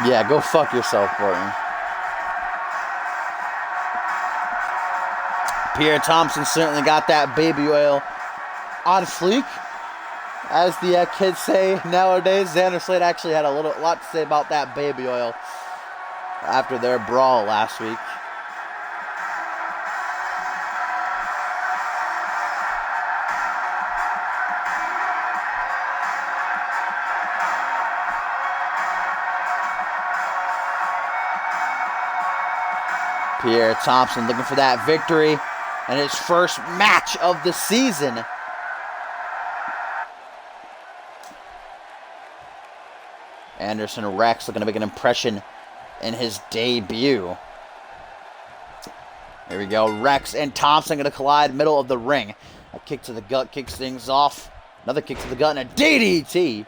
Yeah, go fuck yourself, Burton. Pierre Thompson certainly got that baby oil on fleek. As the kids say nowadays, Xander Slate actually had a lot to say about that baby oil after their brawl last week. Pierre Thompson looking for that victory and his first match of the season. Anderson Rex looking to make an impression in his debut. Here we go. Rex and Thompson going to collide middle of the ring. A kick to the gut kicks things off. Another kick to the gut and a DDT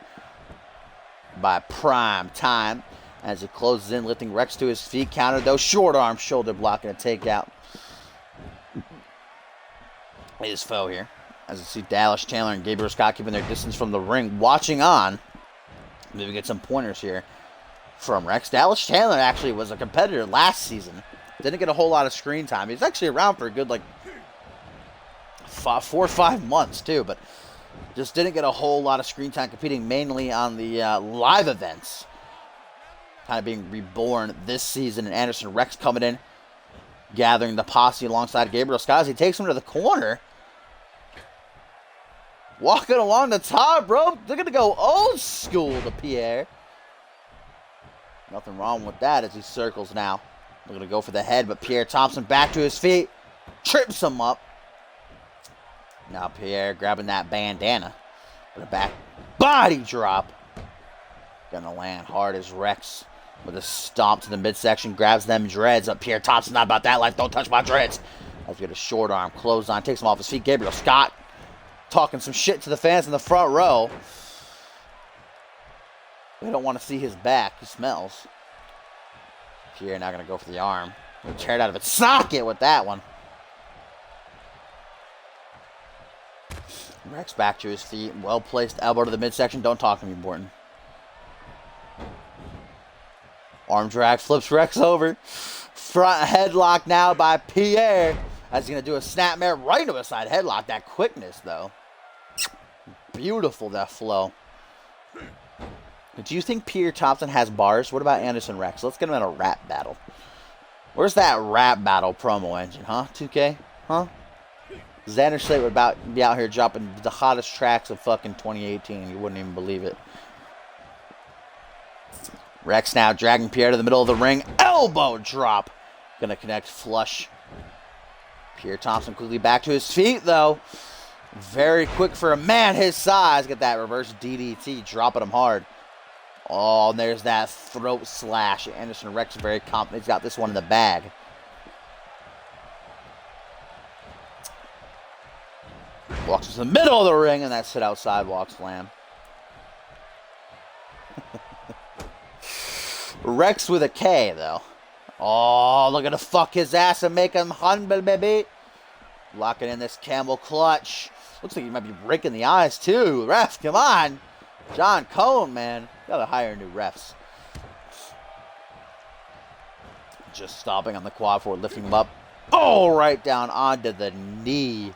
by Prime Time. As he closes in, lifting Rex to his feet. Counter, though. Short arm, shoulder block, and a takeout. His foe here. As you see Dallas Chandler and Gabriel Scott keeping their distance from the ring. Watching on. Maybe get some pointers here from Rex. Dallas Chandler actually was a competitor last season. Didn't get a whole lot of screen time. He's actually around for a good, 4 or 5 months, too. But just didn't get a whole lot of screen time, competing mainly on the live events. Kind of being reborn this season. And Anderson Rex coming in, gathering the posse alongside Gabriel Scott as he takes him to the corner. Walking along the top rope. They're going to go old school to Pierre. Nothing wrong with that as he circles now. They're going to go for the head, but Pierre Thompson back to his feet. Trips him up. Now Pierre grabbing that bandana. With a back body drop. Gonna land hard as Rex with a stomp to the midsection. Grabs them dreads up. Pierre Thompson, not about that life. Don't touch my dreads. As we get a short arm. Close on. Takes him off his feet. Gabriel Scott talking some shit to the fans in the front row. They don't want to see his back. He smells. Pierre now going to go for the arm. Tear it out of its socket with that one. Rex back to his feet. Well-placed elbow to the midsection. Don't talk to me, Borton. Arm drag flips Rex over. Front headlock now by Pierre. As he's going to do a snapmare right into a side headlock. That quickness, though. Beautiful, that flow. Do you think Pierre Thompson has bars? What about Anderson Rex? Let's get him in a rap battle. Where's that rap battle promo engine, huh? 2K? Huh? Xander Slate would be out here dropping the hottest tracks of fucking 2018. You wouldn't even believe it. Rex now dragging Pierre to the middle of the ring. Elbow drop. Gonna connect flush. Pierre Thompson quickly back to his feet, though. Very quick for a man his size. Get that reverse DDT. Dropping him hard. Oh, and there's that throat slash. Anderson Rex is very confident. He's got this one in the bag. Walks to the middle of the ring, and that sit out sidewalk slam. Rex with a K, though. Oh, look at to fuck his ass and make him humble, baby. Locking in this camel clutch. Looks like he might be breaking the eyes, too. Ref, come on. John Cone, man. Gotta hire new refs. Just stopping on the quad forward, lifting him up. Oh, right down onto the knee.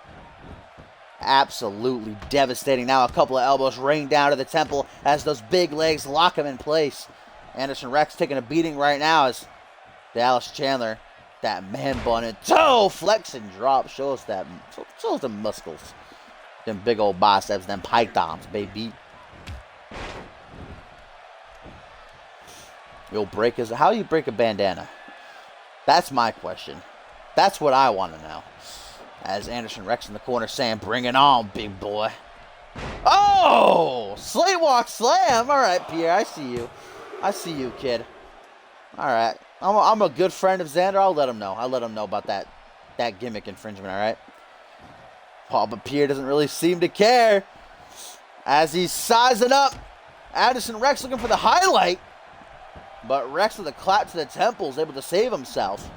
Absolutely devastating. Now a couple of elbows rain down to the temple as those big legs lock him in place. Anderson Rex taking a beating right now as Dallas Chandler, that man bun and toe flex and drop. Shows them muscles. Them big old biceps, them pythons, baby. You'll break his. How do you break a bandana? That's my question. That's what I want to know. As Anderson Rex in the corner saying, bring it on, big boy. Oh! Slate walk slam. All right, Pierre, I see you. I see you, kid. All right. I'm a good friend of Xander. I'll let him know. I'll let him know about that gimmick infringement, all right? Oh, but Pierre doesn't really seem to care. As he's sizing up, Anderson Rex looking for the highlight. But Rex with a clap to the temples, able to save himself.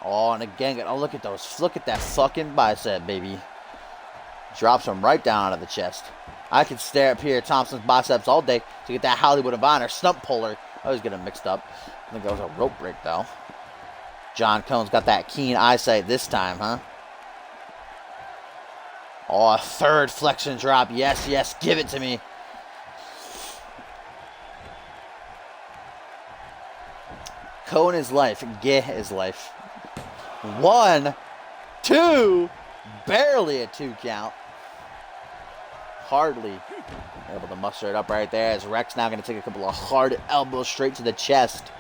Oh, and again, oh, look at those. Look at that fucking bicep, baby. Drops him right down onto the chest. I could stare at Pierre Thompson's biceps all day to get that Hollywood of Honor stump puller. I always get them mixed up. I think that was a rope break, though. John Cone's got that keen eyesight this time, huh? Oh, a third flexion drop. Yes, yes, give it to me. Cone is life. Geh is life. 1, 2, barely a 2 count. Hardly able to muster it up right there as Rex now going to take a couple of hard elbows straight to the chest.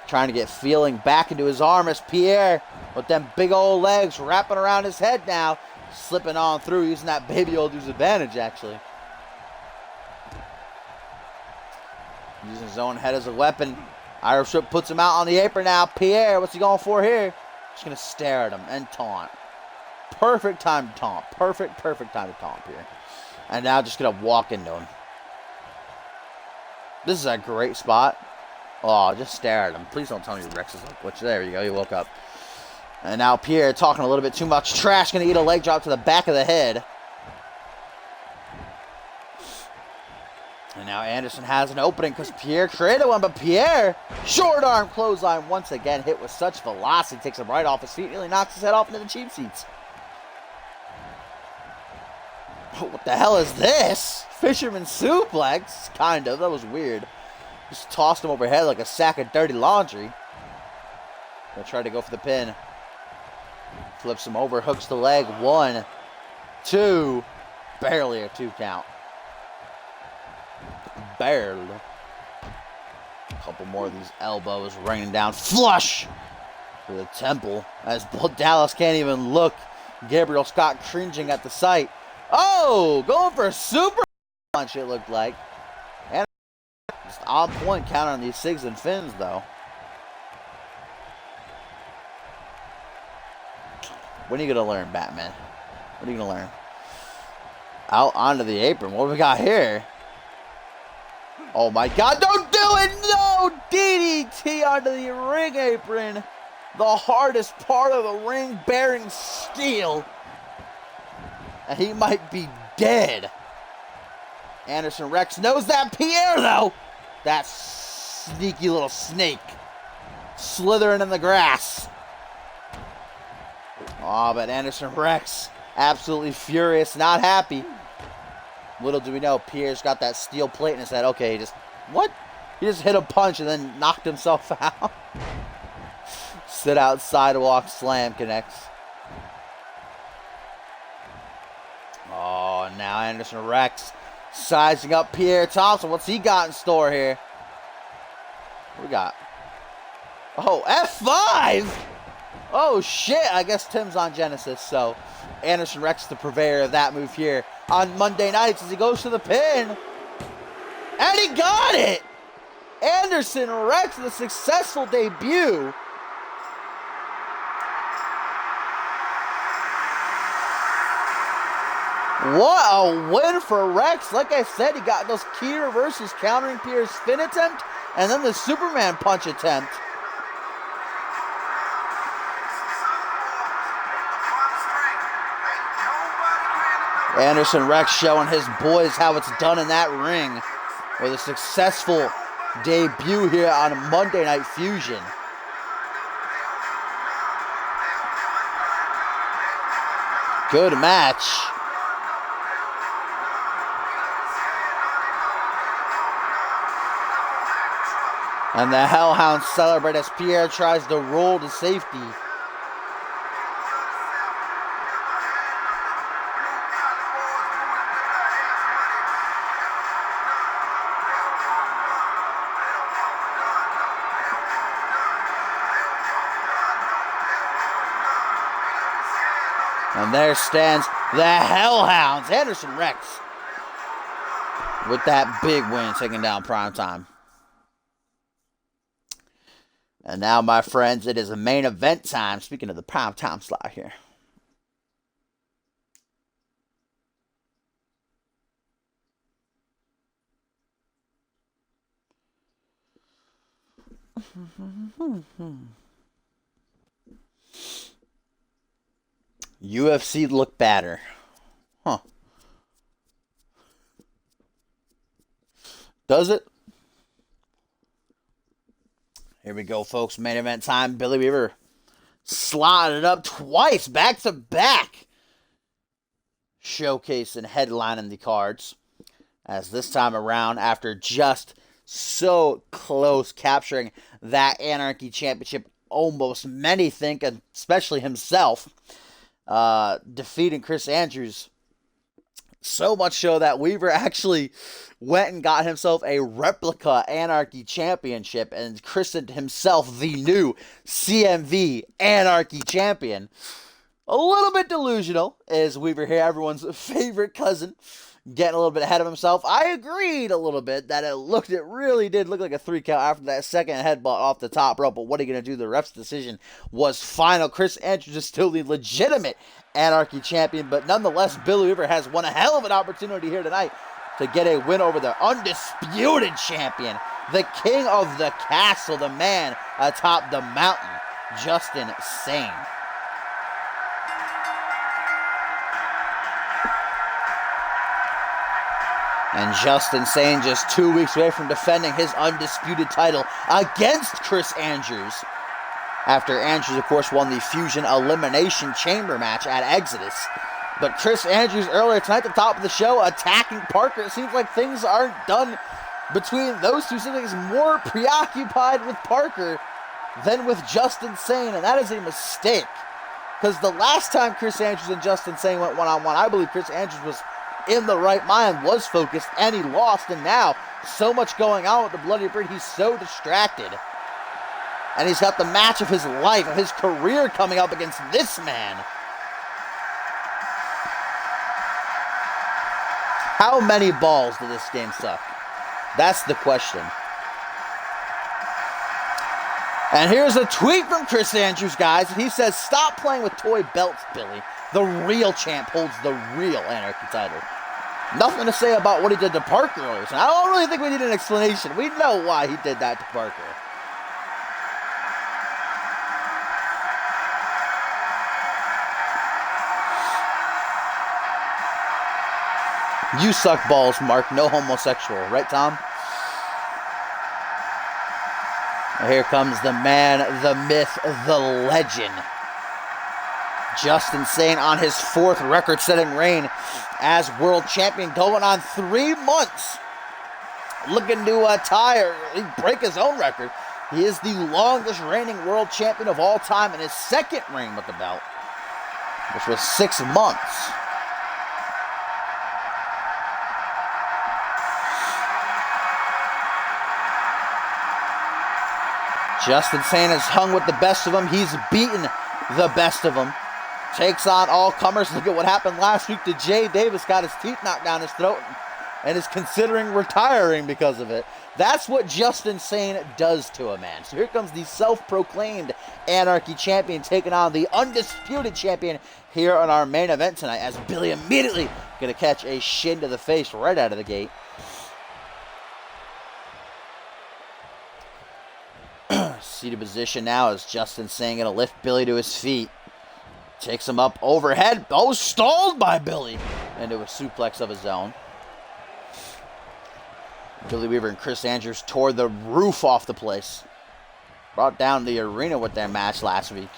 Trying to get feeling back into his arm as Pierre with them big old legs wrapping around his head now. Slipping on through, using that baby old dude's advantage actually. Using his own head as a weapon. Irish Whip puts him out on the apron now. Pierre, what's he going for here? Just going to stare at him and taunt. Perfect time to taunt. Perfect time to taunt here. And now just going to walk into him. This is a great spot. Oh, just stare at him. Please don't tell me Rex is like, which, there you go, he woke up. And now Pierre talking a little bit too much trash. Going to eat a leg drop to the back of the head. And now Anderson has an opening because Pierre created one, but Pierre, short arm clothesline once again, hit with such velocity, takes him right off his feet, nearly knocks his head off into the cheap seats. Oh, what the hell is this? Fisherman suplex? Kind of, that was weird. Just tossed him overhead like a sack of dirty laundry. Gonna try to go for the pin. Flips him over, hooks the leg. 1, 2, barely a 2 count. Barely. A couple more of these elbows raining down. Flush for the temple as Dallas can't even look. Gabriel Scott cringing at the sight. Oh, going for a super punch it looked like. And just on point count on these Sigs and Fins though. When are you going to learn, Batman? What are you going to learn? Out onto the apron. What do we got here? Oh my God, don't do it! No! DDT onto the ring apron. The hardest part of the ring, bearing steel. And he might be dead. Anderson Rex knows that. Pierre, though. That sneaky little snake. Slithering in the grass. Oh, but Anderson Rex, absolutely furious, not happy. Little do we know, Pierre's got that steel plate in his head. Okay, he just, what? He just hit a punch and then knocked himself out. Sit out, sidewalk, slam connects. Oh, now Anderson Rex sizing up Pierre Thompson. What's he got in store here? What we got? Oh, F5! Oh, shit. I guess Tim's on Genesis, so Anderson Rex, the purveyor of that move here on Monday nights as he goes to the pin. And he got it! Anderson Rex with a successful debut. What a win for Rex. Like I said, he got those key reversals countering Pierre's spin attempt and then the Superman punch attempt. Anderson Rex showing his boys how it's done in that ring with a successful debut here on Monday Night Fusion. Good match. And the Hellhounds celebrate as Pierre tries to roll to safety. And there stands the Hellhounds. Anderson Rex with that big win, taking down Primetime. And now, my friends, it is a main event time. Speaking of the Primetime slot here. UFC look badder. Huh. Does it? Here we go, folks. Main event time. Billy Weaver slotted up twice, back to back. Showcase and headlining the cards. As this time around, after just so close capturing that Anarchy Championship, almost many think, and especially himself, defeating Chris Andrews. So much so that Weaver actually went and got himself a replica Anarchy Championship and christened himself the new CMV Anarchy Champion. A little bit delusional is Weaver here, everyone's favorite cousin, getting a little bit ahead of himself. I agreed a little bit that it really did look like a 3 count after that second headbutt off the top rope, but what are you going to do? The ref's decision was final. Chris Andrews is still the legitimate Anarchy Champion, but nonetheless, Billy Weaver has one hell of an opportunity here tonight to get a win over the undisputed champion, the king of the castle, the man atop the mountain, JustIN Sane. And JustIN Sane just 2 weeks away from defending his undisputed title against Chris Andrews. After Andrews, of course, won the Fusion Elimination Chamber match at Exodus. But Chris Andrews earlier tonight at the top of the show attacking Parker. It seems like things aren't done between those two. It seems like he's more preoccupied with Parker than with JustIN Sane, and that is a mistake. Because the last time Chris Andrews and JustIN Sane went one-on-one, I believe Chris Andrews was in the right mind, was focused, and he lost. And now, so much going on with the Bloody Bird, he's so distracted. And he's got the match of his life, of his career coming up against this man. How many balls did this game suck? That's the question. And here's a tweet from Chris Andrews, guys. He says, "Stop playing with toy belts, Billy. The real champ holds the real Anarchy title." Nothing to say about what he did to Parker earlier. So I don't really think we need an explanation. We know why he did that to Parker. You suck balls, Mark. No homosexual. Right, Tom? Here comes the man, the myth, the legend. JustIN Sane on his 4th record-setting reign as world champion, going on 3 months. Looking to break his own record. He is the longest reigning world champion of all time in his 2nd reign with the belt, which was 6 months. JustIN Sane has hung with the best of them. He's beaten the best of them. Takes on all comers. Look at what happened last week to Jay Davis. Got his teeth knocked down his throat and is considering retiring because of it. That's what JustIN Sane does to a man. So here comes the self-proclaimed Anarchy Champion taking on the undisputed champion here on our main event tonight, as Billy immediately going to catch a shin to the face right out of the gate. Seated position now as JustIN Sane going to lift Billy to his feet. Takes him up overhead. Oh, stalled by Billy into a suplex of his own. Billy Weaver and Chris Andrews tore the roof off the place. Brought down the arena with their match last week.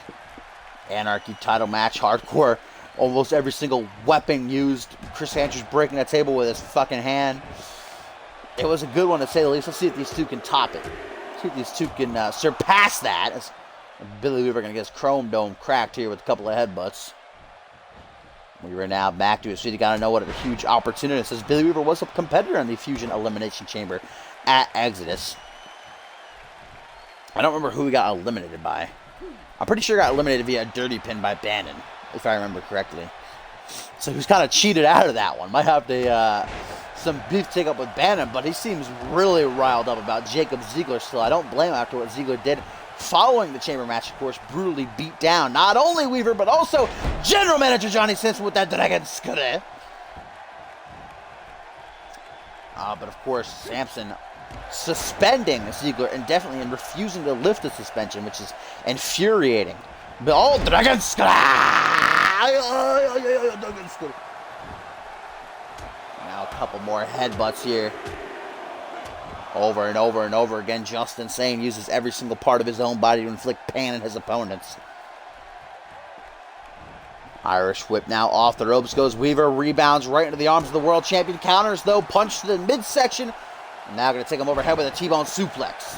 Anarchy title match, hardcore. Almost every single weapon used. Chris Andrews breaking a table with his fucking hand. It was a good one to say the least. Let's see if these two can top it. See if these two can surpass that. As Billy Weaver going to get his chrome dome cracked here with a couple of headbutts. Weaver now back to his feet. You got to know what a huge opportunity this is. Billy Weaver was a competitor in the Fusion Elimination Chamber at Exodus. I don't remember who he got eliminated by. I'm pretty sure he got eliminated via a dirty pin by Bannon. if I remember correctly. So he was kind of cheated out of that one. Might have to some beef to take up with Bannon, but he seems really riled up about Jacob Ziegler still. I don't blame him after what Ziegler did following the chamber match, of course, brutally beat down not only Weaver, but also General Manager Johnny Simpson with that Dragon Scudder. But of course, Sampson suspending Ziegler indefinitely and refusing to lift the suspension, which is infuriating. But oh, Dragon Scudder! Now a couple more headbutts here. Over and over and over again, JustIN Sane uses every single part of his own body to inflict pain on his opponents. Irish whip now off the ropes goes Weaver. Rebounds right into the arms of the world champion. Counters, though. Punch to the midsection. Now going to take him overhead with a T-bone suplex.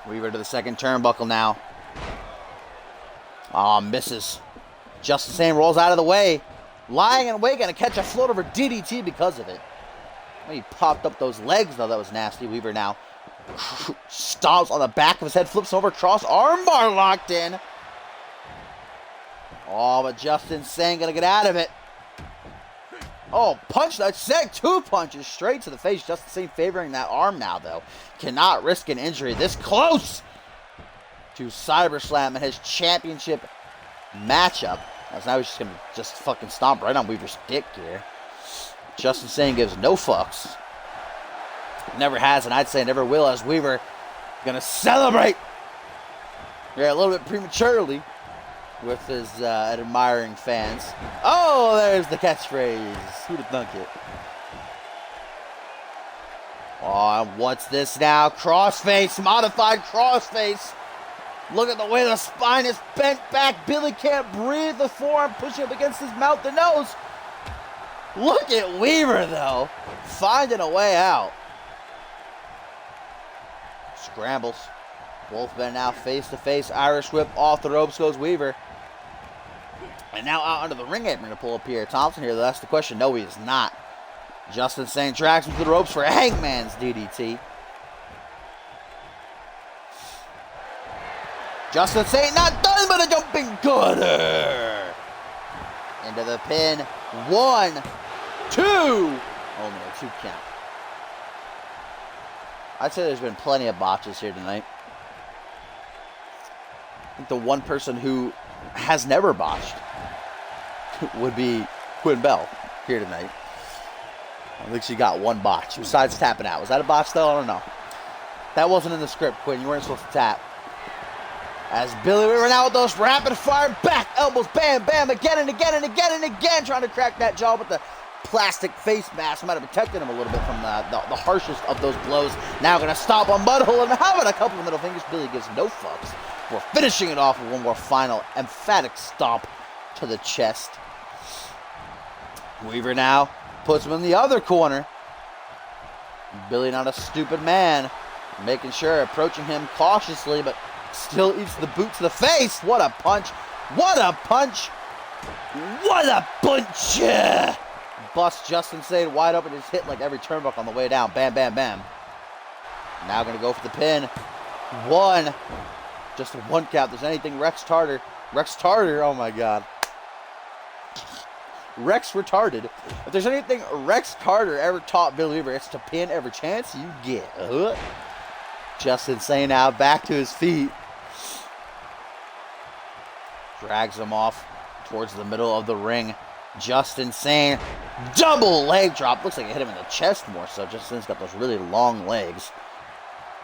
Weaver to the second turnbuckle now. Oh, misses. JustIN Sane rolls out of the way. Lying in wait, going to catch a float over DDT because of it. When he popped up those legs, though, that was nasty. Weaver now stomps on the back of his head, flips over, cross armbar locked in. Oh, but JustIN Sane going to get out of it. Oh, punch, that's sick. 2 punches straight to the face. JustIN Sane favoring that arm now, though. Cannot risk an injury this close to Cyber Slam in his championship matchup. As now he's just going to fucking stomp right on Weaver's dick here. JustIN Sane gives no fucks. Never has, and I'd say never will, as Weaver going to celebrate. Yeah, a little bit prematurely with his admiring fans. Oh, there's the catchphrase. Who'd have thunk it? Oh, what's this now? Crossface, modified crossface. Look at the way the spine is bent back. Billy can't breathe. The forearm pushing up against his mouth, the nose. Look at Weaver, though. Finding a way out. Scrambles. Both men now face to face. Irish whip off the ropes goes Weaver. And now out under the ring apron to pull up here. Thompson here, that's the question. No, he is not. JustIN Sane tracks him to the ropes for a Hangman's DDT. JustIN Sane not done, but a jumping cutter. Into the pin. 1, 2. Only a 2 count. I'd say there's been plenty of botches here tonight. I think the one person who has never botched would be Quinn Bell here tonight. I think she got 1 botch, besides tapping out. Was that a botch, though? I don't know. That wasn't in the script, Quinn. You weren't supposed to tap. As Billy Weaver now with those rapid fire back elbows, bam, bam, again and again and again and again, trying to crack that jaw with the plastic face mask. Might have protected him a little bit from the harshest of those blows. Now going to stop on Mudhole, and how about a couple of middle fingers? Billy gives no fucks. We're finishing it off with one more final emphatic stomp to the chest. Weaver now puts him in the other corner. Billy not a stupid man. Making sure, approaching him cautiously, but still eats the boot to the face. What a punch. What a punch. What a punch. Busts JustIN Sane wide open. Just hit like every turnbuckle on the way down. Bam, bam, bam. Now going to go for the pin. 1. Just a 1 count. If there's anything Rex Tarter, oh my God. Rex retarded. If there's anything Rex Carter ever taught Billy Weaver, it's to pin every chance you get. JustIN Sane now back to his feet. Drags him off towards the middle of the ring. JustIN Sane, double leg drop. Looks like it hit him in the chest more so. JustIN's got those really long legs.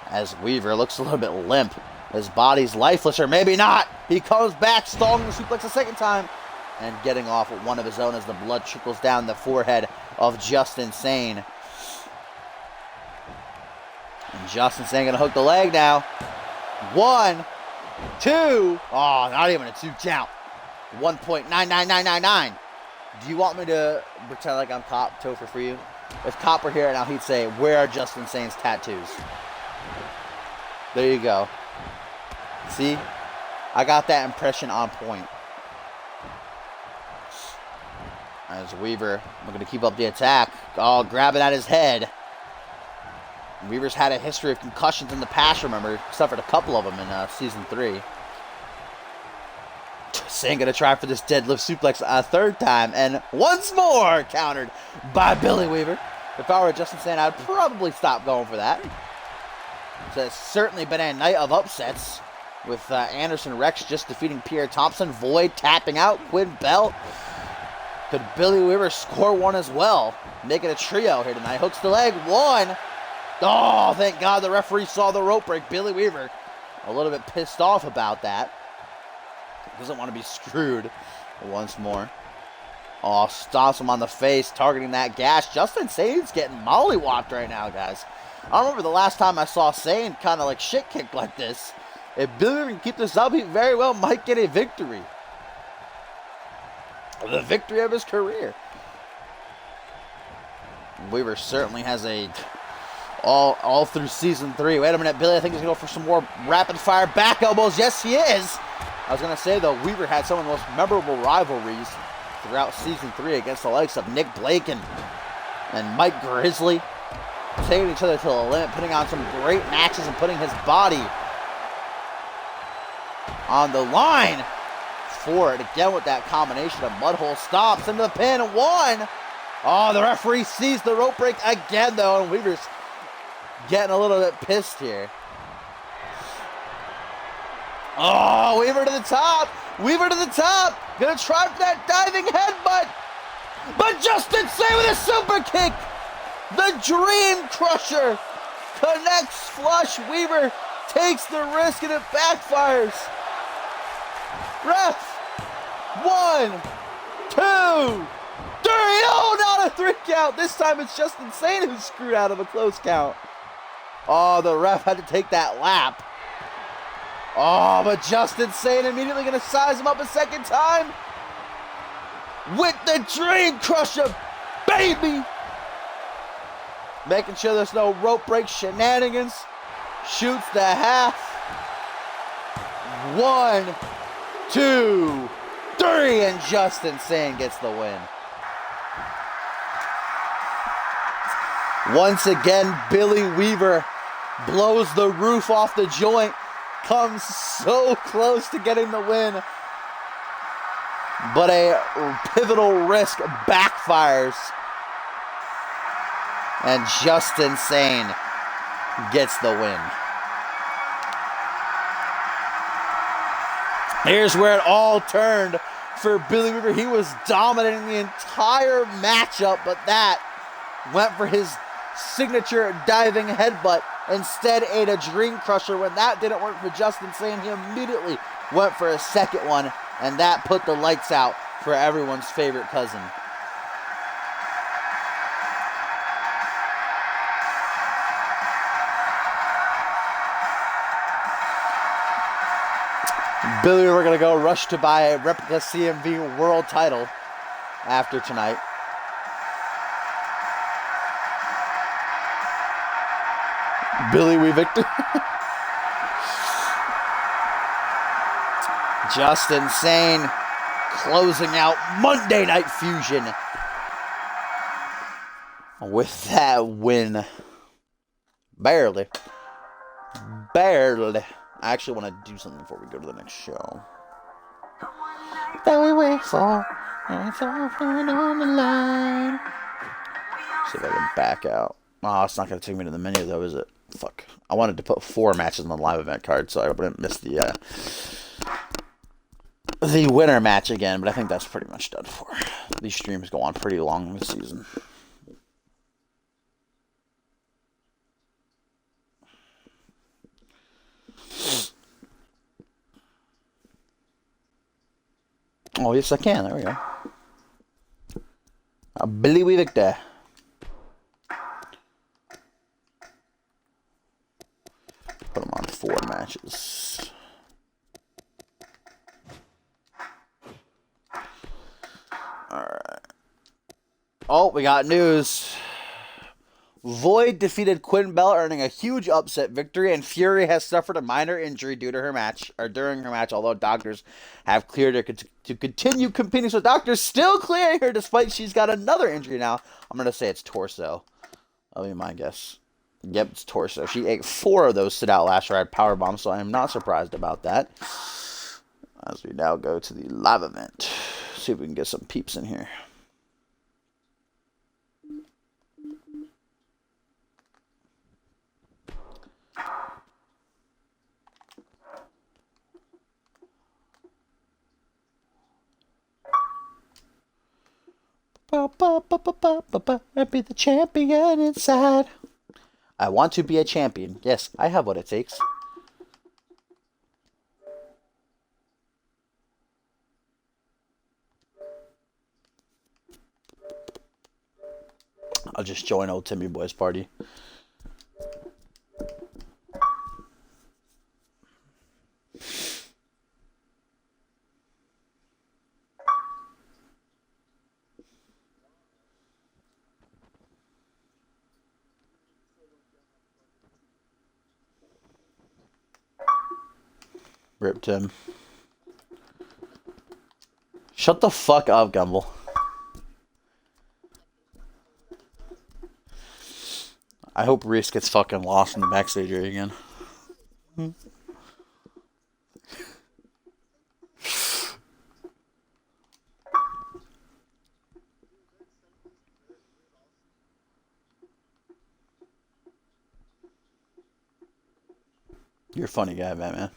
As Weaver looks a little bit limp. His body's lifeless, or maybe not. He comes back, stalling the suplex a second time. And getting off with one of his own as the blood trickles down the forehead of JustIN Sane. And JustIN Sane going to hook the leg now. 1, 2. Oh, not even a 2 count. 1.99999. Do you want me to pretend like I'm Cop Topher for you? If Cop were here now, he'd say, "Where are JustIN Sane's tattoos?" There you go. See? I got that impression on point. As Weaver, we're going to keep up the attack. Oh, grabbing at his head. Weaver's had a history of concussions in the past, remember. Suffered a couple of them in Season 3. Sane gonna try for this deadlift suplex a third time, and once more countered by Billy Weaver. If I were JustIN Sane, I'd probably stop going for that. So it's certainly been a night of upsets, with Anderson Rex just defeating Pierre Thompson, Void tapping out Quinn Bell. Could Billy Weaver score one as well? Make it a trio here tonight. Hooks the leg, one. Oh, thank God the referee saw the rope break. Billy Weaver a little bit pissed off about that. Doesn't want to be screwed once more. Oh, stomps him on the face, targeting that gash. JustIN Sane's getting mollywopped right now, guys. I don't remember the last time I saw Sane kind of like shit kicked like this. If Billy Weaver can keep this up, he very well might get a victory. The victory of his career. Weaver certainly has a all through Season 3. Wait a minute, Billy, I think he's going to go for some more rapid-fire back elbows. Yes, he is. I was going to say, though, Weaver had some of the most memorable rivalries throughout Season 3 against the likes of Nick Blake and Mike Grizzly, taking each other to the limit, putting on some great matches and putting his body on the line for it. Again with that combination of mudhole stops into the pin. One. Oh, the referee sees the rope break again, though, and Weaver's getting a little bit pissed here. Oh, Weaver to the top. Weaver to the top. Gonna try for that diving headbutt. But JustIN Sane with a super kick. The Dream Crusher connects flush. Weaver takes the risk and it backfires. Ref. 1, 2, 3. Oh, not a 3 count. This time it's JustIN Sane who's screwed out of a close count. Oh, the ref had to take that lap. Oh, but JustIN Sane immediately going to size him up a second time with the Dream Crusher, baby. Making sure there's no rope break shenanigans. Shoots the half. 1, 2, 3, and JustIN Sane gets the win. Once again, Billy Weaver blows the roof off the joint. Comes so close to getting the win, but a pivotal risk backfires, and JustIN Sane gets the win. Here's where it all turned for Billy Weaver. He was dominating the entire matchup, but that went for his signature diving headbutt. Instead ate a Dream Crusher. When that didn't work for JustIN Sane, he immediately went for a second one, and that put the lights out for everyone's favorite cousin. Billy, we're going to go rush to buy a replica CMV world title after tonight. Billy Weaver. JustIN Sane closing out Monday Night Fusion with that win. Barely. I actually want to do something before we go to the next show. That we wait for, and it's all on the line. See if I can back out. Oh, it's not going to take me to the menu, though, is it? Fuck. I wanted to put 4 matches on the live event card, so I wouldn't miss the winner match again, but I think that's pretty much done for. These streams go on pretty long this season. Oh, yes, I can. There we go. Billy Weaver. Put him on 4 matches. Alright. Oh, we got news. Void defeated Quinn Bell, earning a huge upset victory, and Fury has suffered a minor injury due to her match, or during her match, although doctors have cleared her to continue competing. So doctors still clearing her despite she's got another injury now. I'm going to say it's torso. That'll be my guess. Yep, it's torso. She ate 4 of those sit-out last ride powerbombs, so I am not surprised about that. As we now go to the live event. See if we can get some peeps in here. I'd be the champion inside. I want to be a champion. Yes, I have what it takes. I'll just join old Timmy Boy's party. Rip Tim. Shut the fuck up, Gumbel. I hope Reese gets fucking lost in the backstage area again. You're a funny guy, Batman.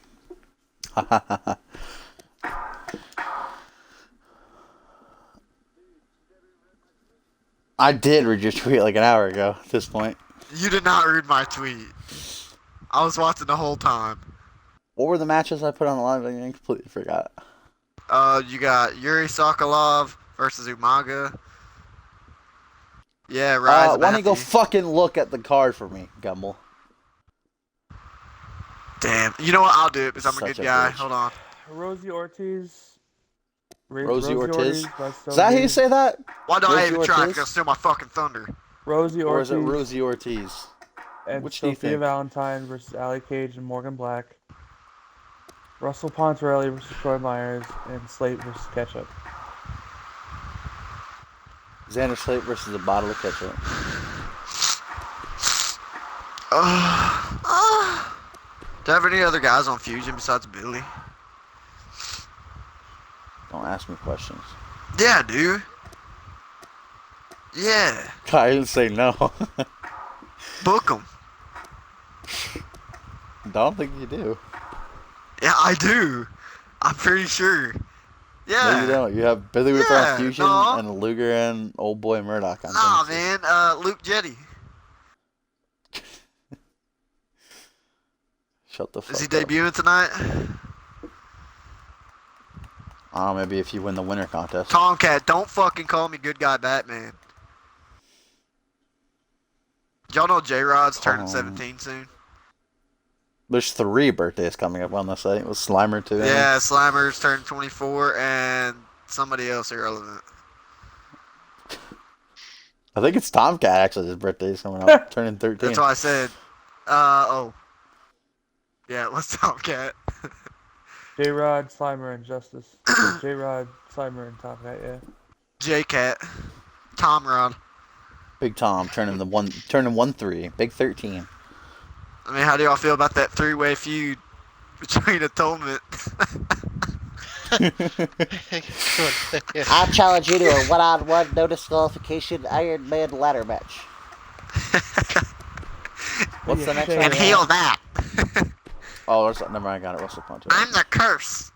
I did read your tweet like an hour ago at this point. You did not read my tweet. I was watching the whole time. What were the matches I put on the line? I completely forgot. You got Yuri Sokolov versus Umaga. Yeah, Rise. Why don't you go fucking look at the card for me, Gumbel? Damn. You know what? I'll do it because I'm a good guy. Bitch. Hold on. Rosie Ortiz. Rosie Ortiz? Ortiz. Is that how you say that? Why don't I Rosie even try? Ortiz? Because steal my fucking thunder. Rosie Or Ortiz. is it Rosie Ortiz? And Which do you Sophia think? Valentine versus Allie Cage and Morgan Black. Russell Pontarelli versus Troy Myers. And Slate versus Ketchup. Xander Slate versus a bottle of ketchup. Do you have any other guys on Fusion besides Billy? Don't ask me questions. Yeah, dude. Yeah. I didn't say no. Book them. Don't think you do. Yeah, I do. I'm pretty sure. Yeah. No, you don't. You have Billy Whip Yeah, on Fusion no. and Luger and Old Boy Murdoch on Nah, Genesis. man. Luke Jetty. Shut the fuck Is he up. debuting tonight? Maybe if you win the winter contest. Tomcat, don't fucking call me good guy Batman. Y'all know J-Rod's turning 17 soon? There's 3 birthdays coming up on the site. Was Slimer too? Yeah, Slimer's turning 24 and somebody else irrelevant. I think it's Tomcat actually. His birthday's coming up, turning 13. That's what I said. Oh. Yeah, let's Tomcat. J-Rod, Slimer, and Justice. J-Rod, Slimer, and Tomcat, yeah. J-Cat. Tom Rod. Big Tom turning 1-3. Big 13. I mean, how do y'all feel about that 3-way feud between Atonement? I challenge you to a one-on-one, no disqualification, Iron Man ladder match. What's the next one? And heal that. Oh, never mind. I got it. Russell Ponto. I'm the curse.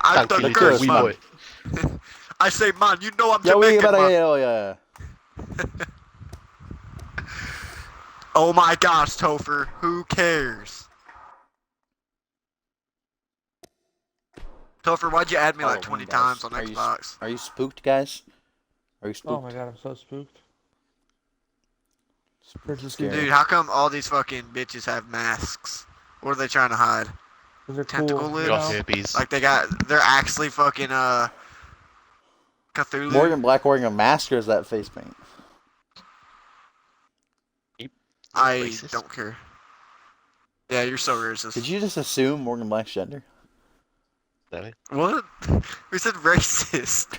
I'm the the curse, curse, man. I say, man, you know I'm Yeah, we Jamaican, gotta. man. Oh yeah. Oh my gosh, Topher, who cares? Topher, why'd you add me like 20 times on Xbox? Are you spooked, guys? Are you spooked? Oh my god, I'm so spooked. Scary. Dude, how come all these fucking bitches have masks? What are they trying to hide? Those are Tentacle cool. lips? you Y'all know? hippies. Like they're actually fucking Cthulhu. Morgan Black wearing a mask, or is that face paint? I Racist. don't care. Yeah, you're so racist. Did you just assume Morgan Black's gender? That it? What? We said racist.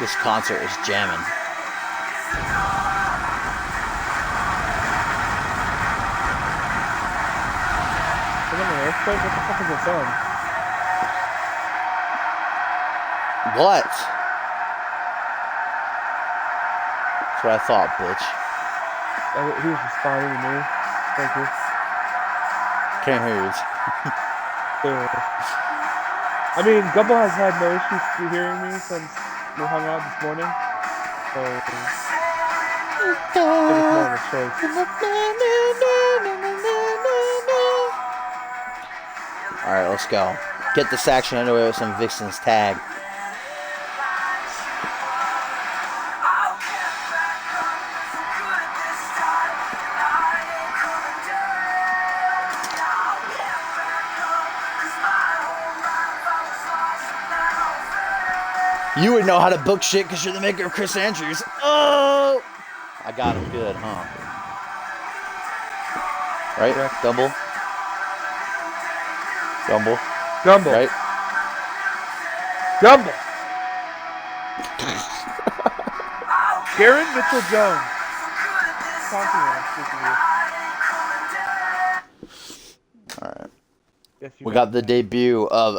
This concert is jamming. Look at the earthquake. What the fuck is this song? What? That's what I thought, bitch. He was responding to me. Thank you. Can't hear you. Clearly. I mean, Gumbo has had no issues hearing me since we hung out this morning. So, I think it's more of a choice. Alright, let's go. Get this action underway with some Vixen's tag. You would know how to book shit because you're the maker of Chris Andrews. Oh! I got him good, huh? Right? Yeah. Gumble? Gumble? Gumbo. Right? Gumbo. Garen Mitchell-Jones. Alright. Yes, We got the debut of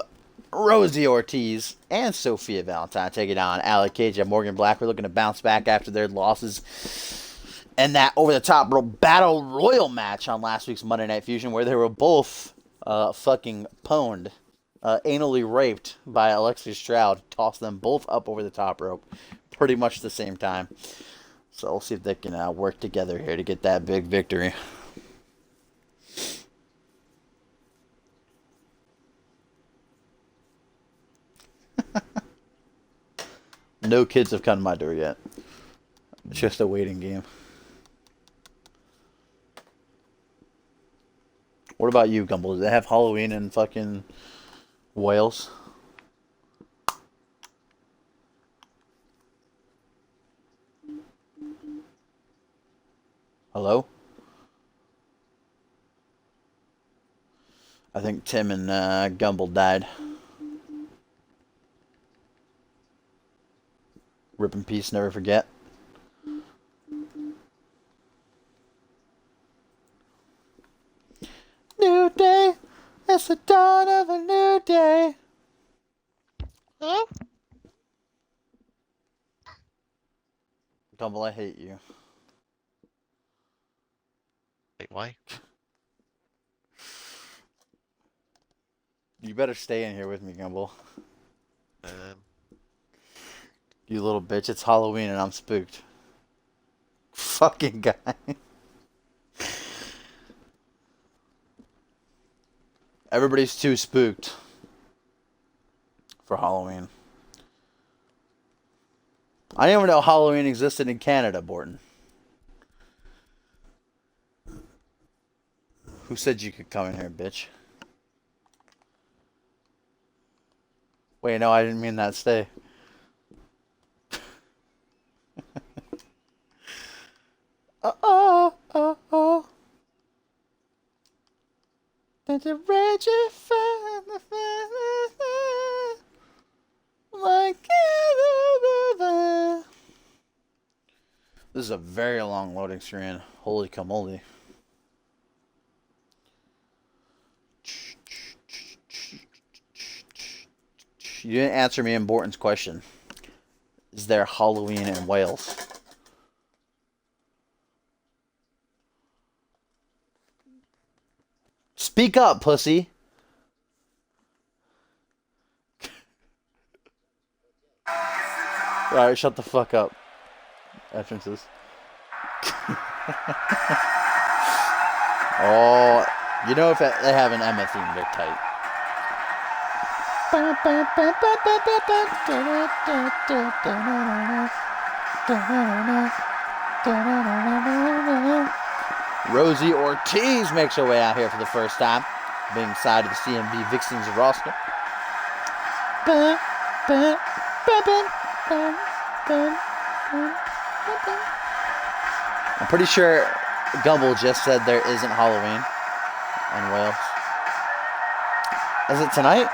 Rosie Ortiz and Sophia Valentine taking on Allie Cage and Morgan Black. We're looking to bounce back after their losses and that over-the-top battle royal match on last week's Monday Night Fusion where they were both fucking pwned, anally raped by Alexis Stroud. Tossed them both up over the top rope pretty much at the same time. So we'll see if they can work together here to get that big victory. No kids have come to my door yet. It's just a waiting game. What about you, Gumble? Do they have Halloween in fucking Wales? Hello? I think Tim and Gumble died. Rip in peace, never forget. New day, it's the dawn of a new day. Huh? Gumble, I hate you. Wait, why? You better stay in here with me, Gumble. Um, You little bitch, it's Halloween and I'm spooked. Fucking guy. Everybody's too spooked for Halloween. I didn't even know Halloween existed in Canada, Borton. Who said you could come in here, bitch? Wait, no, I didn't mean that. Stay. Oh. Did you rage your fire? This is a very long loading screen. Holy camole. You didn't answer me in Borton's question. Is there Halloween in Wales? Speak up, pussy. Alright, shut the fuck up. Entrances. Oh, you know if they have an Emma theme, they're tight. Rosie Ortiz makes her way out here for the first time, being side of the CMV Vixens roster. I'm pretty sure Gumble just said there isn't Halloween in Wales. Is it tonight?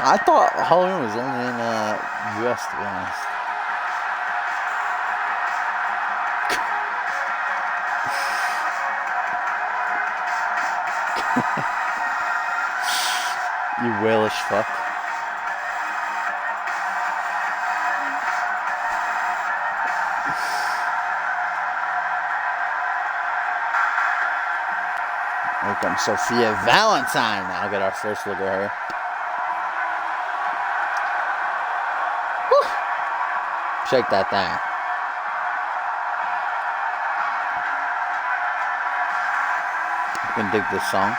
I thought Halloween was only in US, to be honest. You whalish fuck. Here comes Sophia Valentine. Now get our first look at her. Whew. Shake that thing. You can dig this song.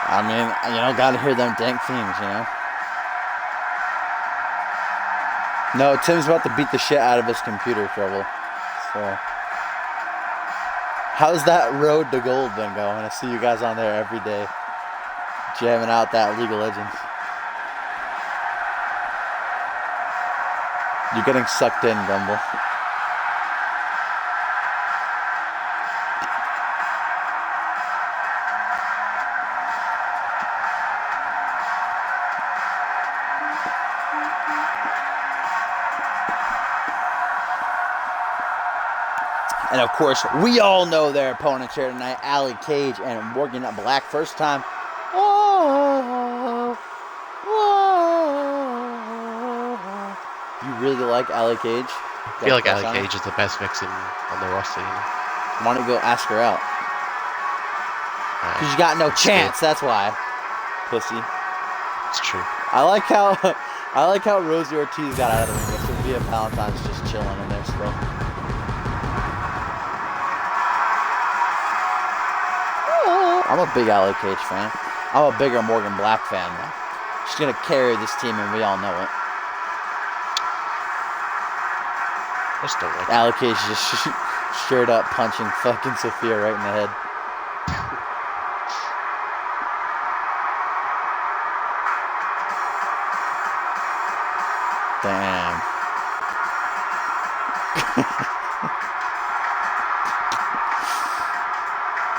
I mean, you know, gotta hear them dank themes, you know? No, Tim's about to beat the shit out of his computer trouble. So, how's that road to gold been going? I see you guys on there every day, jamming out that League of Legends. You're getting sucked in, Gumble. And of course, we all know their opponents here tonight, Allie Cage and Morgan Black. First time. Whoa, whoa. You really like Allie Cage? I feel like Allie Cage is the best vixen on the roster, you know? Why don't you go ask her out? Because you got no chance, that's why. Pussy. It's true. I like how Rosie Ortiz got out of the ring. Sophia Valentine's just chilling in there still. I'm a big Allie Cage fan. I'm a bigger Morgan Black fan, though. She's going to carry this team, and we all know it. I just don't like Allie Cage just straight up punching fucking Sophia right in the head. Damn.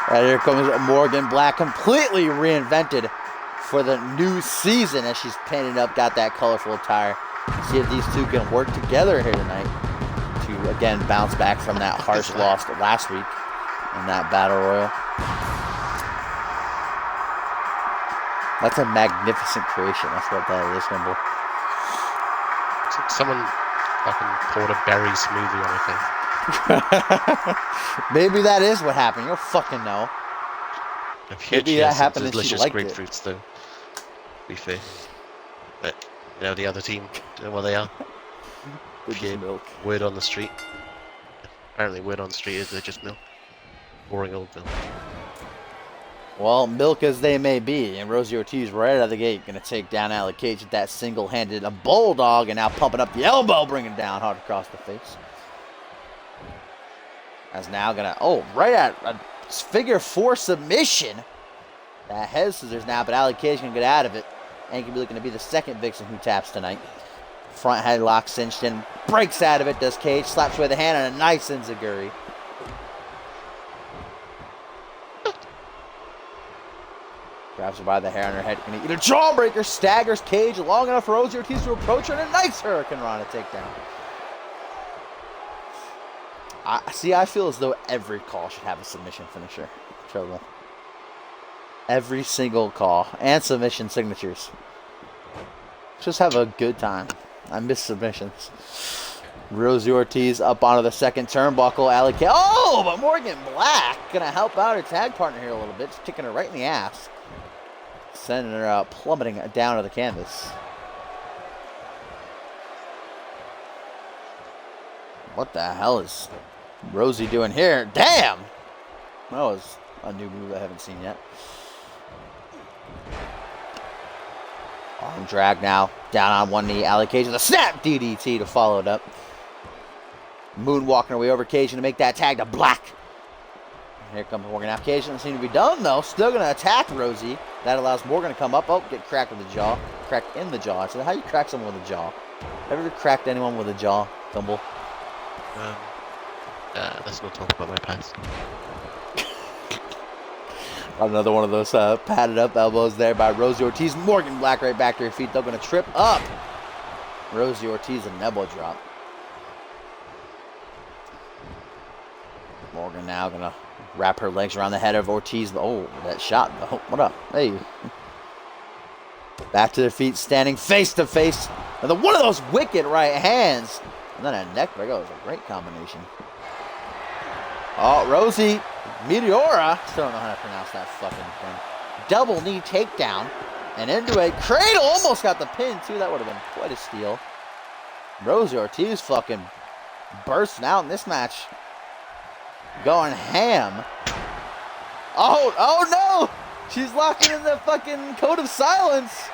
Right, here comes Morgan Black, completely reinvented for the new season as she's painted up, got that colorful attire. See if these two can work together here tonight to, again, bounce back from that harsh loss last week in that Battle Royal. That's a magnificent creation. That's what that is, Nimble. Someone fucking poured a berry smoothie on her thing. Maybe that is what happened. You don't fucking know. Maybe that happened and she delicious liked it. grapefruits, though. To be fair. But, you know, the other team, you know what they are? They're just milk. Word on the street. Apparently word on the street is they're just milk. Boring old milk. Well, milk as they may be, and Rosie Ortiz right out of the gate going to take down Allie Cage with that single-handed bulldog, and now pumping up the elbow, bringing it down hard across the face. That's now going to, right at a figure 4 submission. That head scissors now, but Allie Cage going to get out of it. And can be looking to be the second Vixen who taps tonight. Front headlock cinched in, breaks out of it, does Cage, slaps away the hand, and a nice enziguri. Grabs her by the hair on her head. Gonna eat a jawbreaker. Staggers Cage long enough for Rosie Ortiz to approach her. And a nice Hurricane Rana takedown. I feel as though every call should have a submission finisher. Trouble. Every single call. And submission signatures. Just have a good time. I miss submissions. Rosie Ortiz up onto the second turnbuckle. Allie Cage. Oh, but Morgan Black gonna help out her tag partner here a little bit. Just kicking her right in the ass. Sending her plummeting down to the canvas. What the hell is Rosie doing here? Damn! That was a new move I haven't seen yet. Arm drag now. Down on one knee. Allie Cage with a snap DDT to follow it up. Moonwalking her way over Cage to make that tag to Black. Here comes Morgan. Now Cage doesn't seem to be done, though. Still going to attack Rosie. That allows Morgan to come up. Oh, get cracked with the jaw. Cracked in the jaw. So how do you crack someone with a jaw? Ever cracked anyone with a jaw, Dumble? Let's not talk about my past. Another one of those padded up elbows there by Rosie Ortiz. Morgan Black right back to her feet. They're going to trip up Rosie Ortiz, an elbow drop. Morgan now going to wrap her legs around the head of Ortiz. Oh, that shot. Oh, what up? Hey. Back to their feet, standing face to face. And then one of those wicked right hands. And then a neck breaker. It was a great combination. Oh, Rosie Meteora. Still don't know how to pronounce that fucking thing. Double knee takedown. And into a cradle. Almost got the pin, too. That would have been quite a steal. Rosie Ortiz fucking bursting out in this match. Going ham. Oh no! She's locking in the fucking code of silence.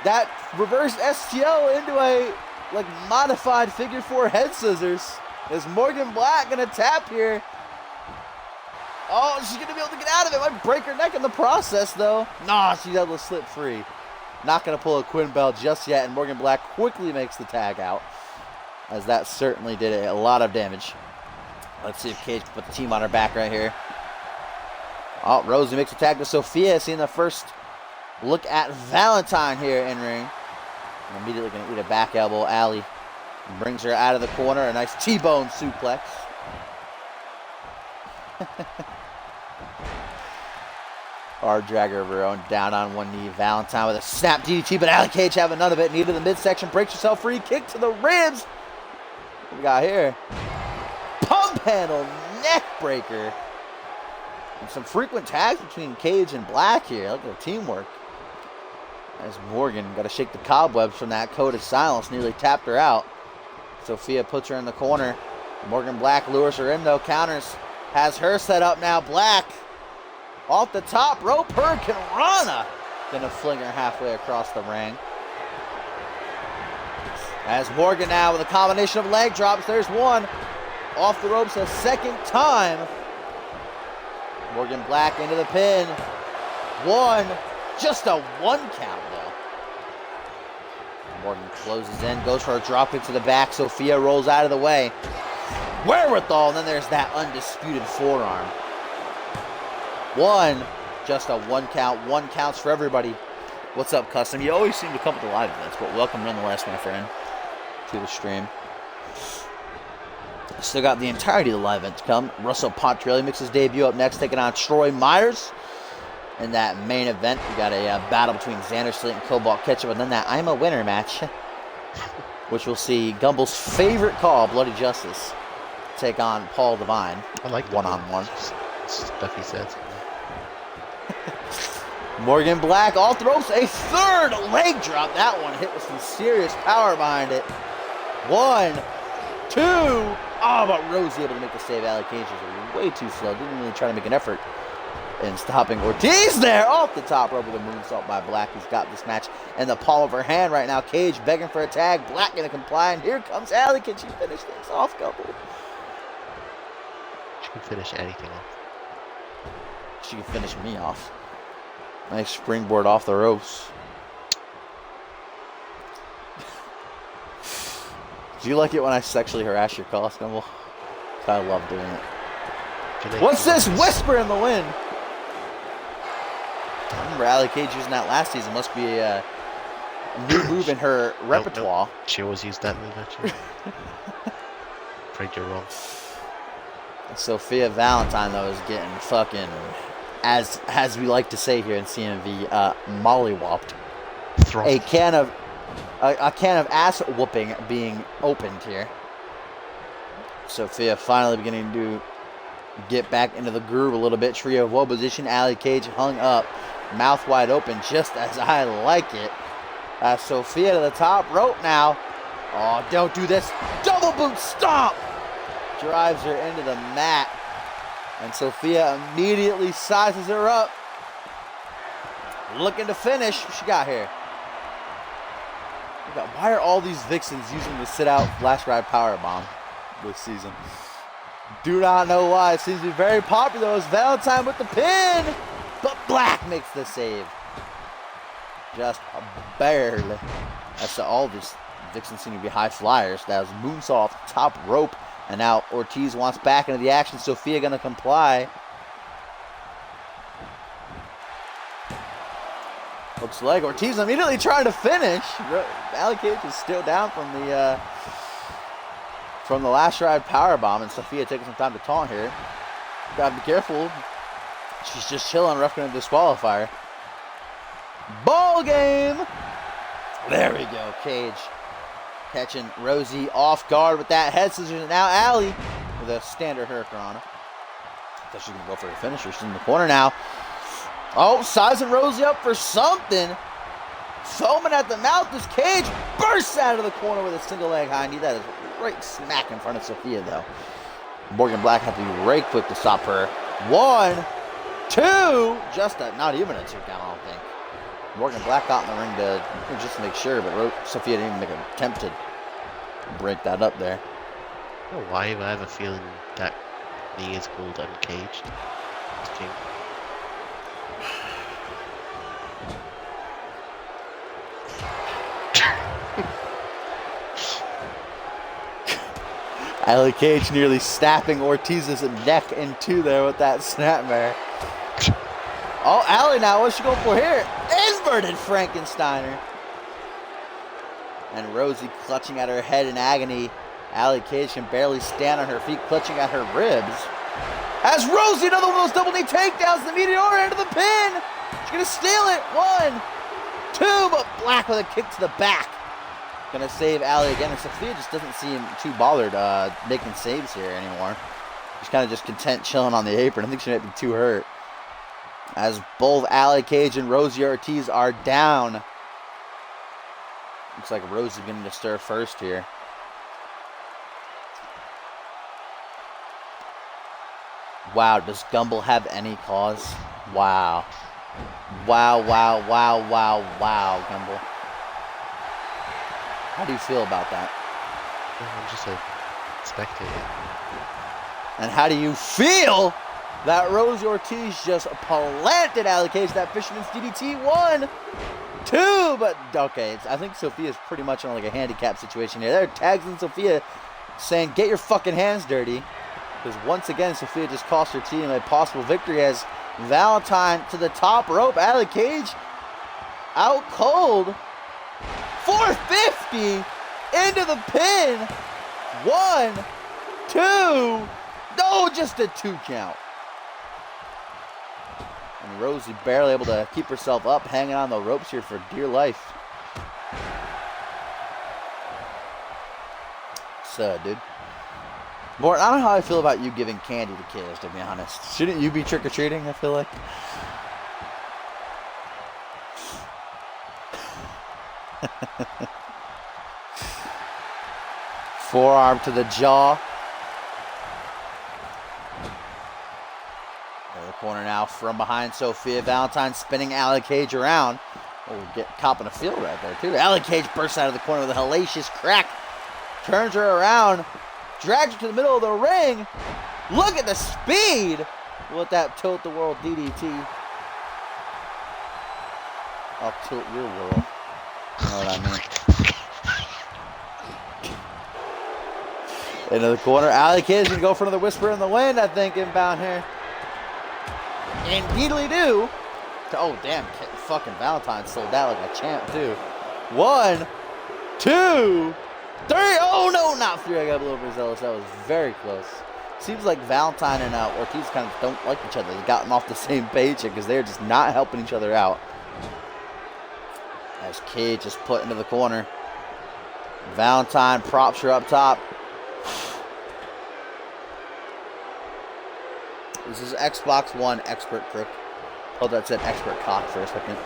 That reverse STO into a like modified figure 4 head scissors. Is Morgan Black gonna tap here? Oh, she's gonna be able to get out of it. Might break her neck in the process though. Nah, she's able to slip free. Not gonna pull a Quinn Bell just yet, and Morgan Black quickly makes the tag out, as that certainly did a lot of damage. Let's see if Cage can put the team on her back right here. Oh, Rosie makes a tag to Sophia. Seeing the first look at Valentine here in ring. And immediately going to eat a back elbow. Allie brings her out of the corner. A nice T-bone suplex. Our dragger of her own down on one knee. Valentine with a snap DDT, but Allie Cage having none of it. Knee to the midsection. Breaks herself free. Kick to the ribs. What we got here? Pump handle neck breaker. And some frequent tags between Cage and Black here. Look at the teamwork. As Morgan got to shake the cobwebs from that code of silence. Nearly tapped her out. Sophia puts her in the corner. Morgan Black lures her in though. Counters. Has her set up now. Black off the top rope. Hurricane Rana. Gonna fling her halfway across the ring. As Morgan now with a combination of leg drops. There's one. Off the ropes a second time. Morgan Black into the pin. One. Just a 1 count, though. Morgan closes in. Goes for a dropkick to the back. Sophia rolls out of the way. Wherewithal. And then there's that undisputed forearm. One. Just a 1 count. 1 counts for everybody. What's up, Custom? You always seem to come to the live events, but welcome nonetheless, my friend, to the stream. Still got the entirety of the live event to come. Russell Pontrelli makes his debut up next, taking on Troy Myers. In that main event, we got a battle between Xander Slate and Cobalt Ketchup, and then that I'm a Winner match, which we'll see Gumbel's favorite call, Bloody Justice, take on Paul Devine. I like one-on-one. Stuff he says. Morgan Black off the ropes, a third leg drop. That one hit with some serious power behind it. 1, 2. Oh, but Rosie able to make the save. Allie Cage is way too slow. Didn't really try to make an effort in stopping Ortiz there. Off the top rope with a moonsault by Black. He's got this match in the palm of her hand right now. Cage begging for a tag. Black going to comply. And here comes Allie. Can she finish this off, couple? She can finish anything off. She can finish me off. Nice springboard off the ropes. Do you like it when I sexually harass your call, Scumble? I love doing it. What's this whisper in the wind? I remember Allie Cage using that last season. Must be a new move in her repertoire. Nope. She always used that move, actually. Afraid you're wrong. Sophia Valentine, though, is getting fucking, as we like to say here in CMV, mollywopped. A can of ass whooping being opened here. Sophia finally beginning to get back into the groove a little bit. Trio of woe position. Allie Cage hung up, mouth wide open, just as I like it. Sophia to the top rope now. Oh, don't do this. Double boot stomp. Drives her into the mat. And Sophia immediately sizes her up. Looking to finish. What she got here? Why are all these Vixens using the sit-out Flash Ride Powerbomb this season? Do not know why. It seems to be very popular. It's Valentine with the pin. But Black makes the save. Just barely. That's all these Vixens seem to be high flyers. That was moonsault off the top rope. And now Ortiz wants back into the action. Sophia going to comply. Looks like Ortiz immediately trying to finish. Allie Cage is still down from the last ride powerbomb, and Sophia taking some time to taunt here. Gotta be careful. She's just chilling, roughing a disqualifier. Ball game. There we go. Cage catching Rosie off guard with that head scissors, and now Allie with a standard hurricane. I thought she was gonna go for a finisher. She's in the corner now. Oh, sizing Rosie up for something. Foaming at the mouth, this Cage bursts out of the corner with a single leg high knee. That is right smack in front of Sophia, though. Morgan Black had to be right quick to stop her. 1, 2, not even a 2 count, I don't think. Morgan Black got in the ring just to make sure, but Sophia didn't even make an attempt to break that up there. I don't know why, but I have a feeling that knee is called uncaged. It's king. Allie Cage nearly snapping Ortiz's neck in two there with that snapmare. Oh, Allie now, what's she going for here? Inverted Frankensteiner. And Rosie clutching at her head in agony. Allie Cage can barely stand on her feet, clutching at her ribs. As Rosie, another one of those double knee takedowns, the Meteor into the pin. She's going to steal it. 1, 2, but Black with a kick to the back. Gonna save Allie again, and Sophia just doesn't seem too bothered making saves here anymore. She's kind of just content chilling on the apron. I think she might be too hurt. As both Allie Cage and Rosie Ortiz are down. Looks like Rosie's beginning to stir first here. Wow, does Gumble have any cause? Wow. Wow, Gumble. How do you feel about that? I'm just a spectator. And how do you feel that Rosie Ortiz just planted Allie Cage, that Fisherman's DDT? 1, 2, but okay, I think Sophia's pretty much on like a handicap situation here. They're tagging Sophia saying, get your fucking hands dirty. Because once again, Sophia just cost her team a possible victory as Valentine to the top rope. Allie Cage out cold. 450 into the pin. 1, 2. No, just a 2 count. And Rosie barely able to keep herself up, hanging on the ropes here for dear life. So, dude. Morton, I don't know how I feel about you giving candy to kids, to be honest. Shouldn't you be trick-or-treating, I feel like? Forearm to the jaw. In the corner now from behind Sophia. Valentine spinning Allie Cage around. Oh, copping a feel right there too. Allie Cage bursts out of the corner with a hellacious crack. Turns her around. Drags her to the middle of the ring. Look at the speed with that tilt the world DDT. I'll tilt your world. You know what I mean? Into the corner. Allie Cage can go for another Whisper in the Wind, I think, inbound here. Indeedly do. Oh, damn. Fucking Valentine sold out like a champ, too. 1, 2, 3. Oh, no, not 3. I got a little overzealous. That was very close. Seems like Valentine and Ortiz kind of don't like each other. They've gotten off the same page because they're just not helping each other out. As Cage is put into the corner. Valentine props her up top. This is Xbox One Expert Crook. Oh, that said Expert Cock for a second.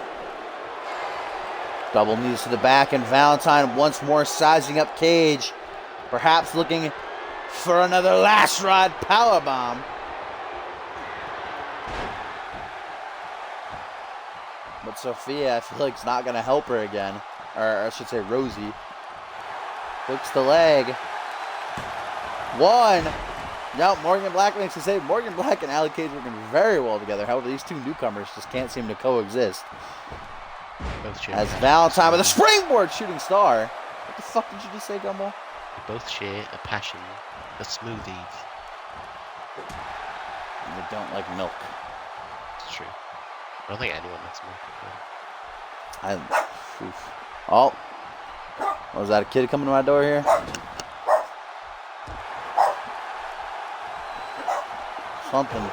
Double knees to the back, and Valentine once more sizing up Cage. Perhaps looking for another last ride powerbomb. But Sophia, I feel like, is not going to help her again. Or I should say Rosie. Hooks the leg. 1. No, Morgan Black makes the save. Morgan Black and Allie Cage working very well together. However, these two newcomers just can't seem to coexist. As Valentine with a springboard shooting star. What the fuck did you just say, Gumball? They both share a passion for smoothies. And they don't like milk. It's true. I don't think anyone likes milk. Oh. Was that a kid coming to my door here? Something.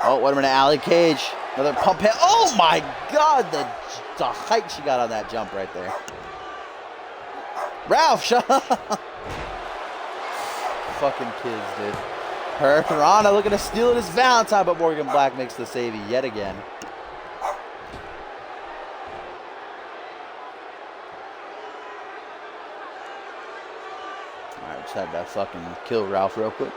Oh, wait a minute. Allie Cage. Another pump hit. Oh, my God. The height she got on that jump right there. Ralph, shut up. Fucking kids, dude. Rana looking to steal it as Valentine, but Morgan Black makes the save yet again. Alright, just had to fucking kill Ralph real quick.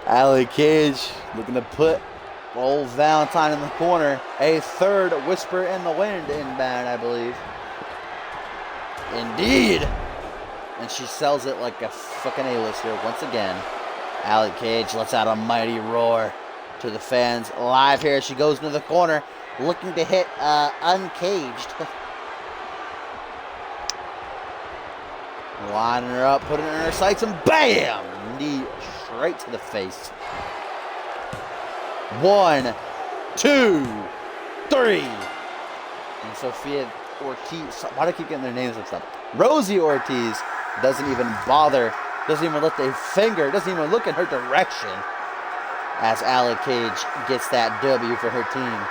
Allie Cage looking to put old Valentine in the corner. A third Whisper in the Wind inbound, I believe. Indeed. And she sells it like a fucking A-lister once again. Allie Cage lets out a mighty roar to the fans live here. She goes into the corner looking to hit Uncaged. Lining her up, putting her in her sights, and bam! Knee straight to the face. 1, 2, 3. And Sophia Ortiz, why do I keep getting their names mixed up? Rosie Ortiz doesn't even bother, doesn't even lift a finger, doesn't even look in her direction as Allie Cage gets that W for her team.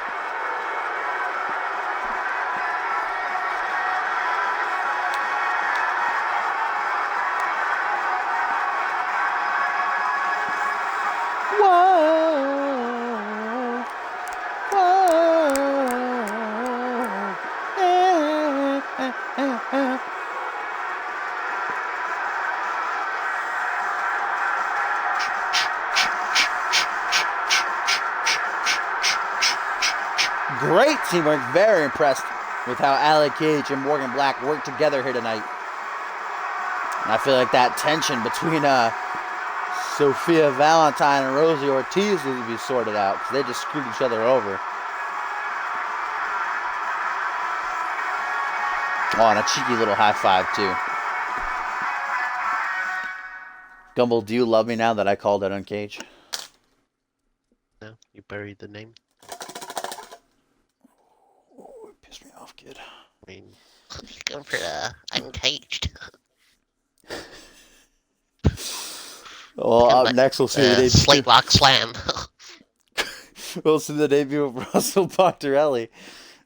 Great teamwork. Very impressed with how Allie Cage and Morgan Black work together here tonight. And I feel like that tension between Sophia Valentine and Rosie Ortiz needs to be sorted out because they just screwed each other over. Oh, and a cheeky little high five, too. Gumball, do you love me now that I called it Uncaged? No, you buried the name. Oh, it pissed me off, kid. I mean, Going for the Uncaged. Well, up next we'll see the debut. Slate Lock Slam. We'll see the debut of Russell Pontarelli,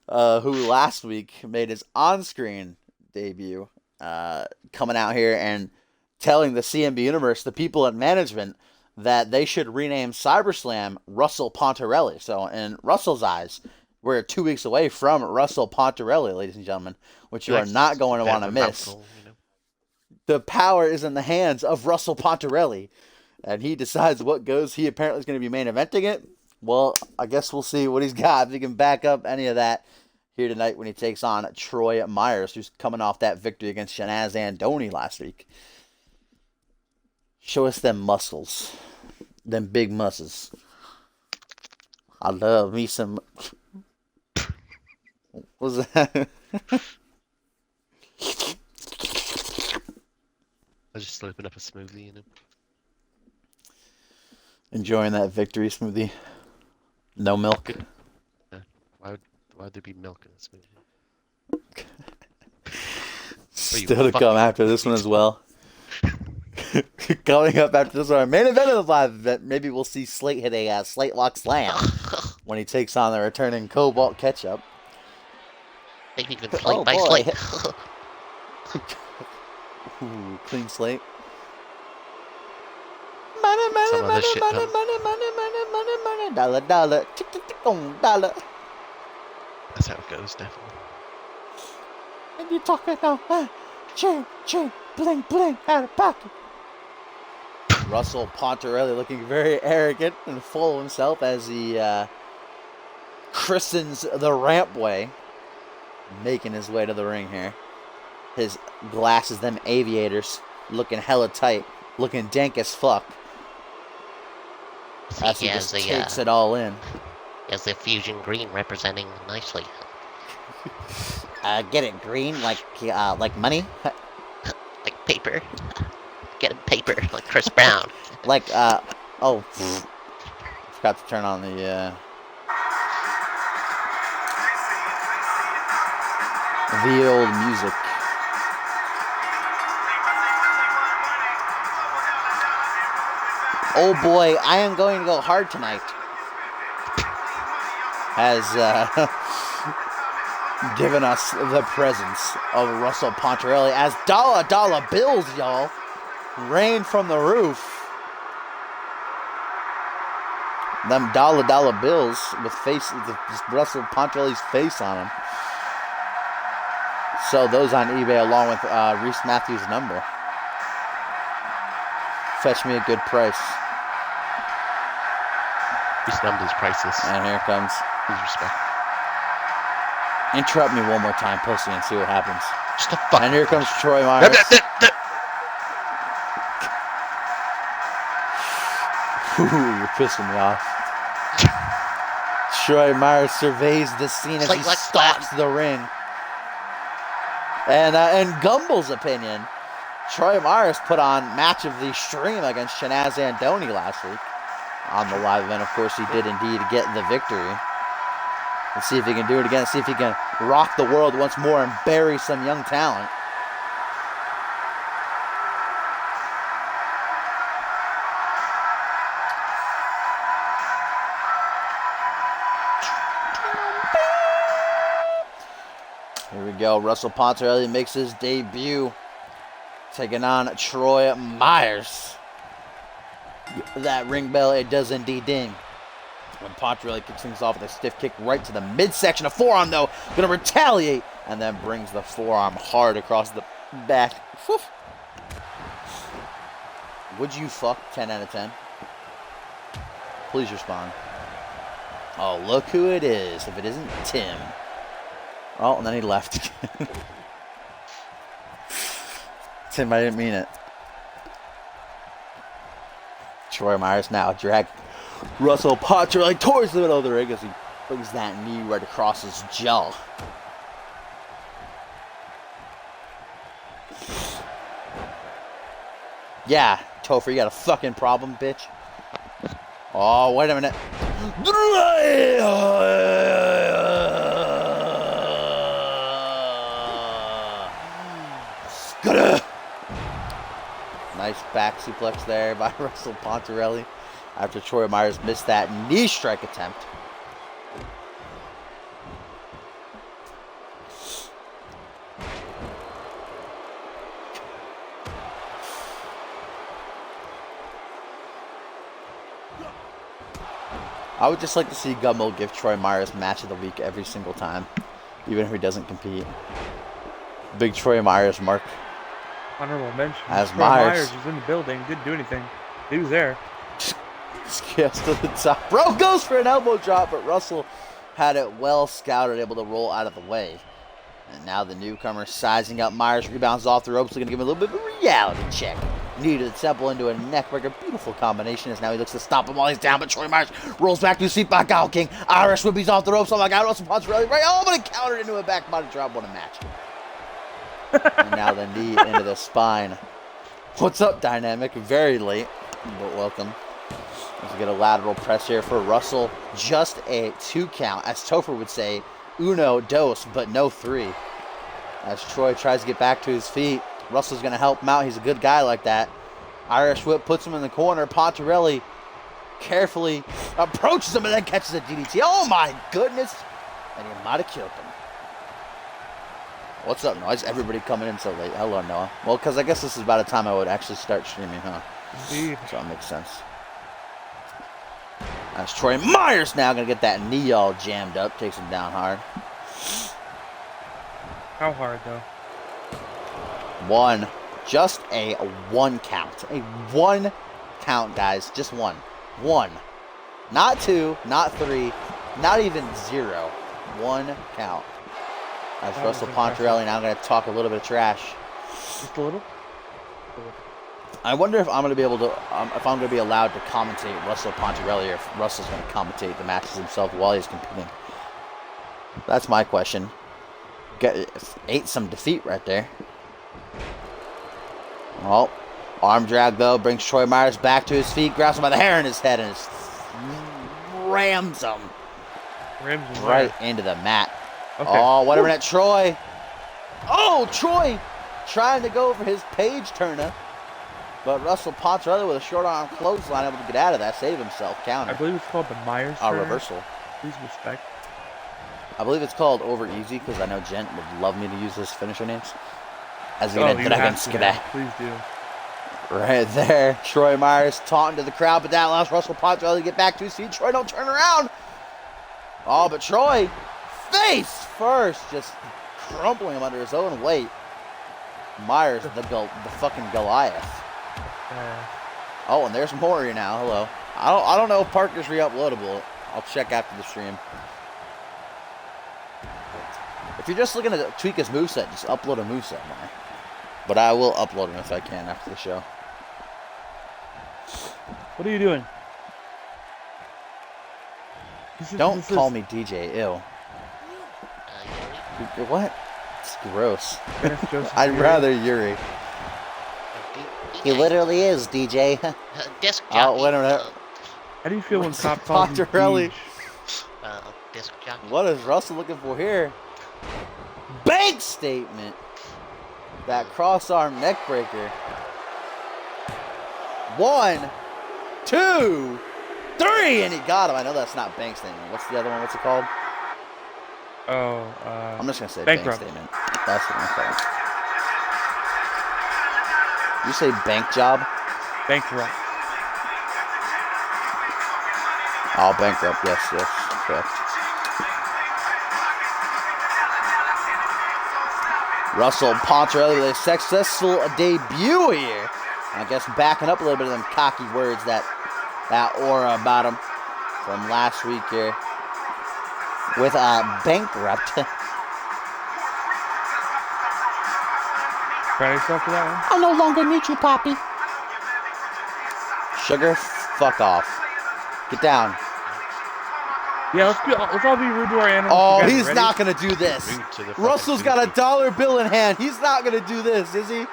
who last week made his on-screen debut, coming out here and telling the CMV universe, the people in management, that they should rename CyberSlam Russell Pontarelli. So in Russell's eyes, we're 2 weeks away from Russell Pontarelli, ladies and gentlemen, which you are not going to want to miss. mouthful, you know. The power is in the hands of Russell Pontarelli, and he decides what goes. He apparently is going to be main eventing it. Well, I guess we'll see what he's got, if he can back up any of that here tonight when he takes on Troy Myers, who's coming off that victory against Shanaz Andoni last week. Show us them muscles. Them big muscles. I love me some... What was that? I was just slurping up a smoothie, you know. Enjoying that victory smoothie. No milk. Good. Yeah. Why would there be milk in a smoothie? Still to come after this one as well. Coming up after this one, our main event of the live event. Maybe we'll see Slate hit a Slate Lock Slam when he takes on the returning Cobalt Ketchup. Maybe even Slate by Slate. Ooh, clean slate. Some other shit done. Money. Dollar. Tick, tick, tick, dollar. That's how it goes, definitely. And you talking now, chain, bling, out of pocket. Russell Pontarelli looking very arrogant and full of himself as he christens the rampway, making his way to the ring here. His glasses, them aviators, looking hella tight, looking dank as fuck. As he just takes it all in. He has the fusion green representing nicely. Get it green, like money? Like paper. Get paper, like Chris Brown. Like, oh. Forgot to turn on the old music. Oh boy, I am going to go hard tonight. Has given us the presence of Russell Pontarelli as dollar bills, y'all, rain from the roof. Them dollar bills with Russell Pontarelli's face on them. So those on eBay along with Reese Matthews' number. Fetch me a good price. His number's priceless. And here comes. Please respect. Interrupt me one more time, pussy, and see what happens. Just the fuck. And here comes Troy Myers. Ooh, you're pissing me off. Troy Myers surveys the scene as he stalks the ring. And in Gumbel's opinion, Troy Myers put on match of the stream against Shanaz Andoni last week on the live event. Of course, he did indeed get the victory. Let's see if he can do it again. See if he can rock the world once more and bury some young talent. Here we go. Russell Pontarelli makes his debut, taking on Troy Myers. That ring bell, it does indeed ding. When Pontarelli kicks things off with a stiff kick right to the midsection. A forearm, though, going to retaliate, and then brings the forearm hard across the back. Whew. Would you fuck 10 out of 10? Please respond. Oh, look who it is. If it isn't Tim. Oh, and then he left. Tim, I didn't mean it. Troy Myers now drag Russell Pontarelli towards the middle of the ring as he brings that knee right across his jaw. Yeah, Topher, you got a fucking problem, bitch. Oh, wait a minute. Nice back suplex there by Russell Pontarelli after Troy Myers missed that knee strike attempt. I would just like to see Gumbel give Troy Myers match of the week every single time, even if he doesn't compete. Big Troy Myers mark. Honorable mention. As Troy Myers was in the building, didn't do anything. He was there. Skips to the top. Bro goes for an elbow drop, but Russell had it well scouted, able to roll out of the way. And now the newcomer sizing up Myers, rebounds off the ropes, looking to give him a little bit of a reality check. Knee to the temple into a neckbreaker. Beautiful combination as now he looks to stop him while he's down, but Troy Myers rolls back to his seat. Back out, King. Irish whip, he's off the ropes. Oh my God, Russell Pontarelli right. Oh, but he countered into a back body drop. What a match. And now the knee into the spine. What's up, Dynamic? Very late, but welcome. Let's get a lateral press here for Russell. Just a 2 count, as Topher would say, uno, dos, but no 3. As Troy tries to get back to his feet, Russell's going to help him out. He's a good guy like that. Irish whip puts him in the corner. Pontarelli carefully approaches him and then catches a DDT. Oh my goodness. And he might have killed him. What's up, Noah? Why is everybody coming in so late? Hello, Noah. Well, because I guess this is about the time I would actually start streaming, huh? Indeed. So that makes sense. That's Troy Myers now going to get that knee all jammed up. Takes him down hard. How hard, though? 1. Just a 1 count. A 1 count, guys. Just 1. 1. Not 2, not 3, not even 0. 1 count. As Russell Pontarelli now going to talk a little bit of trash. Just a little? I wonder if I'm going to be able to, if I'm going to be allowed to commentate Russell Pontarelli, or if Russell's going to commentate the matches himself while he's competing. That's my question. ate some defeat right there. Oh, arm drag though brings Troy Myers back to his feet, grabs him by the hair in his head, and just rams him right into the mat. Okay. Oh, whatever that Troy. Oh, Troy trying to go for his page turner. But Russell Pontarelli with a short arm clothesline able to get out of that, save himself, counter. I believe it's called the Myers turner. Reversal. Please respect. I believe it's called Over Easy because I know Gent would love me to use his finisher names. As we get a dragon skidda. Please do. Right there. Troy Myers taunting to the crowd, but that allows Russell Pontarelli to get back to his feet. Troy don't turn around. Oh, but Troy, face first, just crumpling him under his own weight. Myers, the fucking Goliath. Oh, and there's more here now. Hello. I don't know if Parker's re-uploadable. I'll check after the stream. If you're just looking to tweak his moveset, just upload a moveset more. But I will upload him if I can after the show. What are you doing? Don't call me DJ. Ew. What? It's gross. I'd rather Yuri. He literally is, DJ. Disc Oh, jockey. wait a minute. How do you feel when cop calls you Pontarelli. Disc jockey. What is Russell looking for here? Bank statement. That cross-arm neck breaker. 1, 2, 3, and he got him. I know that's not bank statement. What's the other one? What's it called? Oh, I'm just gonna say bankrupt. bank statement. That's what I'm calling. You say bank job? Bankrupt. Oh, bankrupt. Yes, correct. Russell Pontarelli with a successful debut here. I guess backing up a little bit of them cocky words, that aura about him from last week here. With a bankrupt. Proud of yourself for that one? I no longer need you, Poppy. Sugar, fuck off. Get down. Yeah, let's all be rude to our animals. Oh, together. he's Ready? not going to do this. Russell's got a $1 bill in hand. He's not going to do this, is he?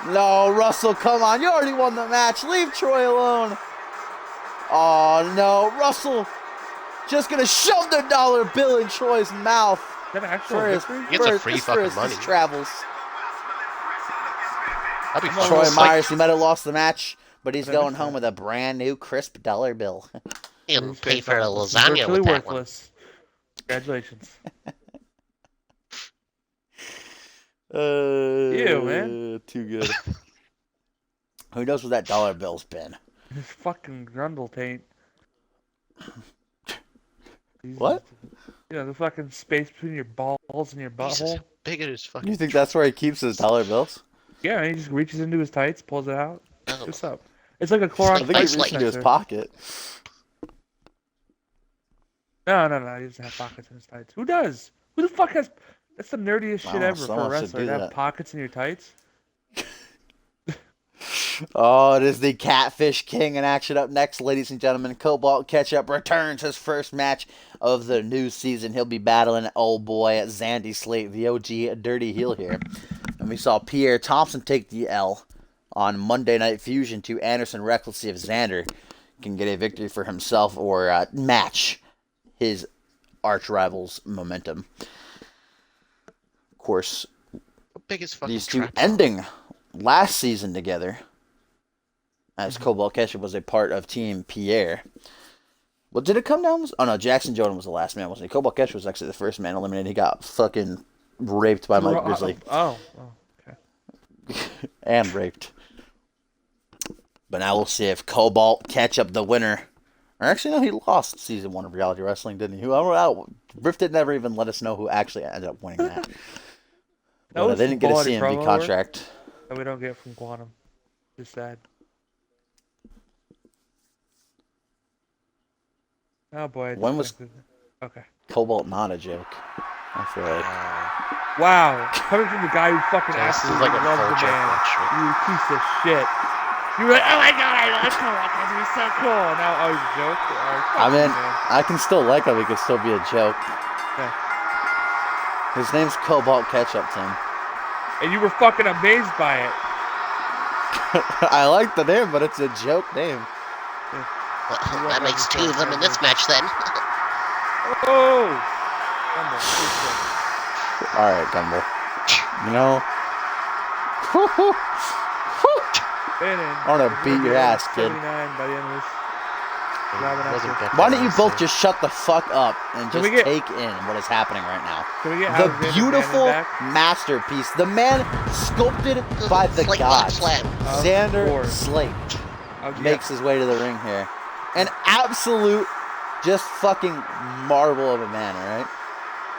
No, Russell, come on. You already won the match. Leave Troy alone. Oh, no. Russell just going to shove the $1 bill in Troy's mouth. Is that an actual For his, victory? He gets a free fucking his money. travels. That'd be fun. Troy It's Myers, he might have lost the match, but he's But I going missed home that. with a brand new crisp $1 bill. He'll pay for a It's lasagna virtually with that one. worthless. Congratulations. Ew, man. Too good. Who knows what that $1 bill's been? His fucking grundle taint. What? You know, the fucking space between your balls and your Jesus, butthole. how big it is fucking. You think that's where he keeps his $1 bills? Yeah, and he just reaches into his tights, pulls it out. Oh. What's up? It's like a I Clorox think he That's reached like- into his pocket. No, he doesn't have pockets in his tights. Who does? Who the fuck has... That's the nerdiest shit Oh, ever for a someone should wrestler, do to have that. pockets in your tights. Oh, it is the Catfish King in action up next, ladies and gentlemen. Cobalt Ketchup returns his first match of the new season. He'll be battling old boy Zandy Slate, the OG dirty heel here. And we saw Pierre Thompson take the L on Monday Night Fusion to Anderson Rex. Let's see if Xander can get a victory for himself or match his arch rival's momentum. Of course, Biggest fucking these two trap. ending last season together, as Cobalt Ketchup was a part of Team Pierre. Well, did it come down? Oh no, Jackson Jordan was the last man, wasn't he? Cobalt Ketchup was actually the first man eliminated. He got fucking raped by Mike Grizzly. Oh, okay. And raped. But now we'll see if Cobalt Ketchup, the winner. Or actually, no, he lost season 1 of Reality Wrestling, didn't he? Riff did never even let us know who actually ended up winning that. But was they didn't get a quality CMV promo work contract. that we don't get from Quantum. Just sad. Oh boy. I When was- disconnected. Okay. Cobalt not a joke. I feel like. Wow. Coming from the guy who fucking Yeah, this is absolutely like a loves full the joke man. match, right? You piece of shit. You were like, oh my god, I love Cobalt because he's so cool. Now, oh, he's a joke? I mean, I can still like him. He could still be a joke. His name's Cobalt Ketchup, Tim. And you were fucking amazed by it. I like the name, but it's a joke name. Well, that makes 2 of them in this match then. Oh! All right, Gumball. You know, I'm gonna beat your ass, kid. 79 by the end of this. Why don't you both just shut the fuck up and Can just we get- take in what is happening right now? Can we get The Alexander beautiful Bannon back? masterpiece, the man sculpted by the Slate block gods, slam. Xander course. Slate, Yeah. makes his way to the ring here. An absolute, just fucking marvel of a man, all right?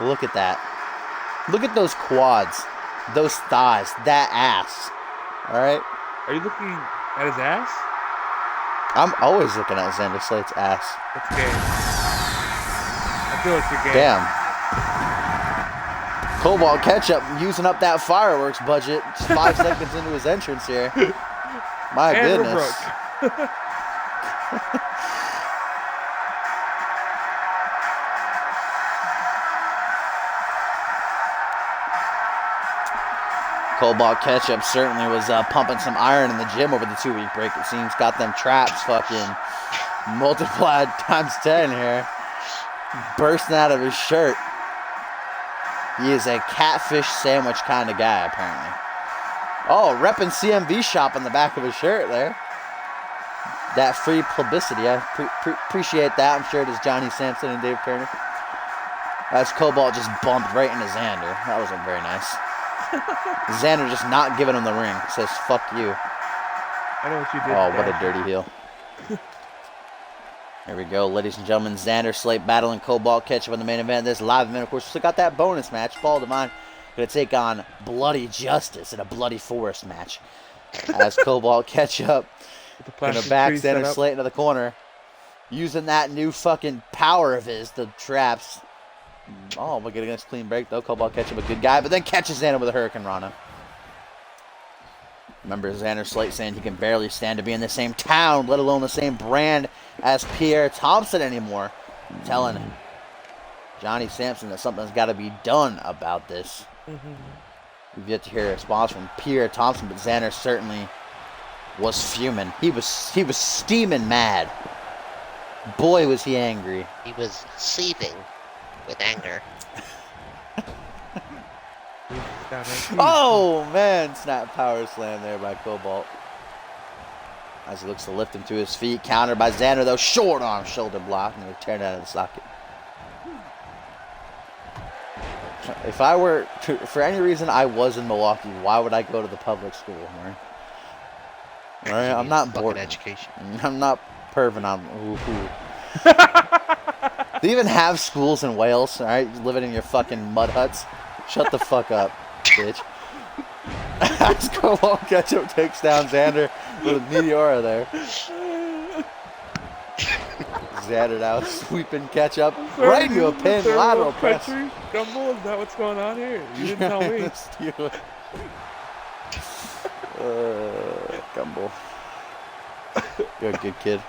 Look at that. Look at those quads, those thighs, that ass, all right? Are you looking at his ass? I'm always looking at Xander Slate's ass. That's gay. I feel like you're gay. Damn. Cobalt Ketchup using up that fireworks budget just 5 seconds into his entrance here. My And we're goodness. broke. Cobalt Ketchup certainly was pumping some iron in the gym over the 2-week break, it seems. Got them traps fucking multiplied times 10 here. Bursting out of his shirt. He is a catfish sandwich kind of guy, apparently. Oh, repping CMV shop on the back of his shirt there. That free publicity, I appreciate that. I'm sure it is Johnny Sampson and Dave Turner. As Cobalt just bumped right into Xander. That wasn't very nice. Xander just not giving him the ring. Says, fuck you. I know what you did. Oh, what a Dash. dirty heel. Here we go, ladies and gentlemen. Xander Slate battling Cobalt Ketchup in the main event. This live event, of course, we still got that bonus match. Paul Devine going to take on Bloody Justice in a Bloody Forest match. As Cobalt Ketchup With the going plastic to back tree set Xander up. Slate into the corner. Using that new fucking power of his, the traps. Oh, we'll get against clean break, though. Cobalt Ketchup, a good guy, but then catches Xander with a Hurricane Rana. Remember Xander Slate saying he can barely stand to be in the same town, let alone the same brand as Pierre Thompson anymore. Telling Johnny Sampson that something's got to be done about this. We've yet to hear a response from Pierre Thompson, but Xander certainly was fuming. He was steaming mad. Boy, was he angry. He was seething with anger. Oh, man. Snap power slam there by Cobalt. As he looks to lift him to his feet. Countered by Xander, though. Short arm shoulder block. And he'll turn out of the socket. If I were, for any reason I was in Milwaukee, why would I go to the public school? Right? All right, I'm not bored. Education. I'm not perving on. They even have schools in Wales, all right? You're living in your fucking mud huts. Shut the fuck up, bitch. As Cobalt Ketchup takes down Xander with a Meteora there. Xander now sweeping Ketchup right into a pin, lateral press. Country? Gumball, is that what's going on here? You didn't tell me. Gumball. You're a good kid.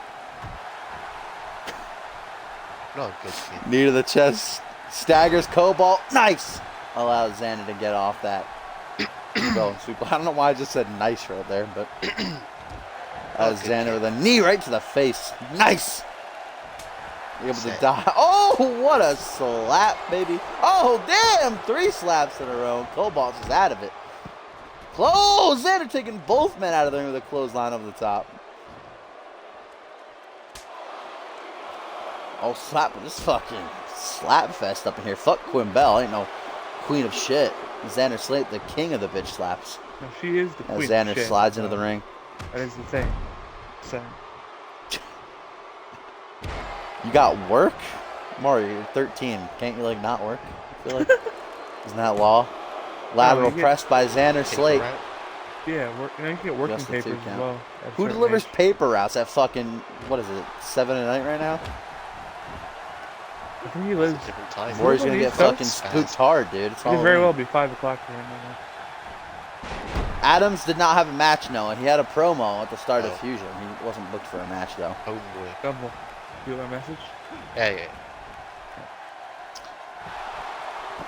No, good kid. Knee to the chest. Staggers Cobalt. Nice! Allows Xander to get off that. Go sweep. I don't know why I just said nice right there, but Xander with a knee right to the face. Nice! Able to die. Oh, what a slap, baby. Oh, damn! 3 slaps in a row. Cobalt's is out of it. Close! Xander taking both men out of the ring with a clothesline over the top. Oh, slap. This fucking slap fest up in here. Fuck Quinn Bell. Ain't no queen of shit. Xander Slate, the king of the bitch slaps. No, she is the As queen. Xander of shit. slides into the ring. That is the thing. So, You got work? Mario, you're 13. Can't you, like, not work? I feel like. Isn't that law? Lateral you get- press by Xander Slate. yeah, work, you know, you can get working Just the papers 2 as count. well. at a Who certain delivers age. paper routes at fucking, what is it, 7 at night right now? I think he lives. Different time. Or he's on gonna the get East Coast? fucking spooked hard, dude. It's It could very Halloween. well be 5 o'clock for him right Adams did not have a match, no, and he had a promo at the start of Oh. Fusion. He wasn't booked for a match, though. Homeboy. now. Gumball, you have my message? Yeah, yeah.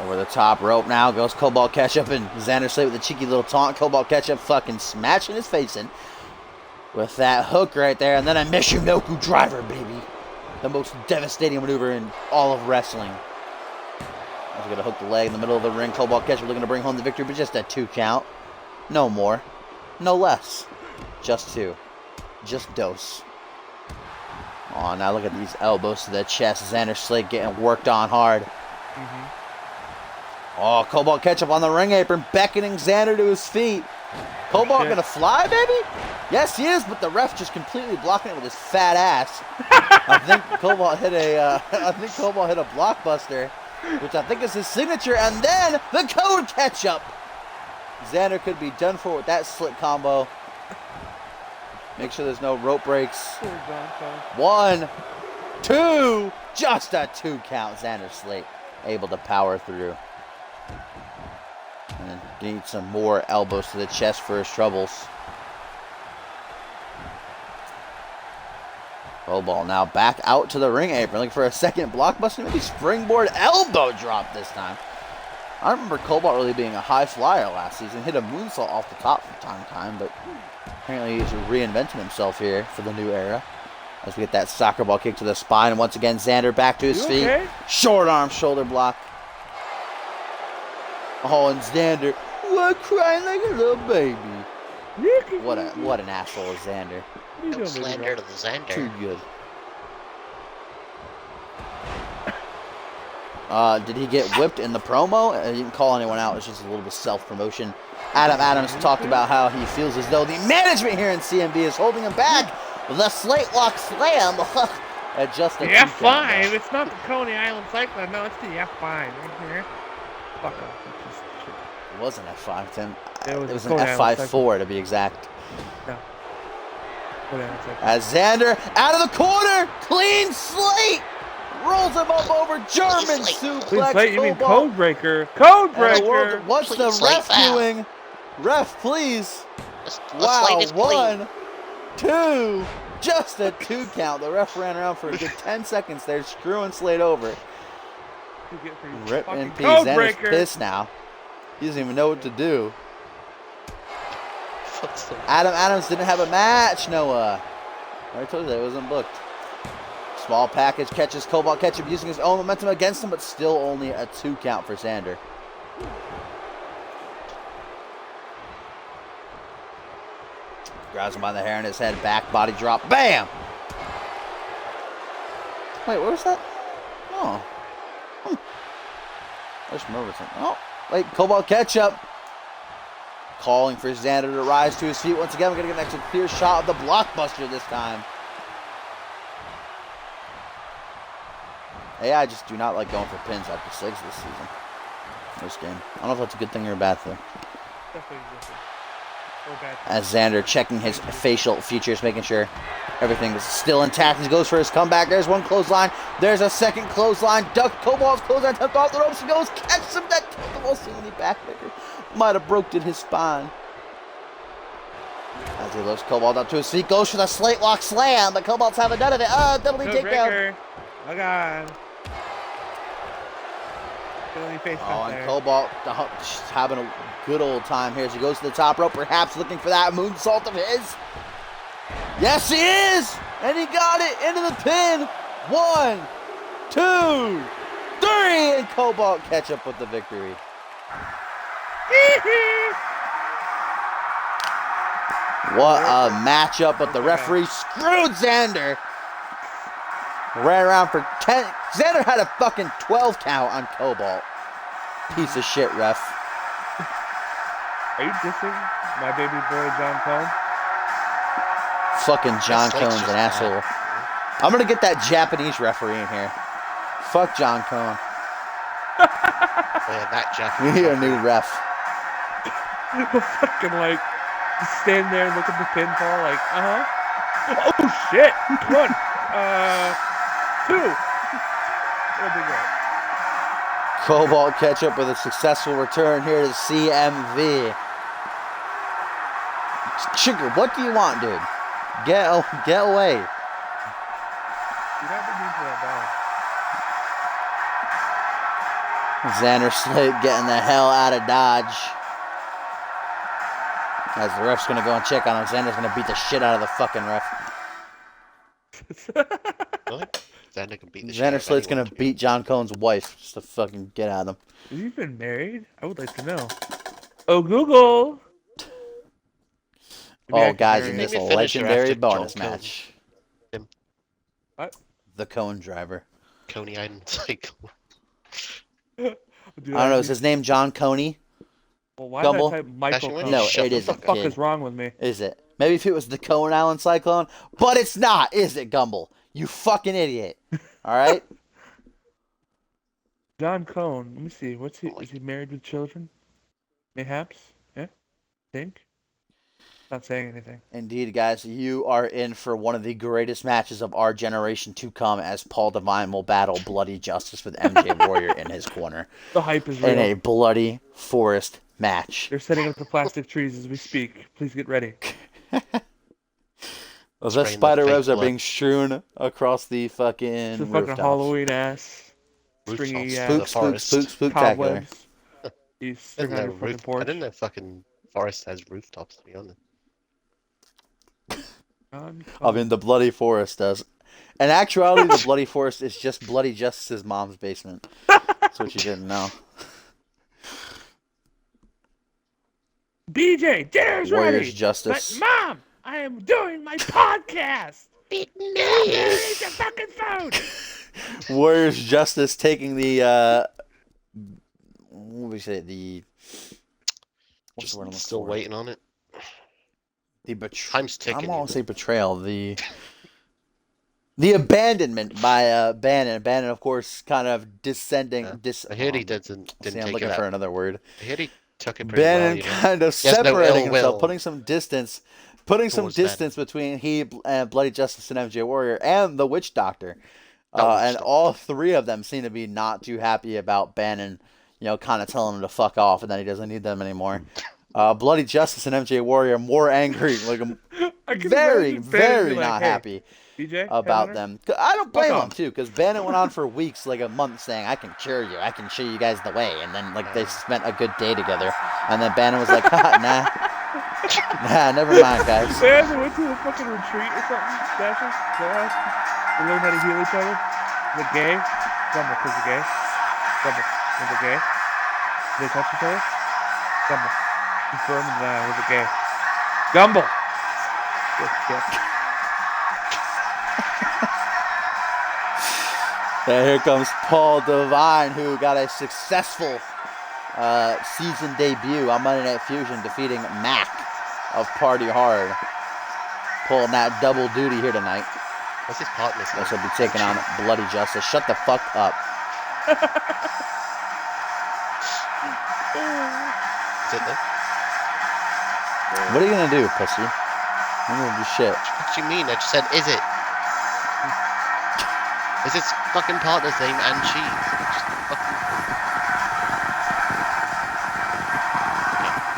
Over the top rope now goes Cobalt Ketchup, and Xander Slate with a cheeky little taunt. Cobalt Ketchup fucking smashing his face in with that hook right there, and then a Michinoku driver, baby. The most devastating maneuver in all of wrestling. He's going to hook the leg in the middle of the ring. Cobalt Ketchup looking to bring home the victory, but just a 2 count. No more. No less. Just 2. Just dose. Oh, now look at these elbows to the chest. Xander Slate getting worked on hard. Oh, Cobalt Ketchup on the ring apron, beckoning Xander to his feet. Cobalt gonna fly, baby? Yes, he is, but the ref just completely blocking it with his fat ass. I think Cobalt hit a blockbuster, which I think is his signature, and then the code Ketchup. Xander could be done for with that slick combo. Make sure there's no rope breaks. 1, 2, just a 2 count. Xander Slate able to power through. And need some more elbows to the chest for his troubles. Cobalt now back out to the ring apron, looking for a second blockbuster, maybe springboard elbow drop this time. I remember Cobalt really being a high flyer last season. Hit a moonsault off the top from time to time, but apparently he's reinventing himself here for the new era. As we get that soccer ball kick to the spine, and once again Xander back to his feet. Okay? Short arm shoulder block. Oh, and Xander, what, crying like a little baby. What an asshole is Xander. No slander to the Xander. Too good. Did he get whipped in the promo? He didn't call anyone out. It's just a little bit of self-promotion. Adam Adams talked about how he feels as though the management here in CMV is holding him back. The Slate Lock Slam. At just The F5. It's not the Coney Island Cyclone. No, it's the F5 right here. Fuck off. It was an F5, Tim. It was an Coney Island F5-4 to be exact. No. As Xander out of the corner, clean slate, rolls him up over German suplex. Clean slate, you mean Cobalt. code breaker? Code breaker. What's Clean the slate ref foul. doing? Ref, please. The Wow, slate is clean. 1, 2, just a 2 count. The ref ran around for a good 10 seconds there, screwing Slate over. Rip in peace. Xander's pissed now. He doesn't even know what to do. Adam Adams didn't have a match, Noah. I already told you that it wasn't booked. Small package catches Cobalt Ketchup using his own momentum against him, but still only a 2 count for Xander. Grabs him by the hair in his head, back body drop, bam! Wait, what was that? Oh. I just remembered something. Oh, wait, Cobalt Ketchup. Calling for Xander to rise to his feet once again. We're going to get an extra clear shot of the blockbuster this time. AI just do not like going for pins after 6 this season. This game. I don't know if that's a good thing or a bad thing. Definitely different. Or bad. As Xander checking his facial features, making sure everything is still intact. He goes for his comeback. There's one clothesline. There's a second clothesline. Duck Cobalt's clothesline. Tipped off the ropes. He goes, catch him. That comfortable seemingly backbreaker. Might have broke his spine. As he lifts Cobalt up to his feet, goes for the Slate Lock Slam, but Cobalt's having none of it. Double knee takedown. Oh, God. And Cobalt having a good old time here as he goes to the top rope, perhaps looking for that moonsault of his. Yes, he is! And he got it into the pin. 1, 2, 3, and Cobalt Ketchup with the victory. What a matchup, but the referee screwed Xander. Ran around for 10. Xander had a fucking 12 count on Cobalt. Piece of shit, ref. Are you dissing my baby boy John Cone? Fucking John Slate's Cone's just an asshole. I'm gonna get that Japanese referee in here. Fuck John Cone. Yeah, that Jack. We need a new ref. Fucking like, just stand there and look at the pinfall like, oh shit, 1, 2. That'd be great. Cobalt Ketchup with a successful return here to CMV. Sugar, what do you want, dude? Get away. You have to do that Xander Slate getting the hell out of Dodge. As the ref's going to go and check on him, Xander's going to beat the shit out of the fucking ref. Really? Xander can beat the shit Xander out of Slate's anyone, going to beat John Cone's wife just to fucking get at him. Has he been married? I would like to know. Oh, Google! Maybe I Oh, can guys, marry in him. this Name your finisher legendary after bonus John Cone. match. Him. What? The Cone Driver. Coney Island cycle. Dude, I don't know, is need- his name John Coney? Well, why Gumble? did I type Michael Actually, Cone? No, Shut it the isn't, What the fuck kid. is wrong with me? Is it? Maybe if it was the Cone Island Cyclone, but it's not, is it, Gumble? You fucking idiot. Alright? John Cone. Let me see. What's he? Is he married with children? Mayhaps? Yeah? Think? Not saying anything. Indeed, guys, you are in for one of the greatest matches of our generation to come as Paul Devine will battle Bloody Justice with MJ Warrior in his corner The hype is real. in a bloody forest match. They're setting up the plastic trees as we speak. Please get ready. Those Spraying the spider fake webs are blood. being strewn across the fucking It's a fucking rooftops. Halloween ass. Rooftops Stringy for ass. the Spook, spook, forest. spook, spooktacular. Cobwebs. You string Didn't on know your fucking I porch. didn't know fucking forest has rooftops, to be honest. John I Cone. mean, the Bloody Forest does. In actuality, the Bloody Forest is just Bloody Justice's mom's basement. That's what you didn't know. BJ, dinner's Warriors ready. Justice. But Mom, I am doing my podcast. Big Eat news. the fucking food. Warriors Justice taking the what would we say, the what's Just the word I'm looking still for? waiting on it. The betrayal. Time's ticking. I'm gonna say betrayal. The abandonment by Bannon. Bannon, of course, kind of descending. Yeah. I heard he didn't See, take I'm it looking out. for another word. I heard he took it pretty well, Bannon you know. kind of He has no separating ill himself, will putting some distance between he and Bloody Justice and MJ Warrior and the Witch Doctor. Witch And Doctor. all three of them seem to be not too happy about Bannon, kind of telling him to fuck off and that he doesn't need them anymore. Bloody Justice and MJ Warrior are more angry, like I can very, imagine Bannon very be like, not "Hey, happy BJ, about headliner?" them. I don't blame Fuck them off. too, because Bannon went on for weeks, like a month, saying, "I can cure you, I can show you guys the way," and then like they spent a good day together, and then Bannon was like, "Ha, nah, never mind, guys." They ever went to a fucking retreat or something? Dasher? Their house? They learned how to heal each other? Is it gay? Gumble, because they're gay. Gumble, is it gay? Do they touch each other? Gumble. Confirm and deny. Was it gay? Gumble! Yes, yes. And here comes Paul Devine, who got a successful season debut on Monday Night Fusion, defeating Mac of Party Hard. Pulling that double duty here tonight. What's his partner's name? This will be taking on Bloody Justice. Shut the fuck up. Is it then? What are you gonna do, pussy? I'm gonna do shit. What do you mean? I just said, is it? Is his fucking partner's name and cheese? Just fucking...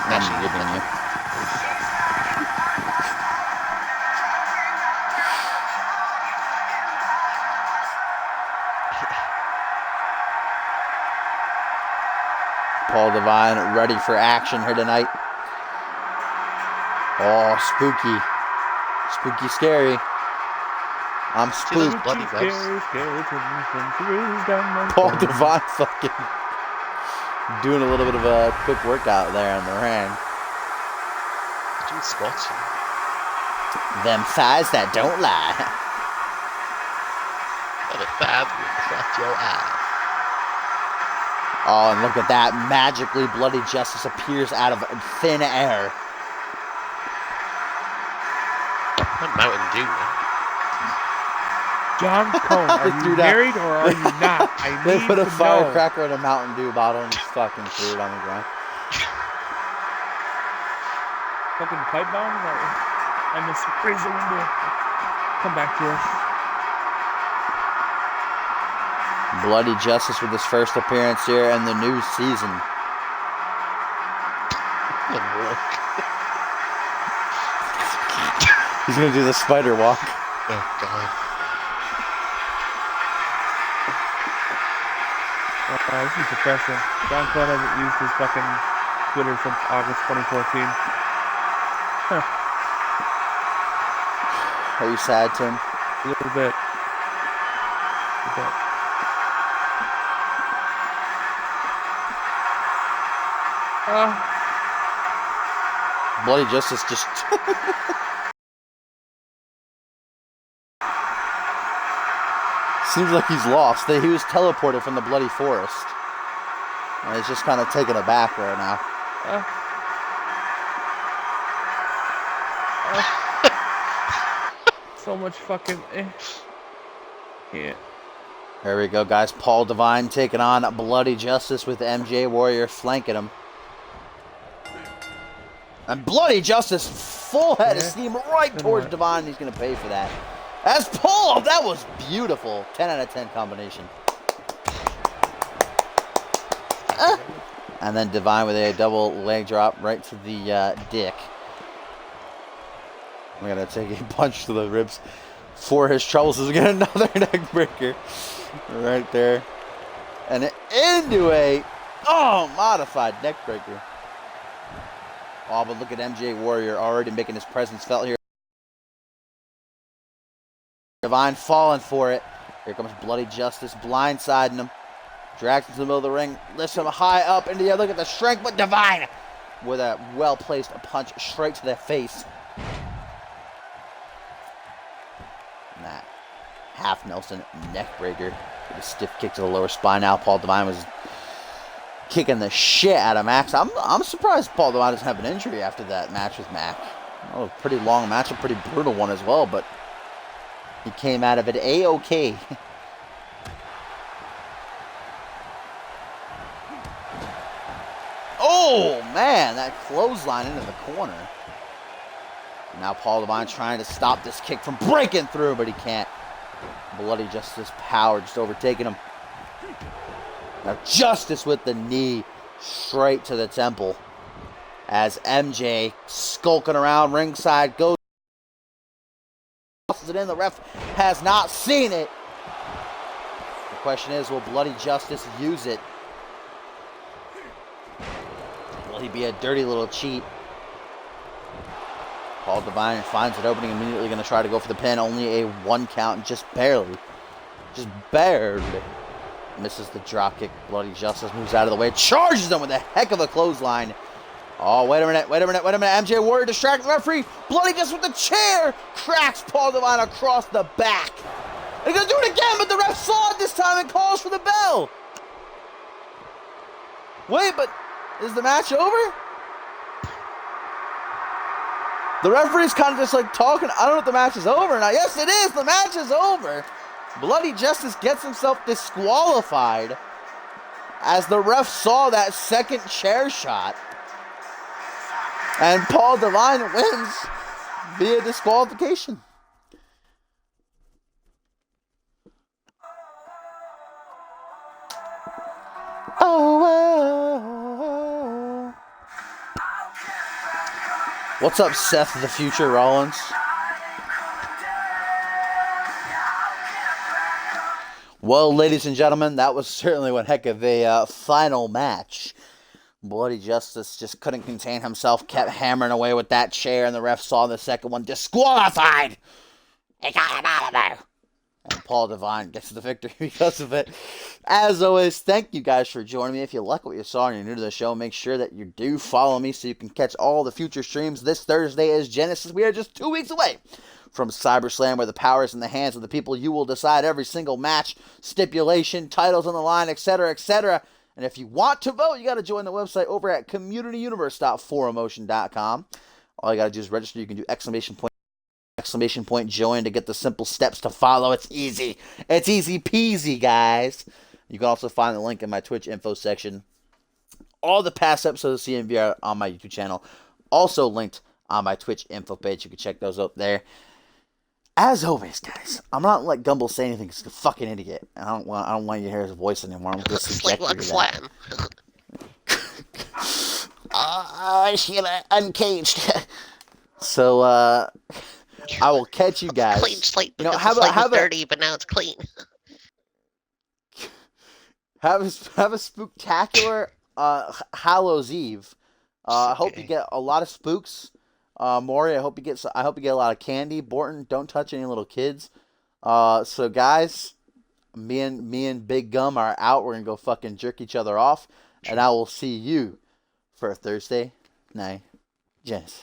I'm Actually, giving you. Paul Devine ready for action here tonight. Oh, spooky. Spooky scary. I'm See those spooked. bloody webs? Scary skeletons and through down my Paul phone. Devine fucking doing a little bit of a quick workout there in the ring. Doing squats. Them thighs that don't lie. What a fab. That's your ass. Oh, and look at that. Magically, Bloody Justice appears out of thin air. What Mountain Dew, man? John Cone, are you Dude, married or are you not? I They need put a to know. firecracker in a Mountain Dew bottle and just fucking threw it on the ground. Fucking pipe bomb? I must raise the window. Come back to us. Bloody Justice with his first appearance here in the new season. Good walk. He's gonna do the spider walk. Oh, God. This is depressing. John Clone hasn't used his fucking Twitter since August 2014. Huh. Are you sad, Tim? A little bit. A bit. Bloody Justice just... Seems like he's lost. He was teleported from the Bloody Forest. And he's just kind of taken aback right now. So much fucking... Yeah. There we go, guys. Paul Devine taking on Bloody Justice with MJ Warrior flanking him. And Bloody Justice, full head of steam right towards Devine. He's going to pay for that. As Paul, that was beautiful. 10 out of 10 combination. And then Devine with a double leg drop right to the dick. We're going to take a punch to the ribs for his troubles. He's going to get another neck breaker right there. And into a, modified neck breaker. Oh, but look at MJ Warrior already making his presence felt here. Devine falling for it. Here comes Bloody Justice blindsiding him. Drags him to the middle of the ring. Lifts him high up into the air. Look at the strength, but Devine with a well-placed punch straight to the face. And that half Nelson neck breaker with a stiff kick to the lower spine. Now Paul Devine was kicking the shit out of Max. I'm surprised Paul Devine doesn't have an injury after that match with Mac. Oh, a pretty long match, a pretty brutal one as well, but he came out of it A-OK. Oh, man, that clothesline into the corner. Now Paul Devine trying to stop this kick from breaking through, but he can't. Bloody Justice power just overtaking him. Now Justice with the knee straight to the temple. As MJ skulking around ringside goes. Tosses it in. The ref has not seen it. The question is, will Bloody Justice use it? Will he be a dirty little cheat? Paul Devine finds it opening, immediately going to try to go for the pin. Only a 1 count, just barely. Just barely. Misses the dropkick. Bloody Justice moves out of the way. Charges him with a heck of a clothesline. Oh, wait a minute. MJ Warrior distracts the referee. Bloody Justice with the chair. Cracks Paul Devine across the back. They're going to do it again, but the ref saw it this time and calls for the bell. Wait, but is the match over? The referee's kind of just like talking. I don't know if the match is over now. Yes, it is. The match is over. Bloody Justice gets himself disqualified as the ref saw that second chair shot. And Paul Devine wins via disqualification. Oh. What's up, Seth the Future Rollins? Well, ladies and gentlemen, that was certainly one heck of a final match. Bloody Justice just couldn't contain himself, kept hammering away with that chair, and the ref saw the second one. Disqualified! He got him out of there! And Paul Devine gets the victory because of it. As always, thank you guys for joining me. If you like what you saw and you're new to the show, make sure that you do follow me so you can catch all the future streams. This Thursday is Genesis. We are just 2 weeks away from CyberSlam, where the power is in the hands of the people. You will decide every single match, stipulation, titles on the line, etc., etc. And if you want to vote, you got to join the website over at communityuniverse.4emotion.com. All you got to do is register. You can do exclamation point join to get the simple steps to follow. It's easy. It's easy peasy, guys. You can also find the link in my Twitch info section. All the past episodes of CMV are on my YouTube channel. Also linked on my Twitch info page. You can check those out there. As always, guys, I'm not like Gumble say anything. He's a fucking idiot. I don't want you to hear his voice anymore. I'm just Slam on slam. I feel uncaged. So I will catch you guys. Clean slate. You know, Because how the slate about was dirty, but now it's clean. have a spooktacular Hallows Eve. I hope you Okay. get a lot of spooks. Maury, I hope you get a lot of candy. Borton, don't touch any little kids. So guys, me and Big Gum are out. We're gonna go fucking jerk each other off, and I will see you for Thursday night, Janice.